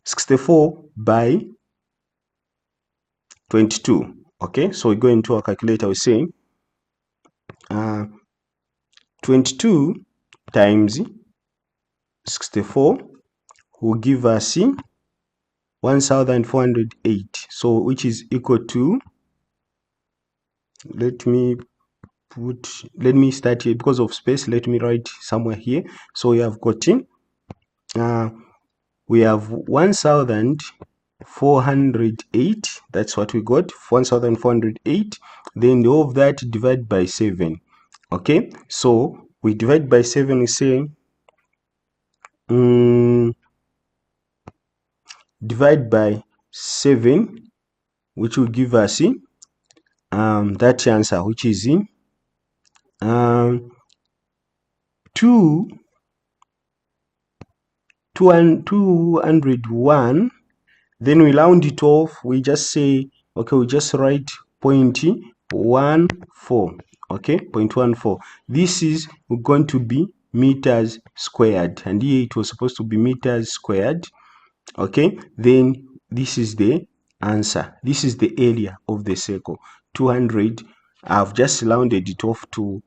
64 by 22. Okay, so we go into our calculator. We say 22 times 64 will give us 1408. So which is equal to, let me start here because of space. Let me write somewhere here. So we have got we have 1408. That's what we got, 1408. Then the whole of that divided by 7. Okay, so we divide by 7. We say divide by 7, which will give us that answer, which is 201. Then we round it off. We just say, okay, we just write 0.14. Okay, 0.14. This is going to be meters squared, and here it was supposed to be meters squared. Okay, then this is the answer. This is the area of the circle, 200. I've just rounded it off to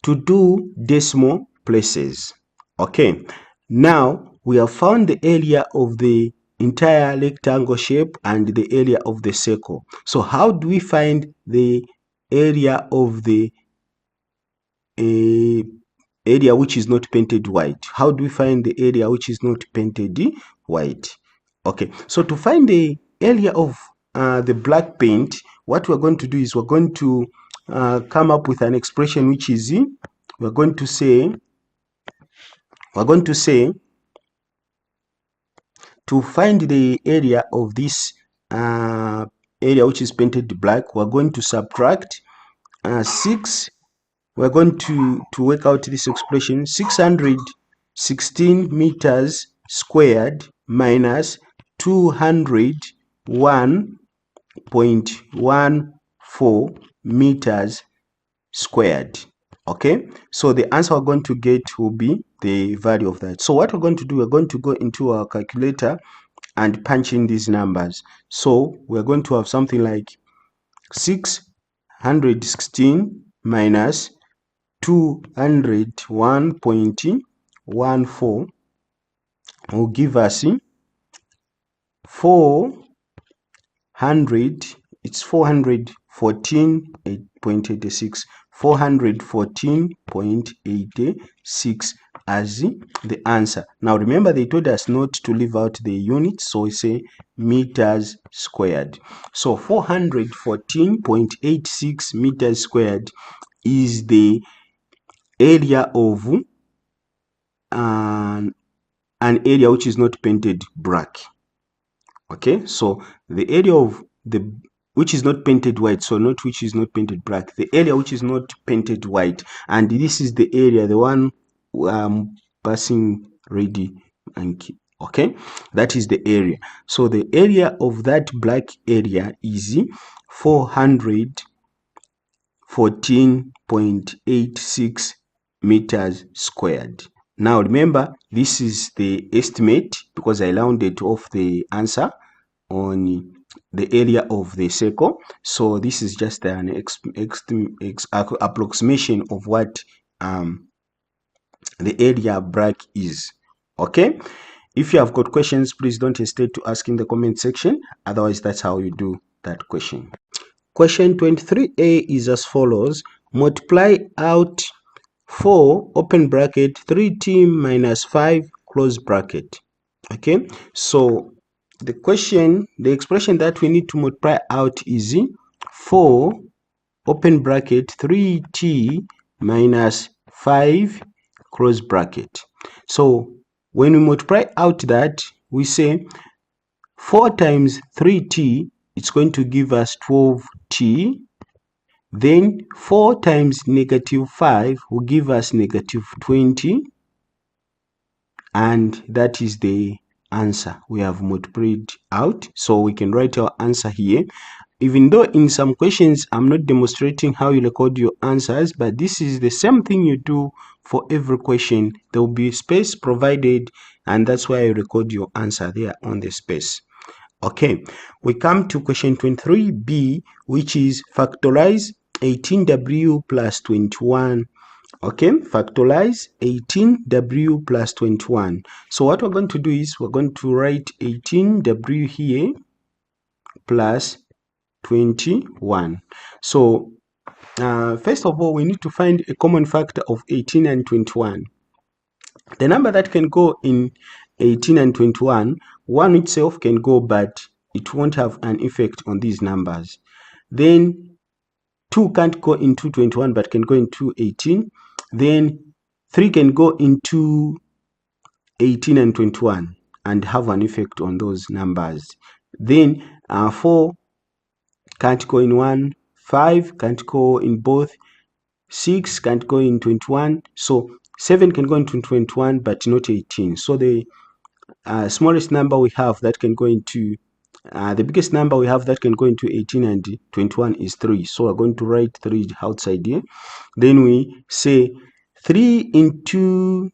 do decimal places. Okay, now we have found the area of the entire rectangle shape and the area of the circle. So how do we find the area of the area which is not painted white? How do we find the area which is not painted white? Okay, so to find the area of the black paint, what we're going to do is we're going to come up with an expression which is we're going to say to find the area of this area which is painted black, we're going to subtract 6. We're going to work out this expression, 616 meters squared minus 201.14 meters squared. Okay, so the answer we're going to get will be the value of that. So what we're going to do, we're going to go into our calculator and punch in these numbers. So we're going to have something like 616 minus 201.14 will give us 414.86 414.86 as the answer. Now remember, they told us not to leave out the units, so we say meters squared. So 414.86 meters squared is the area of an area which is not painted black. Okay, so the area of the which is not painted white, so not which is not painted black, the area which is not painted white, and this is the area, the one passing ready and okay, that is the area. So the area of that black area is 414.86 meters squared. Now remember, this is the estimate because I rounded off the answer on the area of the circle. So this is just an approximation of what the area black is. Okay, if you have got questions, please don't hesitate to ask in the comment section. Otherwise, that's how you do that question. Question 23a is as follows: multiply out 4 open bracket 3t minus 5 close bracket. Okay, so the expression that we need to multiply out is 4 open bracket 3t minus 5 close bracket. So when we multiply out that, we say 4 times 3t, it's going to give us 12t. Then 4 times negative 5 will give us negative 20. And that is the answer we have multiplied out. So we can write our answer here. Even though in some questions I'm not demonstrating how you record your answers, but this is the same thing you do for every question. There will be space provided, and that's why you record your answer there on the space. Okay, we come to question 23b, which is factorize 18w plus 21. Okay, factorize 18w plus 21. So what we're going to do is we're going to write 18w here plus 21. So first of all, we need to find a common factor of 18 and 21. The number that can go in 18 and 21, one itself can go, but it won't have an effect on these numbers. Then 2 can't go into 21 but can go into 18. Then 3 can go into 18 and 21 and have an effect on those numbers. Then 4 can't go in 1, 5 can't go in both, 6 can't go in 21. So 7 can go into 21 but not 18. So the smallest number we have that can go into the biggest number we have that can go into 18 and 21 is 3. So we're going to write 3 outside here. Then we say 3 into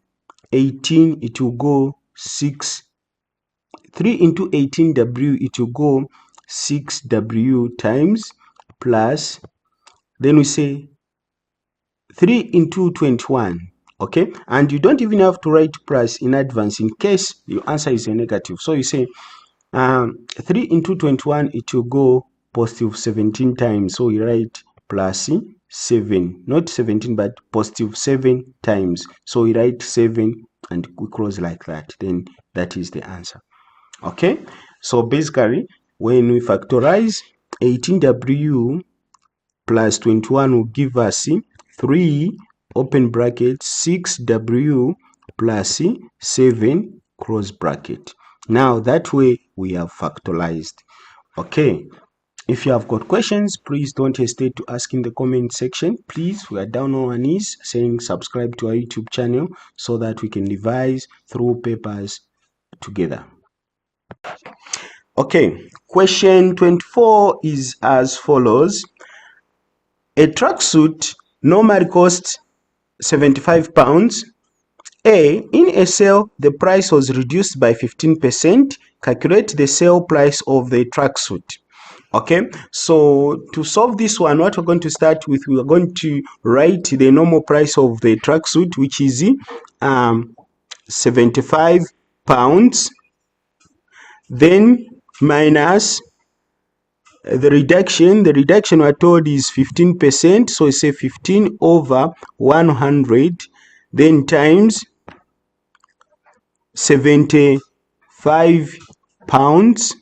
18, it will go 6. 3 into 18w, it will go 6w times plus, then we say 3 into 21. Okay, and you don't even have to write plus in advance in case your answer is a negative. So you say 3 into 21, it will go positive 17 times. So we write plus 7, not 17 but positive 7 times. So we write 7 and we close like that. Then that is the answer. Okay, so basically when we factorize 18w plus 21 will give us 3 open bracket 6w plus 7 close bracket. Now that way we have factorized. Okay, if you have got questions, please don't hesitate to ask in the comment section. Please, we are down on our knees saying subscribe to our YouTube channel so that we can revise through papers together. Okay, question 24 is as follows. A tracksuit normally costs 75 pounds. A. In a sale, the price was reduced by 15%. Calculate the sale price of the tracksuit. Okay, so to solve this one, what we're going to start with, we are going to write the normal price of the tracksuit, which is 75 pounds, then minus the reduction we're told is 15%, so we say 15 over 100, then times 75 pounds.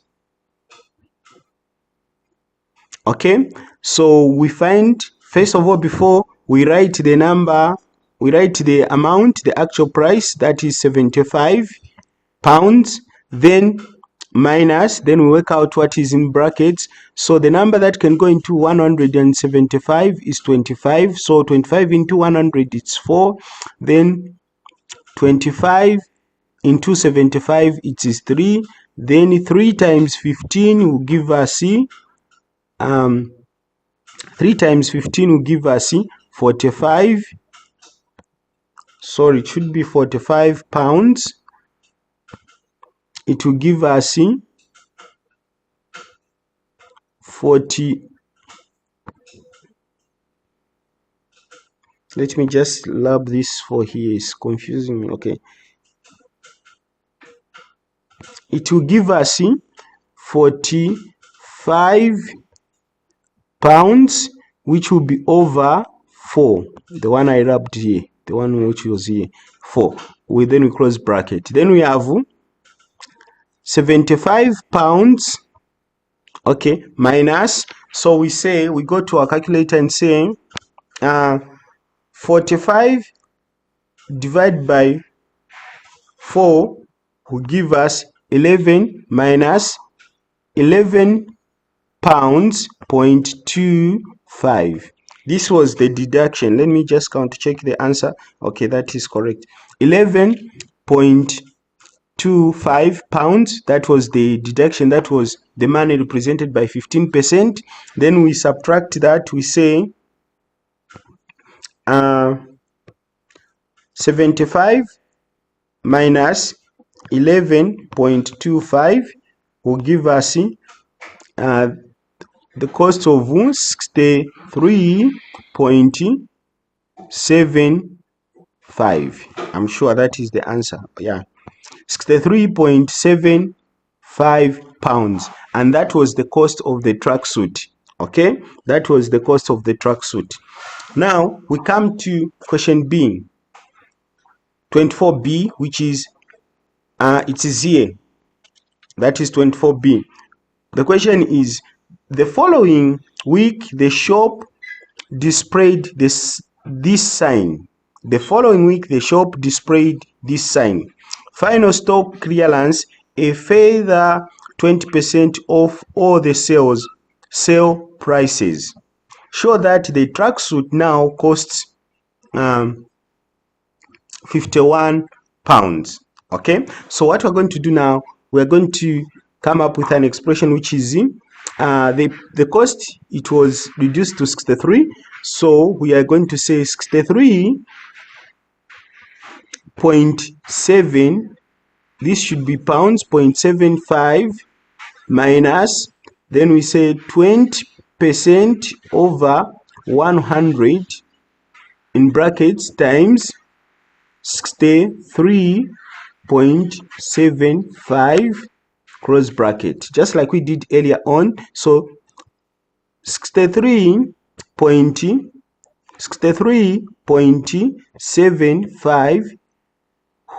Okay, so we find, first of all, before we write the number, we write the amount, the actual price, that is 75 pounds, then minus, then we work out what is in brackets. So the number that can go into 175 is 25, so 25 into 100 it's 4, then 25 into 75 it is 3, then 3 times 15 will give us 3 times 15 will give us 45, sorry, it should be 45 pounds. It will give us 40, let me just lab this for here, it's confusing me. Okay, it will give us 45 pounds, which will be over 4, the one I rubbed here, the one which was here, 4. Then we close bracket, then we have 75 pounds, okay, minus, so we say, we go to our calculator and say 45 divided by 4 will give us 11 minus 11 pounds 0.25. This was the deduction. Let me just count, check the answer. Okay, that is correct. 11.25 pounds. That was the deduction. That was the money represented by 15%. Then we subtract that. We say 75 minus 11.25 will give us the cost of 63.75. I'm sure that is the answer. Yeah, 63.75 pounds, and that was the cost of the tracksuit. Okay, that was the cost of the tracksuit. Now we come to question B, 24B, which is it is here. That is 24B. The question is, the following week the shop displayed this sign. The following week the shop displayed this sign. Final stock clearance, a further 20% off all the sale prices. Show that the tracksuit now costs 51 pounds. Okay, so what we're going to do now, we're going to come up with an expression which is the cost, it was reduced to 63, so we are going to say 63.7, this should be pounds, 0.75 minus, then we say 20% over 100 in brackets times 63.75 close bracket, just like we did earlier on. So 63.75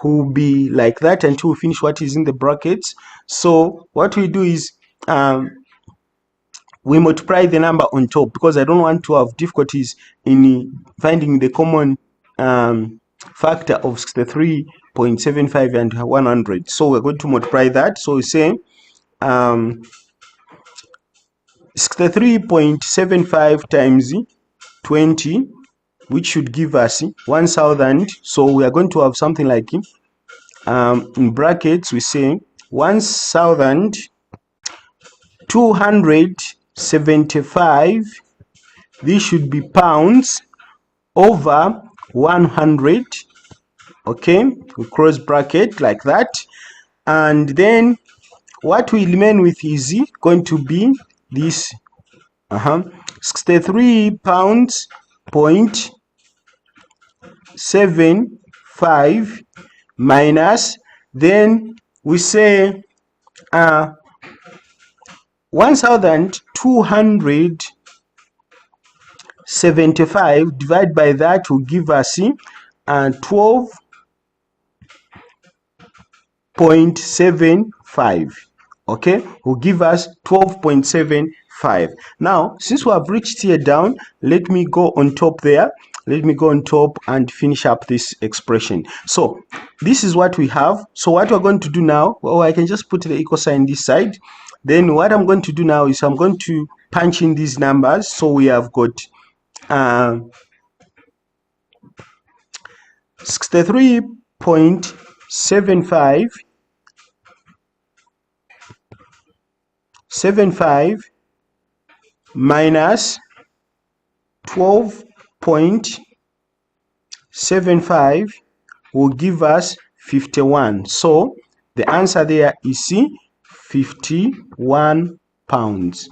will be like that until we finish what is in the brackets. So what we do is we multiply the number on top, because I don't want to have difficulties in finding the common factor of 63.75 and 100. So we're going to multiply that. So we say 63.75 times 20, which should give us 1000. So we are going to have something like in brackets we say 1275, this should be pounds, over 100. Okay, we cross bracket like that, and then what we remain with is going to be this 63 pounds point 75 minus, then we say 1275 divided by that will give us 12.75. okay, will give us 12.75. now since we have reached here down, let me go on top there, let me go on top and finish up this expression. So this is what we have. So what we're going to do now, well, I can just put the equal sign this side. Then what I'm going to do now is I'm going to punch in these numbers. So we have got 63.75 minus 12.75 will give us 51. So the answer there is 51 pounds.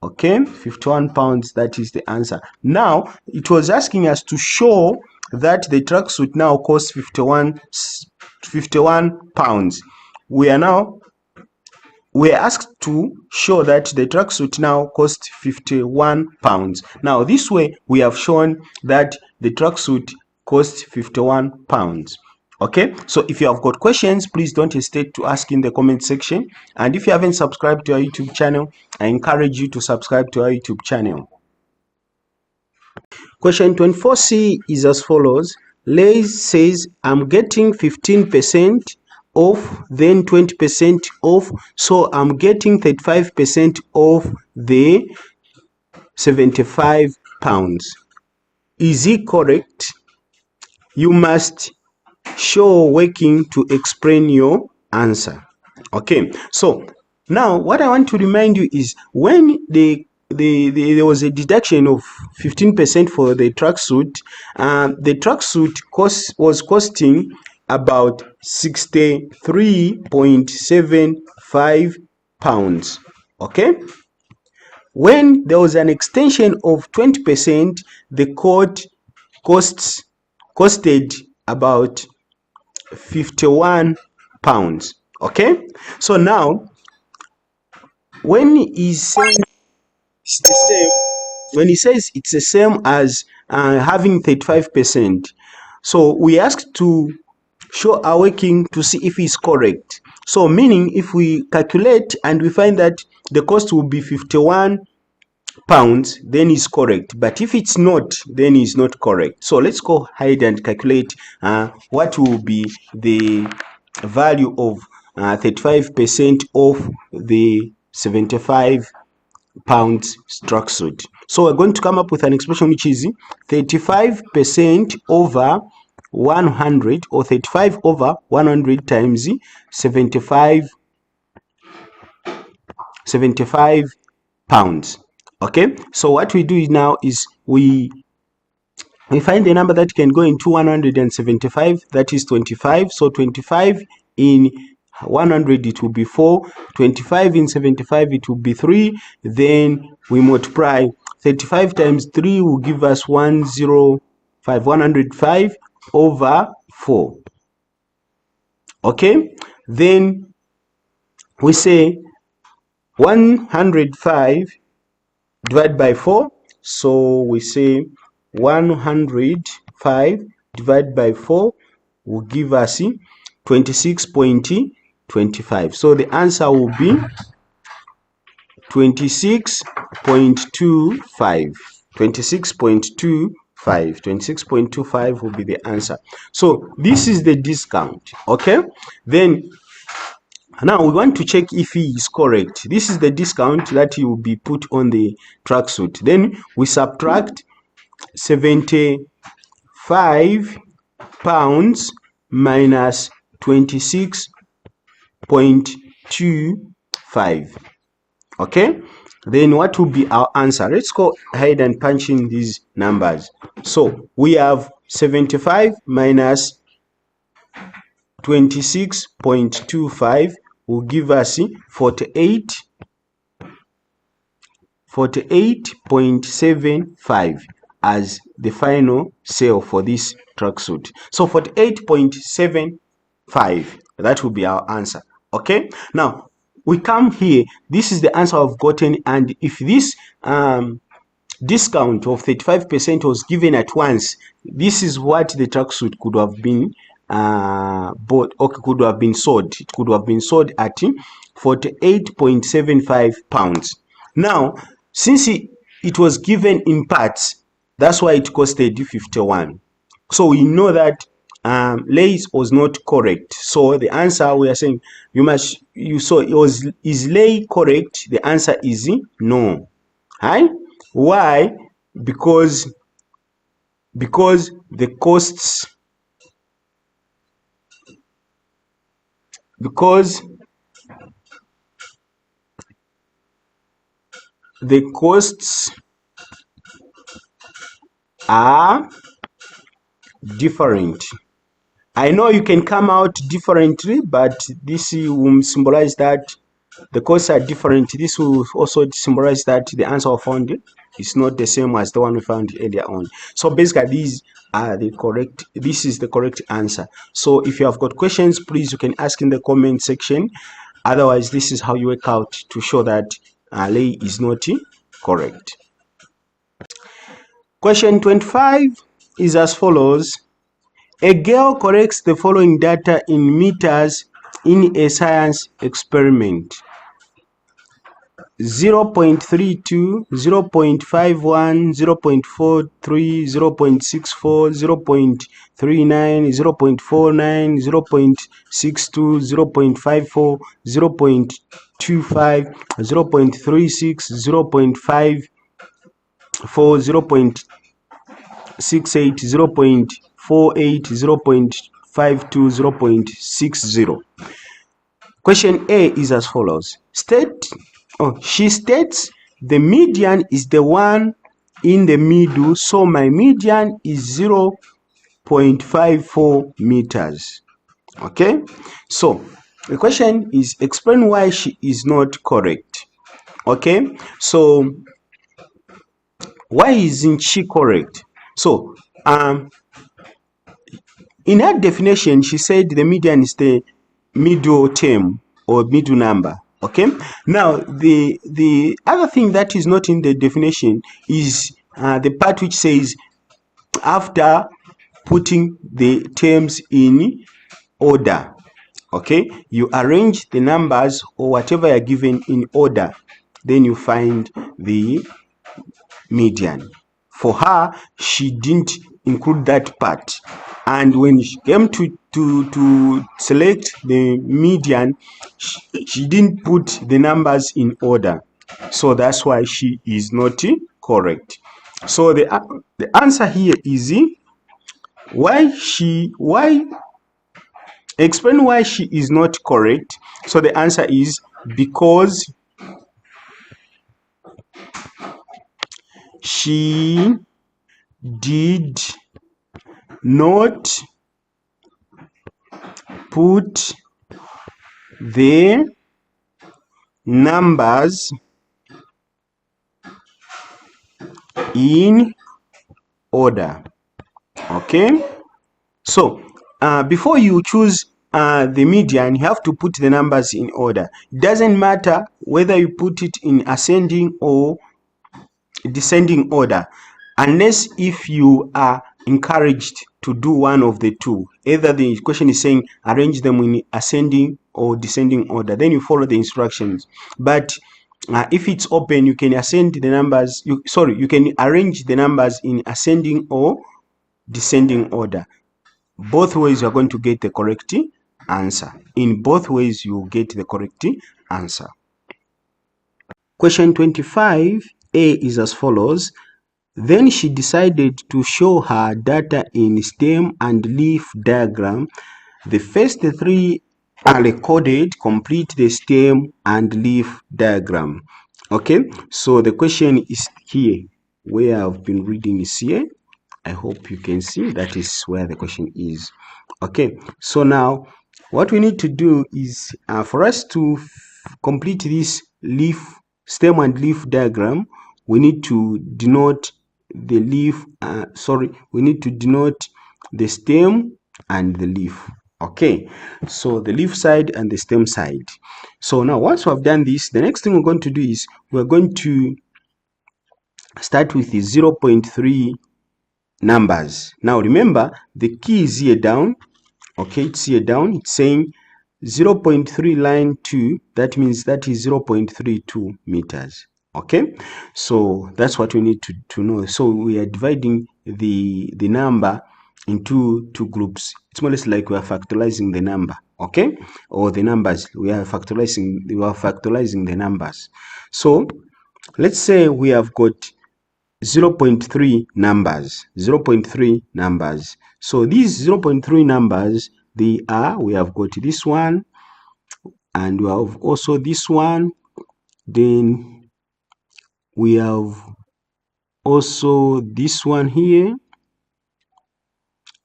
Okay, 51 pounds, that is the answer. Now it was asking us to show that the tracksuit now costs 51 pounds. We are asked to show that the tracksuit now costs 51 pounds. Now this way we have shown that the tracksuit costs 51 pounds. Okay, so if you have got questions, please don't hesitate to ask in the comment section. And if you haven't subscribed to our YouTube channel, I encourage you to subscribe to our YouTube channel. Question 24C is as follows. Lays says, I'm getting 15% off, then 20% off, so I'm getting 35% off the 75 pounds. Is it correct? You must show working to explain your answer. Okay, so now what I want to remind you is when there was a deduction of 15% for the tracksuit, the tracksuit was costing about 63.75 pounds. Okay, when there was an extension of 20%, the cost costed about 51 pounds. Okay, so now when he says it's the same, when he says it's the same as having 35%, so we asked to show our working to see if it's correct. So meaning if we calculate and we find that the cost will be 51 pounds, then it's correct, but if it's not, then it's not correct. So let's go ahead and calculate what will be the value of 35% of the 75 pounds tracksuit. So we're going to come up with an expression which is 35% over 100, or 35 over 100 times 75 pounds. Okay, so what we do now is we find the number that can go into 175, that is 25. So 25 in 100 it will be 4, 25 in 75 it will be 3, then we multiply 35 times 3 will give us 105 over 4. Okay, then we say 105 divided by 4, so we say 105 divided by 4 will give us 26.25. so the answer will be 26.25. 26.25 will be the answer. So this is the discount. Okay, then now we want to check if he is correct. This is the discount that will be put on the tracksuit. Then we subtract 75 pounds minus 26.25. Okay, then what will be our answer? Let's go ahead and punch in these numbers. So we have 75 minus 26.25 will give us 48.75 as the final cell for this tracksuit. So 48.75, that will be our answer. Okay, now we come here. This is the answer I've gotten, and if this discount of 35% was given at once, this is what the tracksuit could have been bought, or could have been sold. It could have been sold at 48.75 pounds. Now, since it was given in parts, that's why it costed 51. So we know that Lay's was not correct. So the answer, we are saying is Lay correct? The answer is no. Right? Why? Because the costs are different. I know you can come out differently, but this will symbolize that the costs are different. This will also symbolize that the answer we found is not the same as the one we found earlier on. So basically, these are the correct. This is the correct answer. So if you have got questions, please you can ask in the comment section. Otherwise, this is how you work out to show that Lay is not correct. Question 25 is as follows. A girl collects the following data in meters in a science experiment. 0.32, 0.51, 0.43, 0.64, 0.39, 0.49, 0.62, 0.54, 0.25, 0.36, 0.54, 0.68, 0.48, 0.52, 0.60. Question A is as follows. She states the median is the one in the middle, so my median is 0.54 meters. Okay, so the question is explain why she is not correct. Okay, so why isn't she correct? So in her definition, she said the median is the middle term or middle number. Okay, now the other thing that is not in the definition is the part which says after putting the terms in order. Okay, you arrange the numbers or whatever you're given in order, then you find the median. For her, she didn't include that part, and when she came to select the median, she didn't put the numbers in order, so that's why she is not correct. So the answer here is explain why she is not correct. So the answer is because she did not put the numbers in order. Okay, so before you choose the median, you have to put the numbers in order. It doesn't matter whether you put it in ascending or descending order, unless if you are encouraged to do one of the two. Either the question is saying arrange them in ascending or descending order, then you follow the instructions. But if it's open, you can ascend the numbers, you can arrange the numbers in ascending or descending order. Both ways you are going to get the correct answer. In both ways you will get the correct answer. Question 25A is as follows. Then she decided to show her data in stem and leaf diagram. The first three are recorded. Complete the stem and leaf diagram. Okay, so the question is here. Where I've been reading is here. I hope you can see that is where the question is. Okay, so now what we need to do is for us to complete this leaf, stem and leaf diagram, we need to denote the leaf, we need to denote the stem and the leaf. Okay, so the leaf side and the stem side. So now once we have done this, the next thing we're going to do is we're going to start with the 0.3 numbers. Now remember, the key is here down. Okay, it's here down. It's saying 0.3 line 2. That means that is 0.32 meters. Okay, so that's what we need to know. So we are dividing the number into two groups. It's more or less like we are factorizing the number. Okay, or the numbers. We are factorizing the numbers. So let's say we have got 0.3 numbers. So these 0.3 numbers, we have got this one, and we have also this one. Then we have also this one here,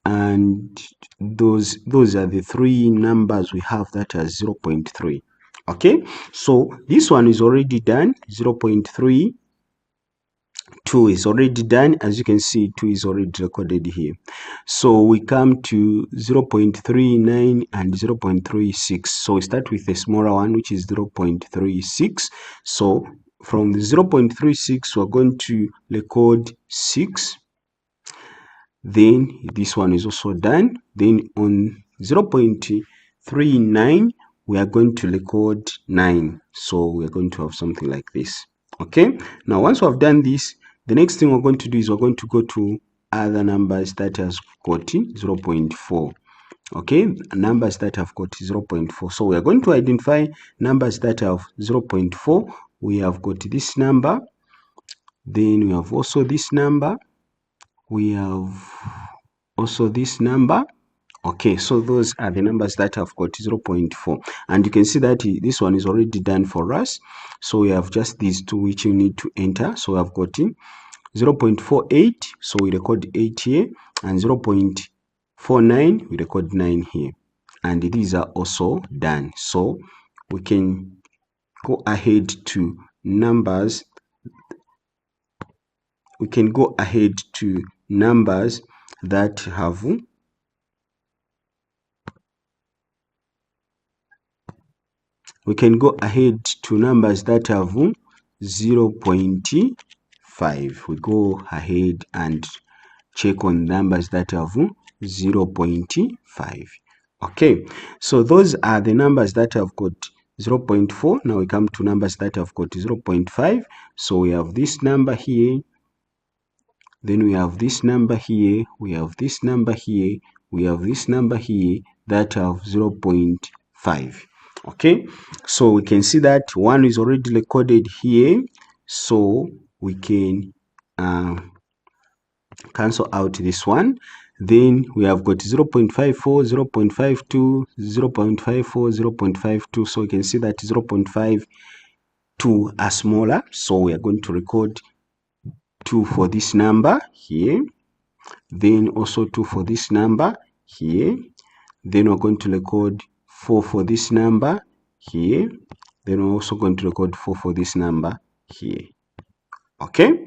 and those are the three numbers we have that are 0.3. Okay, so this one is already done. 0.3. 2 is already done. As you can see, 2 is already recorded here. So we come to 0.39 and 0.36. So we start with the smaller one, which is 0.36. So from the 0.36, we're going to record 6. Then this one is also done. Then on 0.39, we are going to record 9. So we're going to have something like this. Okay, now once we have done this, the next thing we're going to do is we're going to go to other numbers that has got 0.4. Okay, numbers that have got 0.4. So we are going to identify numbers that have 0.4. We have got this number, then we have also this number, we have also this number. Okay, so those are the numbers that have got 0.4, and you can see that this one is already done for us. So we have just these two which you need to enter. So we have got 0.48, so we record 8 here, and 0.49, we record 9 here, and these are also done. So we can go ahead to numbers. We can go ahead to numbers that have we can go ahead to numbers that have 0.5. We go ahead and check on numbers that have 0.5. Okay, so those are the numbers that have got 0.4. Now we come to numbers that have got 0.5. So we have this number here, then we have this number here, we have this number here, we have this number here that have 0.5. Okay, so we can see that one is already recorded here, so we can cancel out this one. Then we have got 0.54, 0.52, 0.54, 0.52. So we can see that 0.52 are smaller, so we are going to record 2 for this number here, then also 2 for this number here, then we're going to record 4 for this number here, then we're also going to record 4 for this number here. Okay,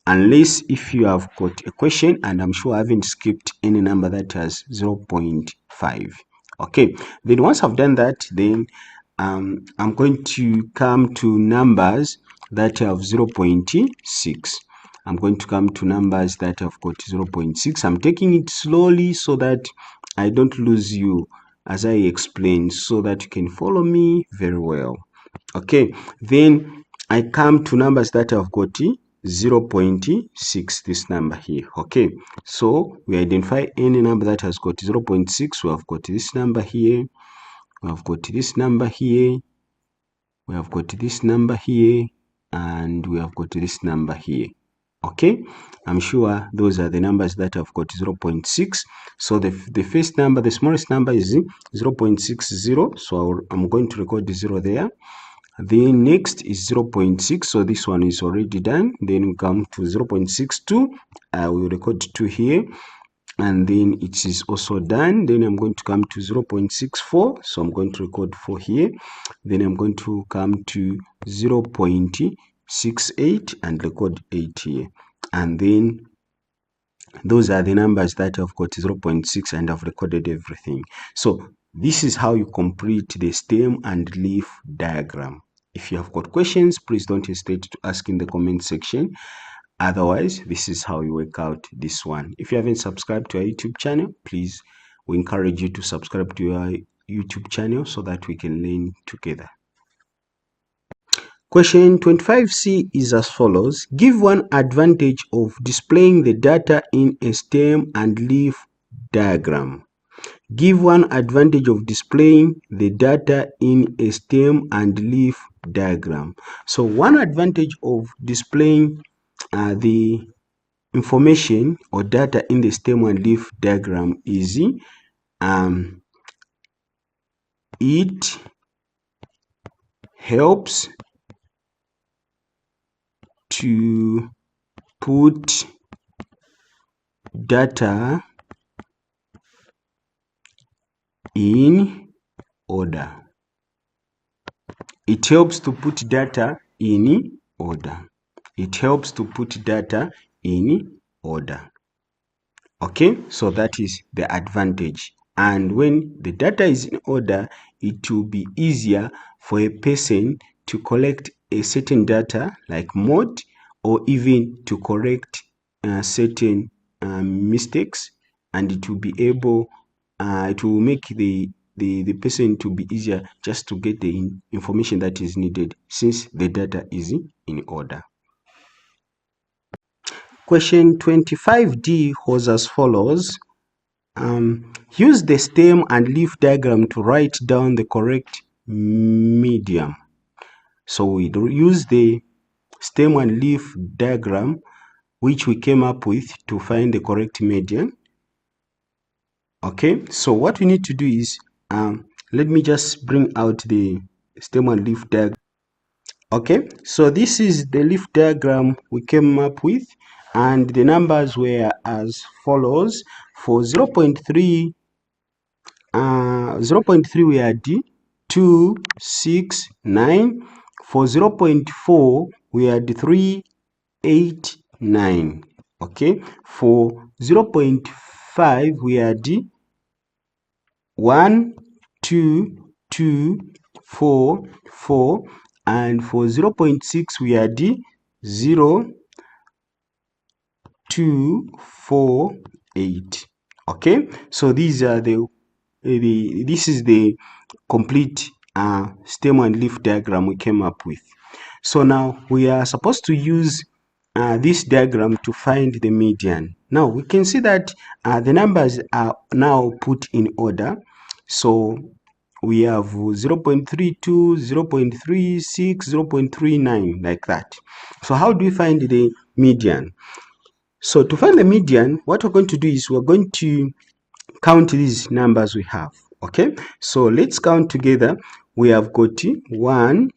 unless if you have got a question, and I'm sure I haven't skipped any number that has 0.5. Okay, then once I've done that, then I'm going to come to numbers that have 0.6. I'm going to come to numbers that have got 0.6. I'm taking it slowly so that I don't lose you as I explain, so that you can follow me very well. Okay, then I come to numbers that have got 0.6, this number here. Okay, so we identify any number that has got 0.6. We have got this number here, we have got this number here, we have got this number here, and we have got this number here. Okay, I'm sure those are the numbers that have got 0.6. So the first number, the smallest number is 0.60. So I'm going to record the 0 there, Then next is 0.6, so this one is already done. Then we come to 0.62, I will record 2 here, and then it is also done. Then I'm going to come to 0.64, so I'm going to record 4 here. Then I'm going to come to 0.68 and record 8 here, and then those are the numbers that I've got 0.6 and I've recorded everything. So this is how you complete the stem and leaf diagram. If you have got questions, please don't hesitate to ask in the comment section. Otherwise, this is how you work out this one. If you haven't subscribed to our YouTube channel, please, we encourage you to subscribe to our YouTube channel so that we can learn together. Question 25C is as follows. Give one advantage of displaying the data in a stem and leaf diagram. Give one advantage of displaying the data in a stem and leaf diagram. So one advantage of displaying the information or data in the stem and leaf diagram is it helps to put data in order. It helps to put data in order. It helps to put data in order. Okay, so that is the advantage. And when the data is in order, it will be easier for a person to collect a certain data like mode, or even to correct certain mistakes, and it will be able, it will make the person to be easier just to get the information that is needed since the data is in order. Question 25D was as follows. Use the stem and leaf diagram to write down the correct median. So we use the stem and leaf diagram which we came up with to find the correct median. Okay, so what we need to do is, let me just bring out the stem and leaf diagram. Okay, so this is the leaf diagram we came up with, and the numbers were as follows. For 0.3, 0.3 we had 2, 6, 9. For 0.4 we had 3, 8, 9. Okay, for 0.5 we had 1, 2, 2, 4, 4, and for 0.6 we had 0, 2, 4, 8. Okay, so these are this is the complete stem and leaf diagram we came up with. So now we are supposed to use this diagram to find the median. Now we can see that the numbers are now put in order. So we have 0.32, 0.36, 0.39, like that. So how do we find the median? So to find the median, what we're going to do is we're going to count these numbers we have. Okay, so let's count together. We have got 1,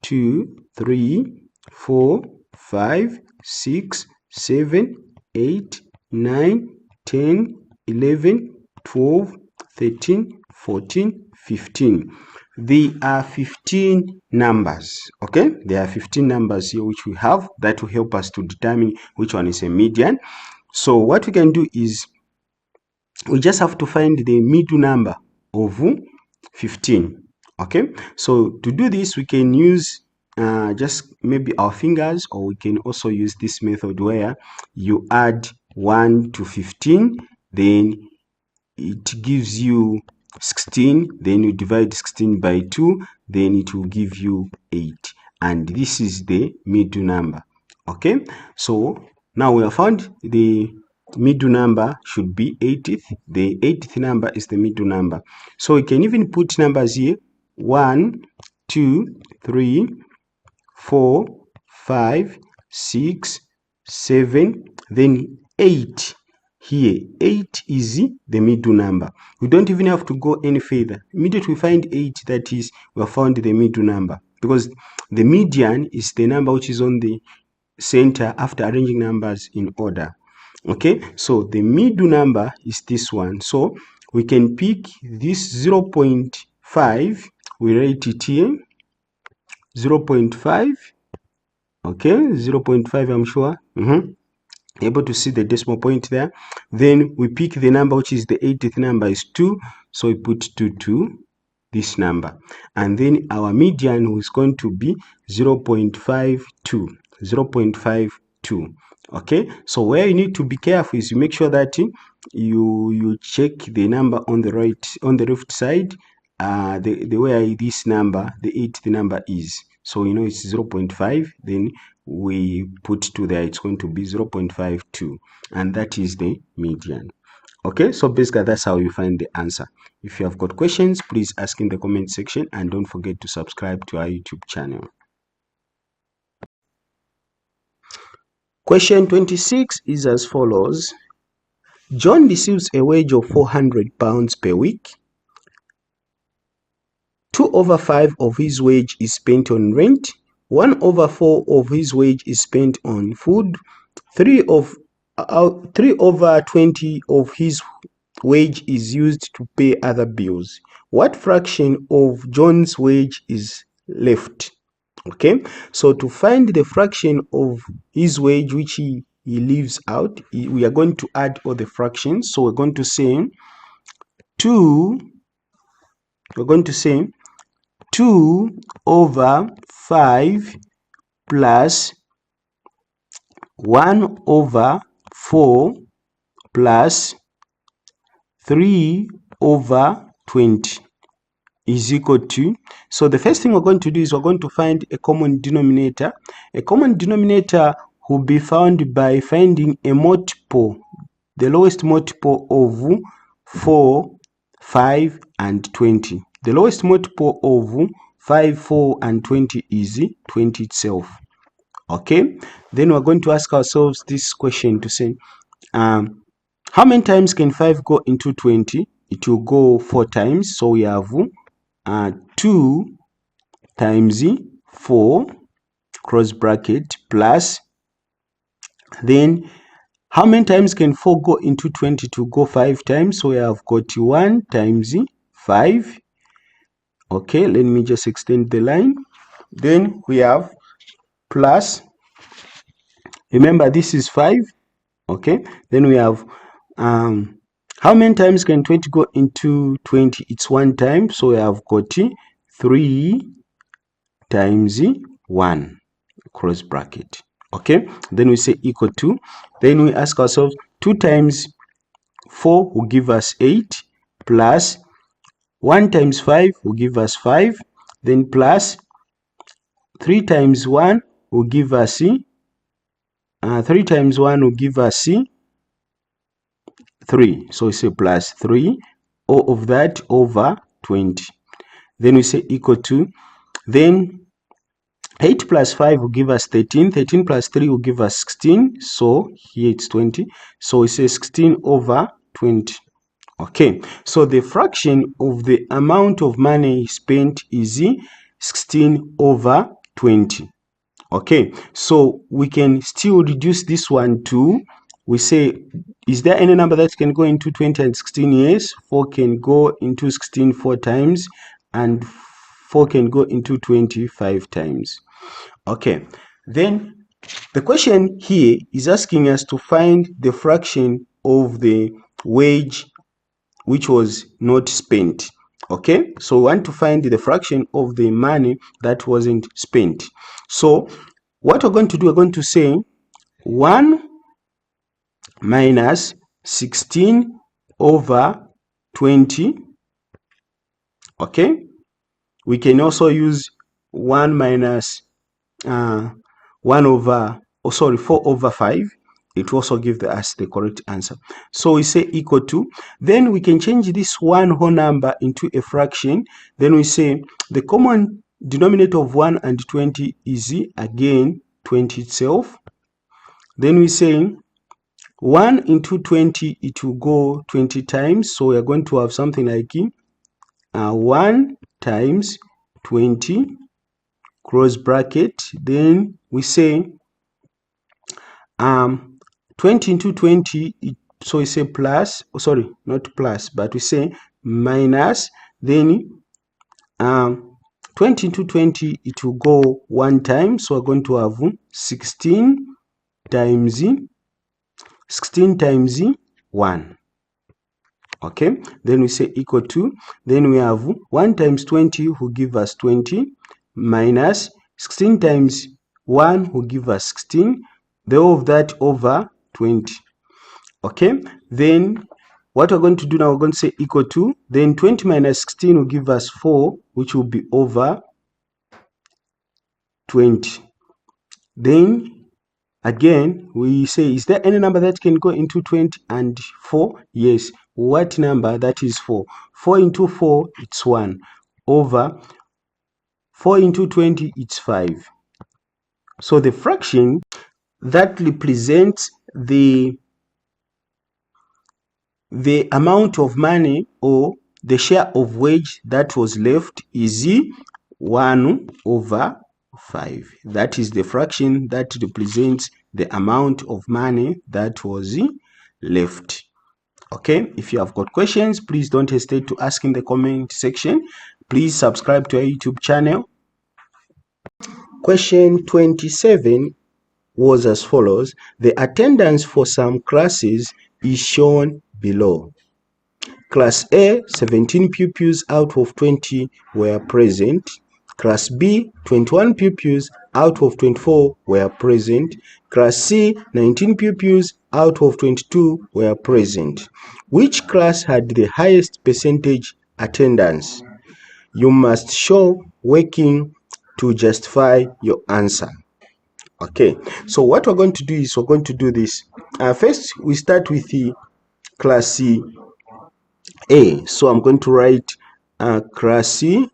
2, 3, 4, 5, 6, 7, 8, 9, 10, 11, 12, 13, 14, 15. There are 15 numbers. Okay, there are 15 numbers here which we have that will help us to determine which one is a median. So what we can do is we just have to find the middle number of 15. Okay, so to do this we can use just maybe our fingers, or we can also use this method where you add 1 to 15, then it gives you 16, then you divide 16 by 2, then it will give you 8, and this is the middle number. Okay, so now we have found the middle number should be 80th. The 80th number is the middle number. So we can even put numbers here: 1, 2, 3, 4, 5, 6, 7, then 8. Here 8 is the middle number. We don't even have to go any further. Immediately we find 8, that is, we have found the middle number. because the median is the number which is on the center after arranging numbers in order. Okay, so the middle number is this one. So we can pick this 0.5, we write it here, 0.5. Okay, 0.5, I'm sure. Able to see the decimal point there. Then we pick the number which is the 80th number is 2, so we put 2 to this number, and then our median is going to be 0.52. Okay, so where you need to be careful is you make sure that you check the number on the right, on the left side, the way this number, the 8th number is. So you know it's 0.5, then we put 2 there, it's going to be 0.52, and that is the median. Okay, so basically that's how you find the answer. If you have got questions, please ask in the comment section, and don't forget to subscribe to our YouTube channel. Question 26 is as follows. John receives a wage of £400 per week. 2/5 of his wage is spent on rent. 1/4 of his wage is spent on food. 3/20 of his wage is used to pay other bills. What fraction of John's wage is left? Okay, so to find the fraction of his wage which he leaves out, we are going to add all the fractions. So we're going to say 2/5 plus 1/4 plus 3/20 is equal to, so the first thing we're going to do is we're going to find a common denominator. A common denominator will be found by finding a multiple, the lowest multiple of 4, 5, and 20. The lowest multiple of 5, 4, and 20 is 20 itself. Okay, then we're going to ask ourselves this question to say, how many times can 5 go into 20? It will go 4 times. So we have 2 times 4 cross bracket plus, then how many times can 4 go into 20 to go 5 times? So we have got 1 times 5. Okay, let me just extend the line. Then we have plus, remember this is 5. Okay, then we have how many times can 20 go into 20? It's 1 time. So we have got 3 times 1 cross bracket. Okay, then we say equal to, then we ask ourselves 2 times 4 will give us 8, plus 1 times 5 will give us 5, then plus 3 times 1 will give us 3 3. So we say plus 3, all of that over 20. Then we say equal to, then 8 plus 5 will give us 13. 13 plus 3 will give us 16. So here it's 20. So we say 16 over 20. Okay, so the fraction of the amount of money spent is 16 over 20. Okay, so we can still reduce this one to, we say, is there any number that can go into 20 and 16? Yes, 4 can go into 16 4 times, and 4 can go into 20 5 times. Okay, then the question here is asking us to find the fraction of the wage which was not spent. Okay, so we want to find the fraction of the money that wasn't spent. So what we're going to do, we're going to say 1 minus 16 over 20. Okay, we can also use 1 minus 4 over 5. It will also give us the correct answer. So we say equal to, then we can change this one whole number into a fraction. Then we say the common denominator of 1 and 20 is again 20 itself. Then we say 1 into 20, it will go 20 times. So we are going to have something like 1 times 20 close bracket. Then we say 20 into 20, so we say plus, sorry, not plus, but we say minus, then 20 into 20, it will go one time, so we're going to have 16 times 1. Okay, then we say equal to, then we have 1 times 20 will give us 20, minus 16 times 1 will give us 16, the whole of that over 20. Okay, then what we're going to do now, we're going to say equal to, then 20 minus 16 will give us 4, which will be over 20. Then again, we say, is there any number that can go into 20 and 4? Yes. What number? That is 4. 4 into 4, it's 1. Over 4 into 20, it's 5. So the fraction that represents the amount of money or the share of wage that was left is 1 over 5. That is the fraction that represents the amount of money that was left. Okay, if you have got questions, please don't hesitate to ask in the comment section. Please subscribe to our YouTube channel. Question 27 was as follows. The attendance for some classes is shown below. Class A, 17 pupils out of 20 were present. Class B, 21 pupils out of 24 were present. Class C, 19 pupils out of 22 were present. Which class had the highest percentage attendance? You must show working to justify your answer. Okay, so what we're going to do is we're going to do this. First, we start with the class C A. So I'm going to write class C.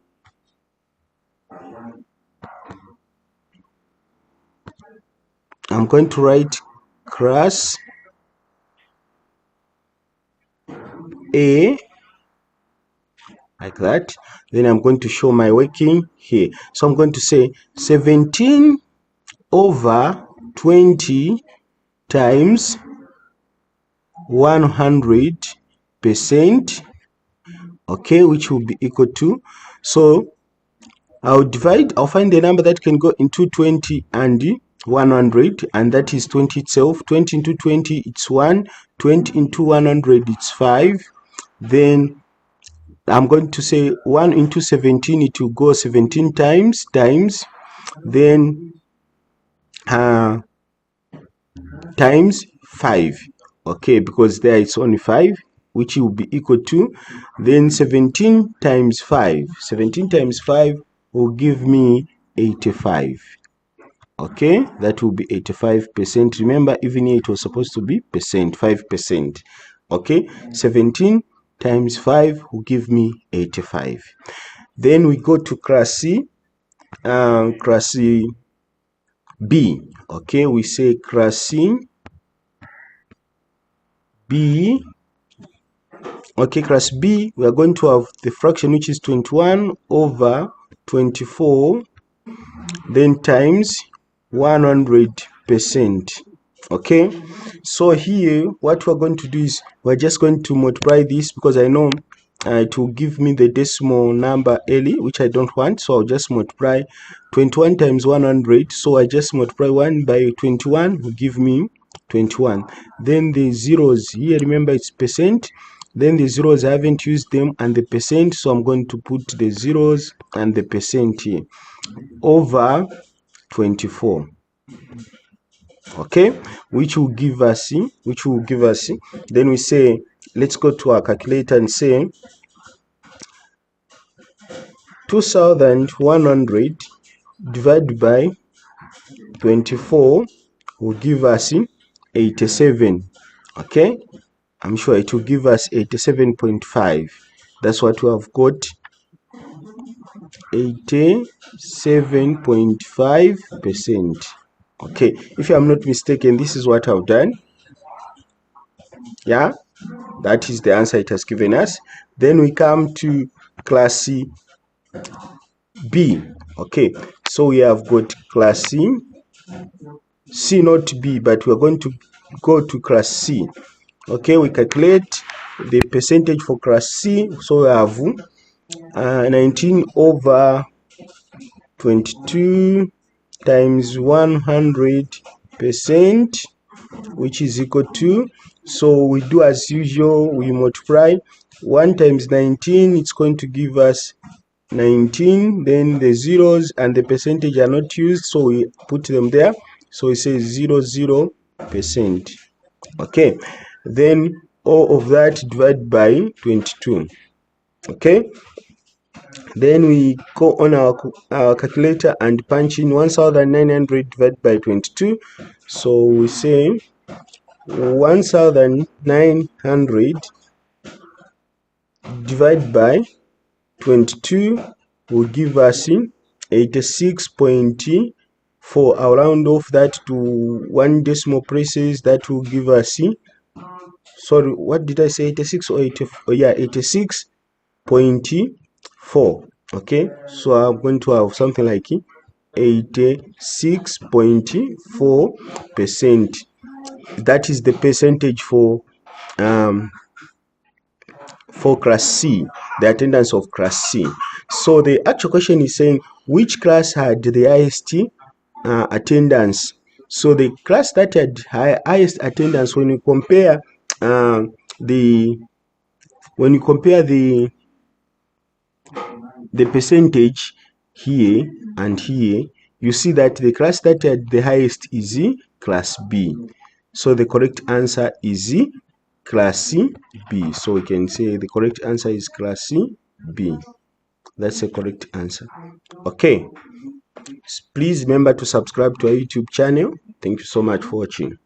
I'm going to write class A like that. Then I'm going to show my working here. So I'm going to say 17 over 20 times 100%, okay, which will be equal to, so I'll find the number that can go into 20 and 100, and that is 20 itself. 20 into 20, it's 1. 20 into 100, it's 5. Then I'm going to say 1 into 17, it will go 17 times, then times 5, okay, because there it's only 5, which will be equal to, then 17 times 5. 17 times 5 will give me 85. Okay, that will be 85%. Remember, even here it was supposed to be percent, 5%. Okay, 17 times 5 will give me 85. Then we go to class C, class C B. Okay, we say class C B. Okay, class B, we are going to have the fraction which is 21 over 24, then times 100%. Okay, so here what we're going to do is we're just going to multiply this, because I know it will give me the decimal number early, which I don't want. So I'll just multiply 21 times 100. So I just multiply 1 by 21 will give me 21. Then the zeros here, remember it's percent. Then the zeros, I haven't used them, and the percent, so I'm going to put the zeros and the percent here over 24. Okay, which will give us, then we say, let's go to our calculator and say 2100 divided by 24 will give us 87. Okay, I'm sure it will give us 87.5. That's what we have got, 87.5%. Okay, if I'm not mistaken, this is what I've done. Yeah, that is the answer it has given us. Then we come to class C B. Okay, so we have got class C not B, but we're going to go to class C. Okay, we calculate the percentage for class C. So we have 19 over 22 times 100%, which is equal to, so we do as usual, we multiply 1 times 19, it's going to give us 19, then the zeros and the percentage are not used, so we put them there, so it says 0%. Okay, then all of that divided by 22. Okay, then we go on our calculator and punch in 1900 divided by 22. So we say 1900 divided by 22 will give us 86.4. I'll round off that to 1 decimal places. That will give us, sorry, what did I say, 86 or 80? Oh yeah, 86.4. Okay, so I'm going to have something like 86.4%. That is the percentage for class C, the attendance of class C. So the actual question is saying which class had the highest attendance. So the class that had highest attendance, when you compare the percentage here and here, you see that the class that had the highest is class B. So the correct answer is class B. So we can say the correct answer is class B. That's the correct answer. Okay, please remember to subscribe to our YouTube channel. Thank you so much for watching.